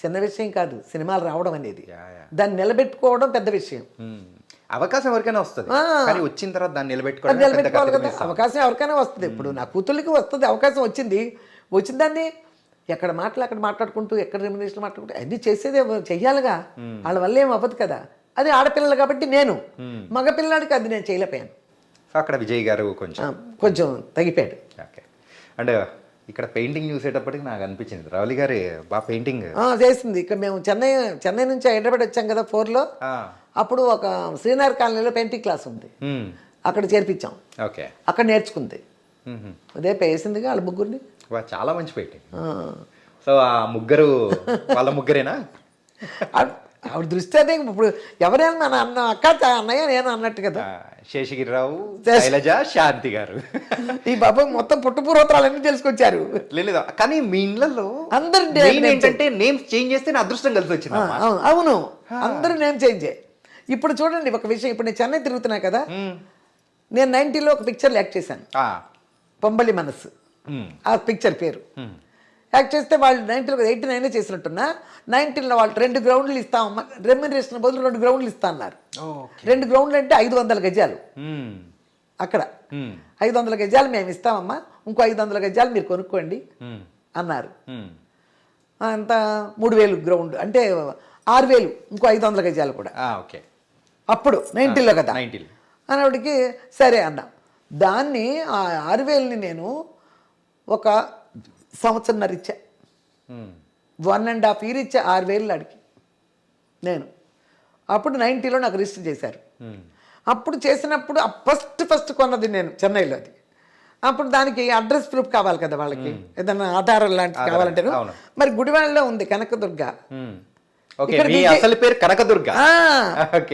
చిన్న విషయం కాదు సినిమాలు రావడం అనేది, దాన్ని నిలబెట్టుకోవడం పెద్ద విషయం. అవకాశం ఎవరికైనా వస్తుంది, వచ్చిన తర్వాత దాన్ని నిలబెట్టుకోవాలి కదా. అవకాశం ఎవరికైనా వస్తుంది. ఇప్పుడు నా కూతుళ్ళకి వస్తుంది అవకాశం, వచ్చిన దాన్ని ఎక్కడ అక్కడ మాట్లాడుకుంటూ, ఎక్కడ రెమ్యునరేషన్ మాట్లాడుకుంటూ అన్నీ చేసేది చెయ్యాలిగా. వాళ్ళ వల్ల ఏం అవ్వదు కదా. అది ఆడపిల్లలు కాబట్టి నేను, మగపిల్లాడికి అది నేను చేయలేకపోయాను. అక్కడ విజయ్ గారు కొంచెం తగ్గిపోయాడు. అండ్ ఇక్కడ పెయింటింగ్ చూసేటప్పటికి నాకు అనిపించింది రవలి గారి బాగా పెయింటింగ్ చేసింది. ఇక్కడ మేము చెన్నై నుంచి హైదరాబాద్ వచ్చాం కదా 4లో, అప్పుడు ఒక శ్రీనగర్ కాలనీలో పెయింటింగ్ క్లాస్ ఉంది, అక్కడ చేర్పించాం. అక్కడ నేర్చుకుంది, అదే వేసిందిగా వాళ్ళ ముగ్గురిని. చాలా మంచి పెయింటింగ్. సో ఆ ముగ్గురు వాళ్ళ ముగ్గురేనా? ఆవిడ దృష్టి అదే. ఇప్పుడు ఎవరైనా మన అన్న అక్క అన్నయ్య నేను అన్నట్టు కదా. శేషగిరిరావు, శైలజ, శాంతి గారు, ఈ బాబు మొత్తం పుట్టుపూర్వోత్తరాలన్నీ తెలుసుకొచ్చారు. లేదు కానీ మీ ఇళ్ళలో అందరు ఏంటంటే నేమ్స్ చేంజ్ చేస్తే అదృష్టం కలిసి వచ్చింది. అవును, అందరూ నేమ్ చేంజ్. ఇప్పుడు చూడండి ఒక విషయం, ఇప్పుడు నేను చెన్నై తిరుగుతున్నా కదా, నేను 90లో ఒక పిక్చర్లు యాక్ట్ చేశాను, పొంబలి మనస్సు ఆ పిక్చర్ పేరు. యాక్ట్ చేస్తే వాళ్ళు 89 చేసినట్టున్నా, 19లో వాళ్ళు 2 గ్రౌండ్లు ఇస్తామమ్మా, రెమ్యునరేషన్ బదులు 2 గ్రౌండ్లు ఇస్తా అన్నారు. 2 గ్రౌండ్లు అంటే 500 గజాలు. అక్కడ 500 గజాలు మేము ఇస్తామమ్మా, ఇంకో 500 గజాలు మీరు కొనుక్కోండి అన్నారు. అంత 3000 గ్రౌండ్ అంటే 6000, ఇంకో 500 గజాలు కూడా. అప్పుడు 90లో కదా అనేవాడికి సరే అన్నా. దాన్ని ఆ 6000ని నేను ఒక సంవత్సరంన్నర ఇచ్చా, 1.5 year ఇచ్చా 6000 అడిగి నేను. అప్పుడు 90లో నాకు రిజిస్టర్ చేశారు. అప్పుడు చేసినప్పుడు ఫస్ట్ కొన్నది నేను చెన్నైలో. అది అప్పుడు దానికి అడ్రస్ ప్రూఫ్ కావాలి కదా వాళ్ళకి, ఏదైనా ఆధారం లాంటివి కావాలంటే. మరి గుడివాడలో ఉంది కనకదుర్గ. అసలు పేరు కనకదుర్గ.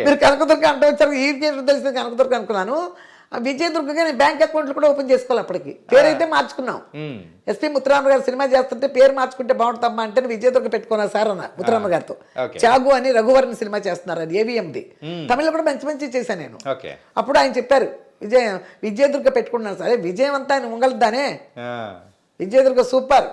మీరు కనకదుర్గ అంటే వచ్చారు, ఈ తెలిసిన కనకదుర్గ అనుకున్నాను. విజయదుర్గగా నేను బ్యాంక్ అకౌంట్లు కూడా ఓపెన్ చేసుకోవాలి. అప్పటికి పేరైతే మార్చుకున్నాం. ఎస్పీ ముత్తురామ గారు సినిమా చేస్తుంటే పేరు మార్చుకుంటే బాగుంటుందమ్మా అంటే విజయదుర్గ పెట్టుకున్నా సార్ అన్న ముత్తురామ గారితో. చాగు అని రఘువరన్ సినిమా చేస్తున్నారు, అది ఏవిఎంది. తమిళ కూడా మంచి చేశాను నేను. అప్పుడు ఆయన చెప్పారు విజయదుర్గ పెట్టుకున్నాను సార్. విజయం అంతా ఆయన ఉంగలదానే, విజయదుర్గ సూపర్.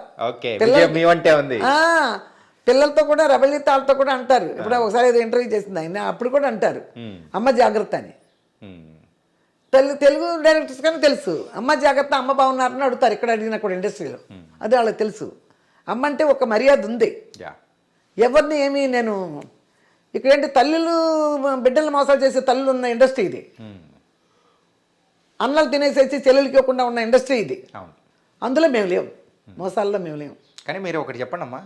పిల్లలతో కూడా రవళితాలతో కూడా అంటారు. ఇప్పుడు ఒకసారి ఏదో ఇంటర్వ్యూ చేసింది ఆయన, అప్పుడు కూడా అంటారు అమ్మ జాగ్రత్త అని. తెలుగు డైరెక్టర్స్ కానీ తెలుసు అమ్మ జాగ్రత్త, అమ్మ బాగున్నారని అడుగుతారు ఇక్కడ అడిగినా కూడా ఇండస్ట్రీలో. అదే వాళ్ళకి తెలుసు. అమ్మ అంటే ఒక మర్యాద ఉంది. ఎవరిని ఏమి నేను ఇక్కడ ఏంటి తల్లులు బిడ్డలు మోసాలు చేసే తల్లులు ఉన్న ఇండస్ట్రీ ఇది. అన్నలు తినేసేసి చెల్లెలకి ఇవ్వకుండా ఉన్న ఇండస్ట్రీ ఇది. అందులో మేము లేవు, మోసాల్లో మేము లేవు. కానీ మీరు ఒకటి చెప్పండి అమ్మా,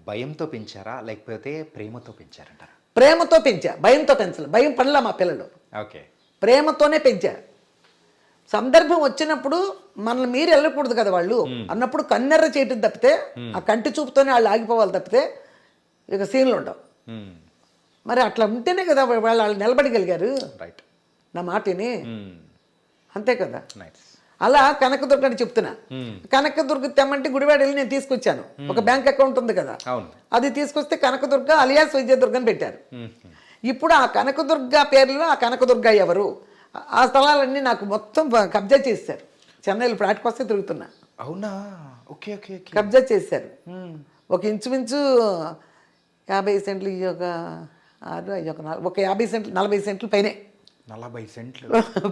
భయంతో పెంచారా లేకపోతే ప్రేమతో పెంచారంటారా? ప్రేమతో పెంచా, భయంతో పెంచలే. భయం పడలా మా పిల్లలు, ఓకే. ప్రేమతోనే పెంచా. సందర్భం వచ్చినప్పుడు మనల్ని మీరు వెళ్ళకూడదు కదా వాళ్ళు అన్నప్పుడు కన్నెర్ర చేయటం తప్పితే, ఆ కంటి చూపుతోనే వాళ్ళు ఆగిపోవాలి తప్పితే ఇక సీన్లు ఉండవు. మరి అట్లా ఉంటేనే కదా వాళ్ళు నిలబడగలిగారు రైట్. నా మాటని, అంతే కదా. నైస్. అలా కనకదుర్గ అని చెప్తున్నా. కనకదుర్గ తెమ్మంటే గుడివాడ వెళ్ళి నేను తీసుకొచ్చాను. ఒక బ్యాంక్ అకౌంట్ ఉంది కదా, అవును. అది తీసుకొస్తే కనకదుర్గ అలియాస్ విజయదుర్గ అని పెట్టారు. ఇప్పుడు ఆ కనకదుర్గ పేర్లో ఆ కనకదుర్గ ఎవరు, ఆ స్థలాలన్నీ నాకు మొత్తం కబ్జా చేశారు. చెన్నైలో ఇప్పుడు ఆటికొస్తే తిరుగుతున్నా. అవునా? Okay okay okay. కబ్జా చేశారు. ఒక ఇంచుమించు 50 సెంట్లు, ఈ ఒక 6, ఈ ఒక 4, ఒక 50 సెంట్లు, 40 సెంట్లు పైనే. 40 సెంట్లు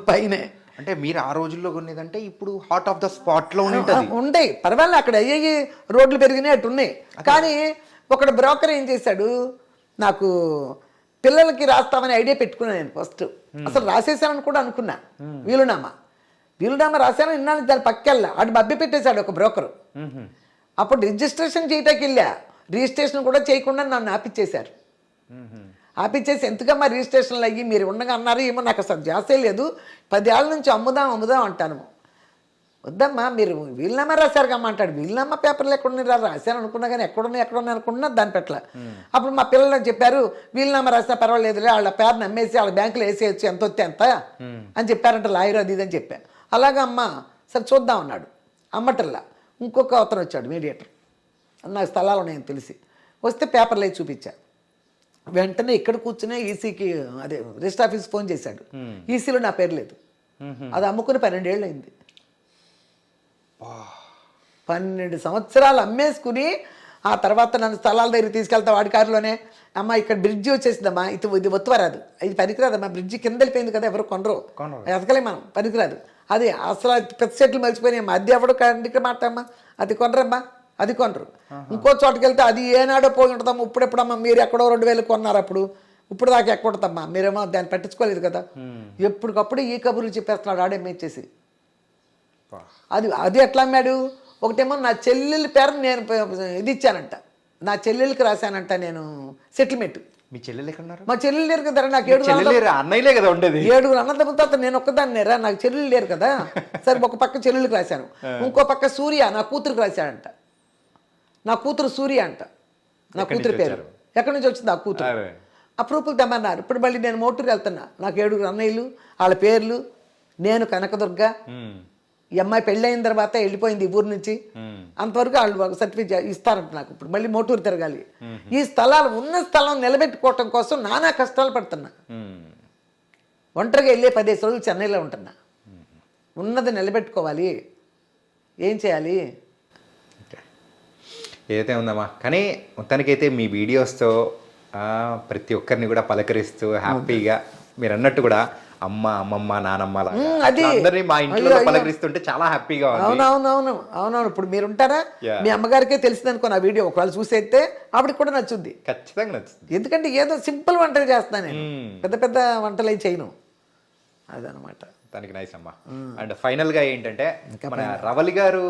పైనే. అంటే మీరు ఆ రోజుల్లో కొనేదంటే ఇప్పుడు హార్ట్ ఆఫ్ ద స్పాట్లో ఉంటుంది. ఉండే పర్వాలేదు, అక్కడ అయ్యి రోడ్లు పెరిగినాయి, అటు ఉన్నాయి. కానీ ఒకడు బ్రోకర్ ఏం చేశాడు, నాకు పిల్లలకి రాస్తామని ఐడియా పెట్టుకున్నాను నేను ఫస్ట్. అసలు రాసేసానని కూడా అనుకున్నా. వీలునామా రాశాను, విన్నాను. దాని పక్కెళ్ళా అటు మభ్య పెట్టేశాడు ఒక బ్రోకరు. అప్పుడు రిజిస్ట్రేషన్ చేయటానికి వెళ్ళా, రిజిస్ట్రేషన్ కూడా చేయకుండా నన్ను ఆపిచ్చేశారు. ఆపిచ్చేసి ఎంతకమ్మా రిజిస్ట్రేషన్లు అయ్యి మీరు ఉండగా అన్నారు, ఏమో నాకు అసలు జాసే లేదు, 10 ఏళ్ళ నుంచి అమ్ముదాం అంటాను. వద్దమ్మా, మీరు వీలునామా రాశారు కమ్మా అంటాడు. వీలునామా పేపర్లు ఎక్కడున్నా రాశాను అనుకున్నా, కానీ ఎక్కడున్నాయి అనుకున్నా దాని పెట్ల. అప్పుడు మా పిల్లలు చెప్పారు, వీలునామా రాసినా పర్వాలేదులే, వాళ్ళ పేరుని అమ్మేసి వాళ్ళ బ్యాంకులో వేసేయచ్చు, ఎంత వస్తే ఎంత అని చెప్పారంట లాయర్, అది ఇది అని చెప్పాను. అలాగా అమ్మా సరే చూద్దాం అన్నాడు. అమ్మటల్లా ఇంకొక అతను వచ్చాడు మీడియేటర్, నాకు స్థలాలు ఉన్నాయని తెలిసి వస్తే పేపర్లు వేసి చూపించా. వెంటనే ఇక్కడ కూర్చునే ఈసీకి, అదే రిజిస్టర్ ఆఫీస్ ఫోన్ చేశాడు. ఈసీలో నా పేరు లేదు. అది అమ్ముకుని 12 ఏళ్ళు అయింది. 12 సంవత్సరాలు అమ్మేసుకుని ఆ తర్వాత నన్ను స్థలాల దగ్గర తీసుకెళ్తా వాడి కారులోనే. అమ్మ ఇక్కడ బ్రిడ్జి వచ్చేసిందమ్మా, ఇది ఒత్తువరాదు, ఇది పనికిరాదమ్మా, బ్రిడ్జి కింద వెళ్ళిపోయింది కదా, ఎవరు కొనరు, ఎదకలే మనం, పనికిరాదు. అది అసలు పెద్ద సెట్లు మర్చిపోయినాయమ్మా, అది ఎవడు కండికి మాటమ్మా, అది కొనరమ్మా, అది కొనరు. ఇంకో చోటుకి వెళ్తే అది ఏనాడో పోయి ఉంటుందమ్మా, ఇప్పుడెప్పుడమ్మా మీరు ఎక్కడో 2000 కొన్నారు అప్పుడు, ఇప్పుడు దాకా ఎక్కడమ్మా, మీరేమో దాన్ని పట్టించుకోలేదు కదా. ఎప్పటికప్పుడు ఈ కబుర్లు చెప్పేస్తున్నాడు ఆడేమేసేసి. అది ఎట్లా అమ్మాడు, ఒకటేమో నా చెల్లెల పేరు నేను ఇది ఇచ్చానంట, నా చెల్లెలకి రాశానంట నేను సెటిల్మెంట్. మీ చెల్లెలు ఎక్కడున్నారు? మా చెల్లెలు లేరు కదా, నాకు 7 అన్నయ్యలే కదా ఉండేది. 7 అన్నదమ్ముల తర్వాత నేను ఒక్కదాన్ని నేరా, నాకు చెల్లెలు లేరు కదా. సరే ఒక పక్క చెల్లెలకి రాశాను, ఇంకో పక్క సూర్య నా కూతురికి రాశాడంట. నా కూతురు సూర్య అంట, నా కూతురు పేరు. ఎక్కడి నుంచి వచ్చింది ఆ కూతురు? అప్రూపులు తెమ్మన్నారు. ఇప్పుడు మళ్ళీ నేను మోటూరు వెళ్తున్నా, నాకు 7 అన్నయ్యలు, వాళ్ళ పేర్లు, నేను కనకదుర్గ. ఈ అమ్మాయి పెళ్ళైన తర్వాత వెళ్ళిపోయింది ఈ ఊరు నుంచి, అంతవరకు వాళ్ళు సర్టిఫికేట్ ఇస్తారంట నాకు. ఇప్పుడు మళ్ళీ మోటూరు తిరగాలి. ఈ స్థలాలు ఉన్న స్థలం నిలబెట్టుకోవటం కోసం నానా కష్టాలు పడుతున్నా. ఒంటరిగా వెళ్ళే 15 రోజులు చెన్నైలో ఉంటున్నా. ఉన్నది నిలబెట్టుకోవాలి, ఏం చేయాలి? ఏదైతే ఉందమ్మా, కానీ మొత్తానికైతే మీ వీడియోస్తో ప్రతి ఒక్కరిని కూడా పలకరిస్తూ హ్యాపీగా, మీరు అన్నట్టు కూడా అమ్మ, అమ్మమ్మ, నానమ్మ అందరినీ మా ఇంట్లో పలకరిస్తుంటే చాలా హ్యాపీగా ఉంది. అవునవును. ఇప్పుడు మీరు ఉంటారా, మీ అమ్మగారికే తెలిసిందనుకో నా వీడియో, ఒకవేళ చూసేస్తే ఆవిడకి కూడా నచ్చుద్ది. ఖచ్చితంగా నచ్చుతుంది. ఎందుకంటే ఏదో సింపుల్ వంటలు చేస్తాను నేను, పెద్ద పెద్ద వంటలు ఏం చేయను. అదనమాట. దానికి నైస్ అమ్మా. అండ్ ఫైనల్ గా ఏంటంటే, మన రవలి గారు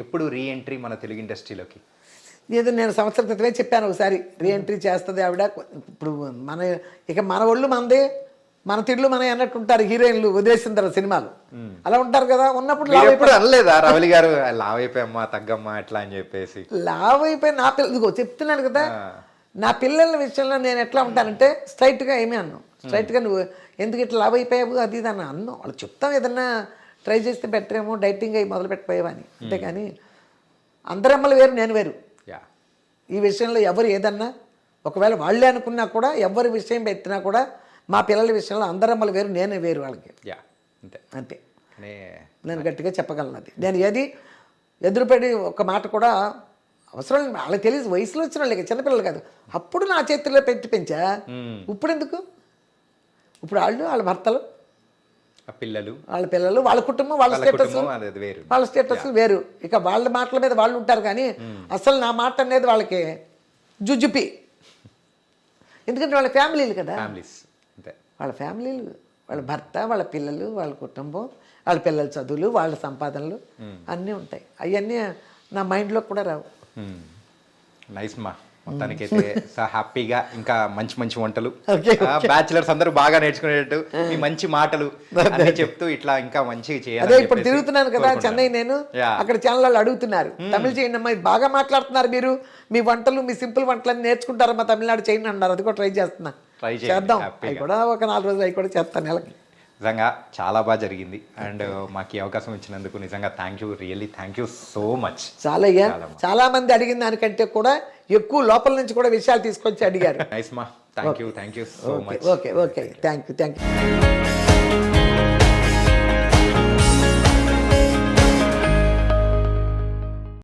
ఎప్పుడు రీఎంట్రీ మన తెలుగు ఇండస్ట్రీలోకి? ఏదో నేను సంవత్సరం క్రితమే చెప్పాను, ఒకసారి రీఎంట్రీ చేస్తుంది ఆవిడ. ఇప్పుడు మన ఒళ్ళు మనదే, మన తిళ్ళు మన అన్నట్టు ఉంటారు హీరోయిన్లు వదిలేసిన తర్వాత సినిమాలు అలా ఉంటారు కదా. ఉన్నప్పుడు అనలేదా రవలి గారు లావ్ అయిపోయమ్మా, తగ్గమ్మా ఎట్లా అని చెప్పేసి? లావ్ అయిపోయి నా పిల్లలు చెప్తున్నాను కదా, నా పిల్లల విషయంలో నేను ఎట్లా ఉంటానంటే స్ట్రైట్గా ఏమీ అన్నాను. స్ట్రైట్గా నువ్వు ఎందుకు ఇట్లా లావ్ అయిపోయావు అది ఇది అన్న అన్నాం. వాళ్ళు చెప్తాం ఏదన్నా ట్రై చేస్తే బెటర్ ఏమో, డైటింగ్ అయ్యి మొదలు పెట్టిపోయావని. అంతేకాని అందరమ్మలు వేరు, నేను వేరు. ఈ విషయంలో ఎవరు ఏదన్నా ఒకవేళ వాళ్ళే అనుకున్నా కూడా, ఎవరి విషయం పెట్టినా కూడా, మా పిల్లల విషయంలో అందరమ్మలు వేరు, నేనే వేరు వాళ్ళకి. అంతే నేను గట్టిగా చెప్పగలను. అది నేను ఏది ఎదురుపడి ఒక మాట కూడా అవసరం వాళ్ళకి తెలియదు. వయసులో వచ్చిన వాళ్ళకి, చిన్నపిల్లలు కాదు. అప్పుడు నా చేతిలో పెట్టి పెంచా, ఇప్పుడు ఎందుకు? ఇప్పుడు వాళ్ళ భర్తలు, వాళ్ళ పిల్లలు, వాళ్ళ కుటుంబం, వాళ్ళ స్టేటస్ వేరు. ఇక వాళ్ళ మాటల మీద వాళ్ళు ఉంటారు, కానీ అసలు నా మాట అనేది వాళ్ళకి జుజుపి. ఎందుకంటే వాళ్ళ ఫ్యామిలీలు కదా, వాళ్ళ ఫ్యామిలీలు, వాళ్ళ భర్త, వాళ్ళ పిల్లలు, వాళ్ళ కుటుంబం, వాళ్ళ పిల్లల చదువులు, వాళ్ళ సంపాదనలు అన్నీ ఉంటాయి. అవన్నీ నా మైండ్లో కూడా రావు. నైస్ మా. మొత్తానికైతే హ్యాపీగా ఇంకా మంచి మంచి వంటలు Okay, బ్యాచిలర్స్ అందరూ బాగా నేర్చుకునేటట్టు మీ మంచి మాటలు అన్ని చెప్తూ ఇట్లా ఇంకా మంచిగా అదే చేయాలి ఇప్పుడు తిరుగుతున్నాను కదా చెన్నై నేను Yeah. అక్కడ ఛానల్ వాళ్ళు అడుగుతున్నారు తమిళ చేయండి అమ్మా, ఇది బాగా మాట్లాడుతున్నారు మీరు, మీ వంటలు మీ సింపుల్ వంటలు నేర్చుకుంటారా మా తమిళనాడు చేయండి అన్నారు. అది కూడా ట్రై చేస్తున్నా, Try చేయండి, చేద్దాం. happy అవి గా. కూడా ఒక 4 రోజులు అవి కూడా చేస్తాను నెలకి. నిజంగా చాలా బాగా జరిగింది అండ్ మాకు ఈ అవకాశం ఇచ్చినందుకు నిజంగా thank you, really thank you so much. చాలా అయ్యా, చాలా మంది అడిగిన దానికంటే కూడా ఎక్కువ లోపల నుంచి కూడా విషయాలు తీసుకొచ్చి అడిగారు. నైస్ మా, thank you so much. Okay thank you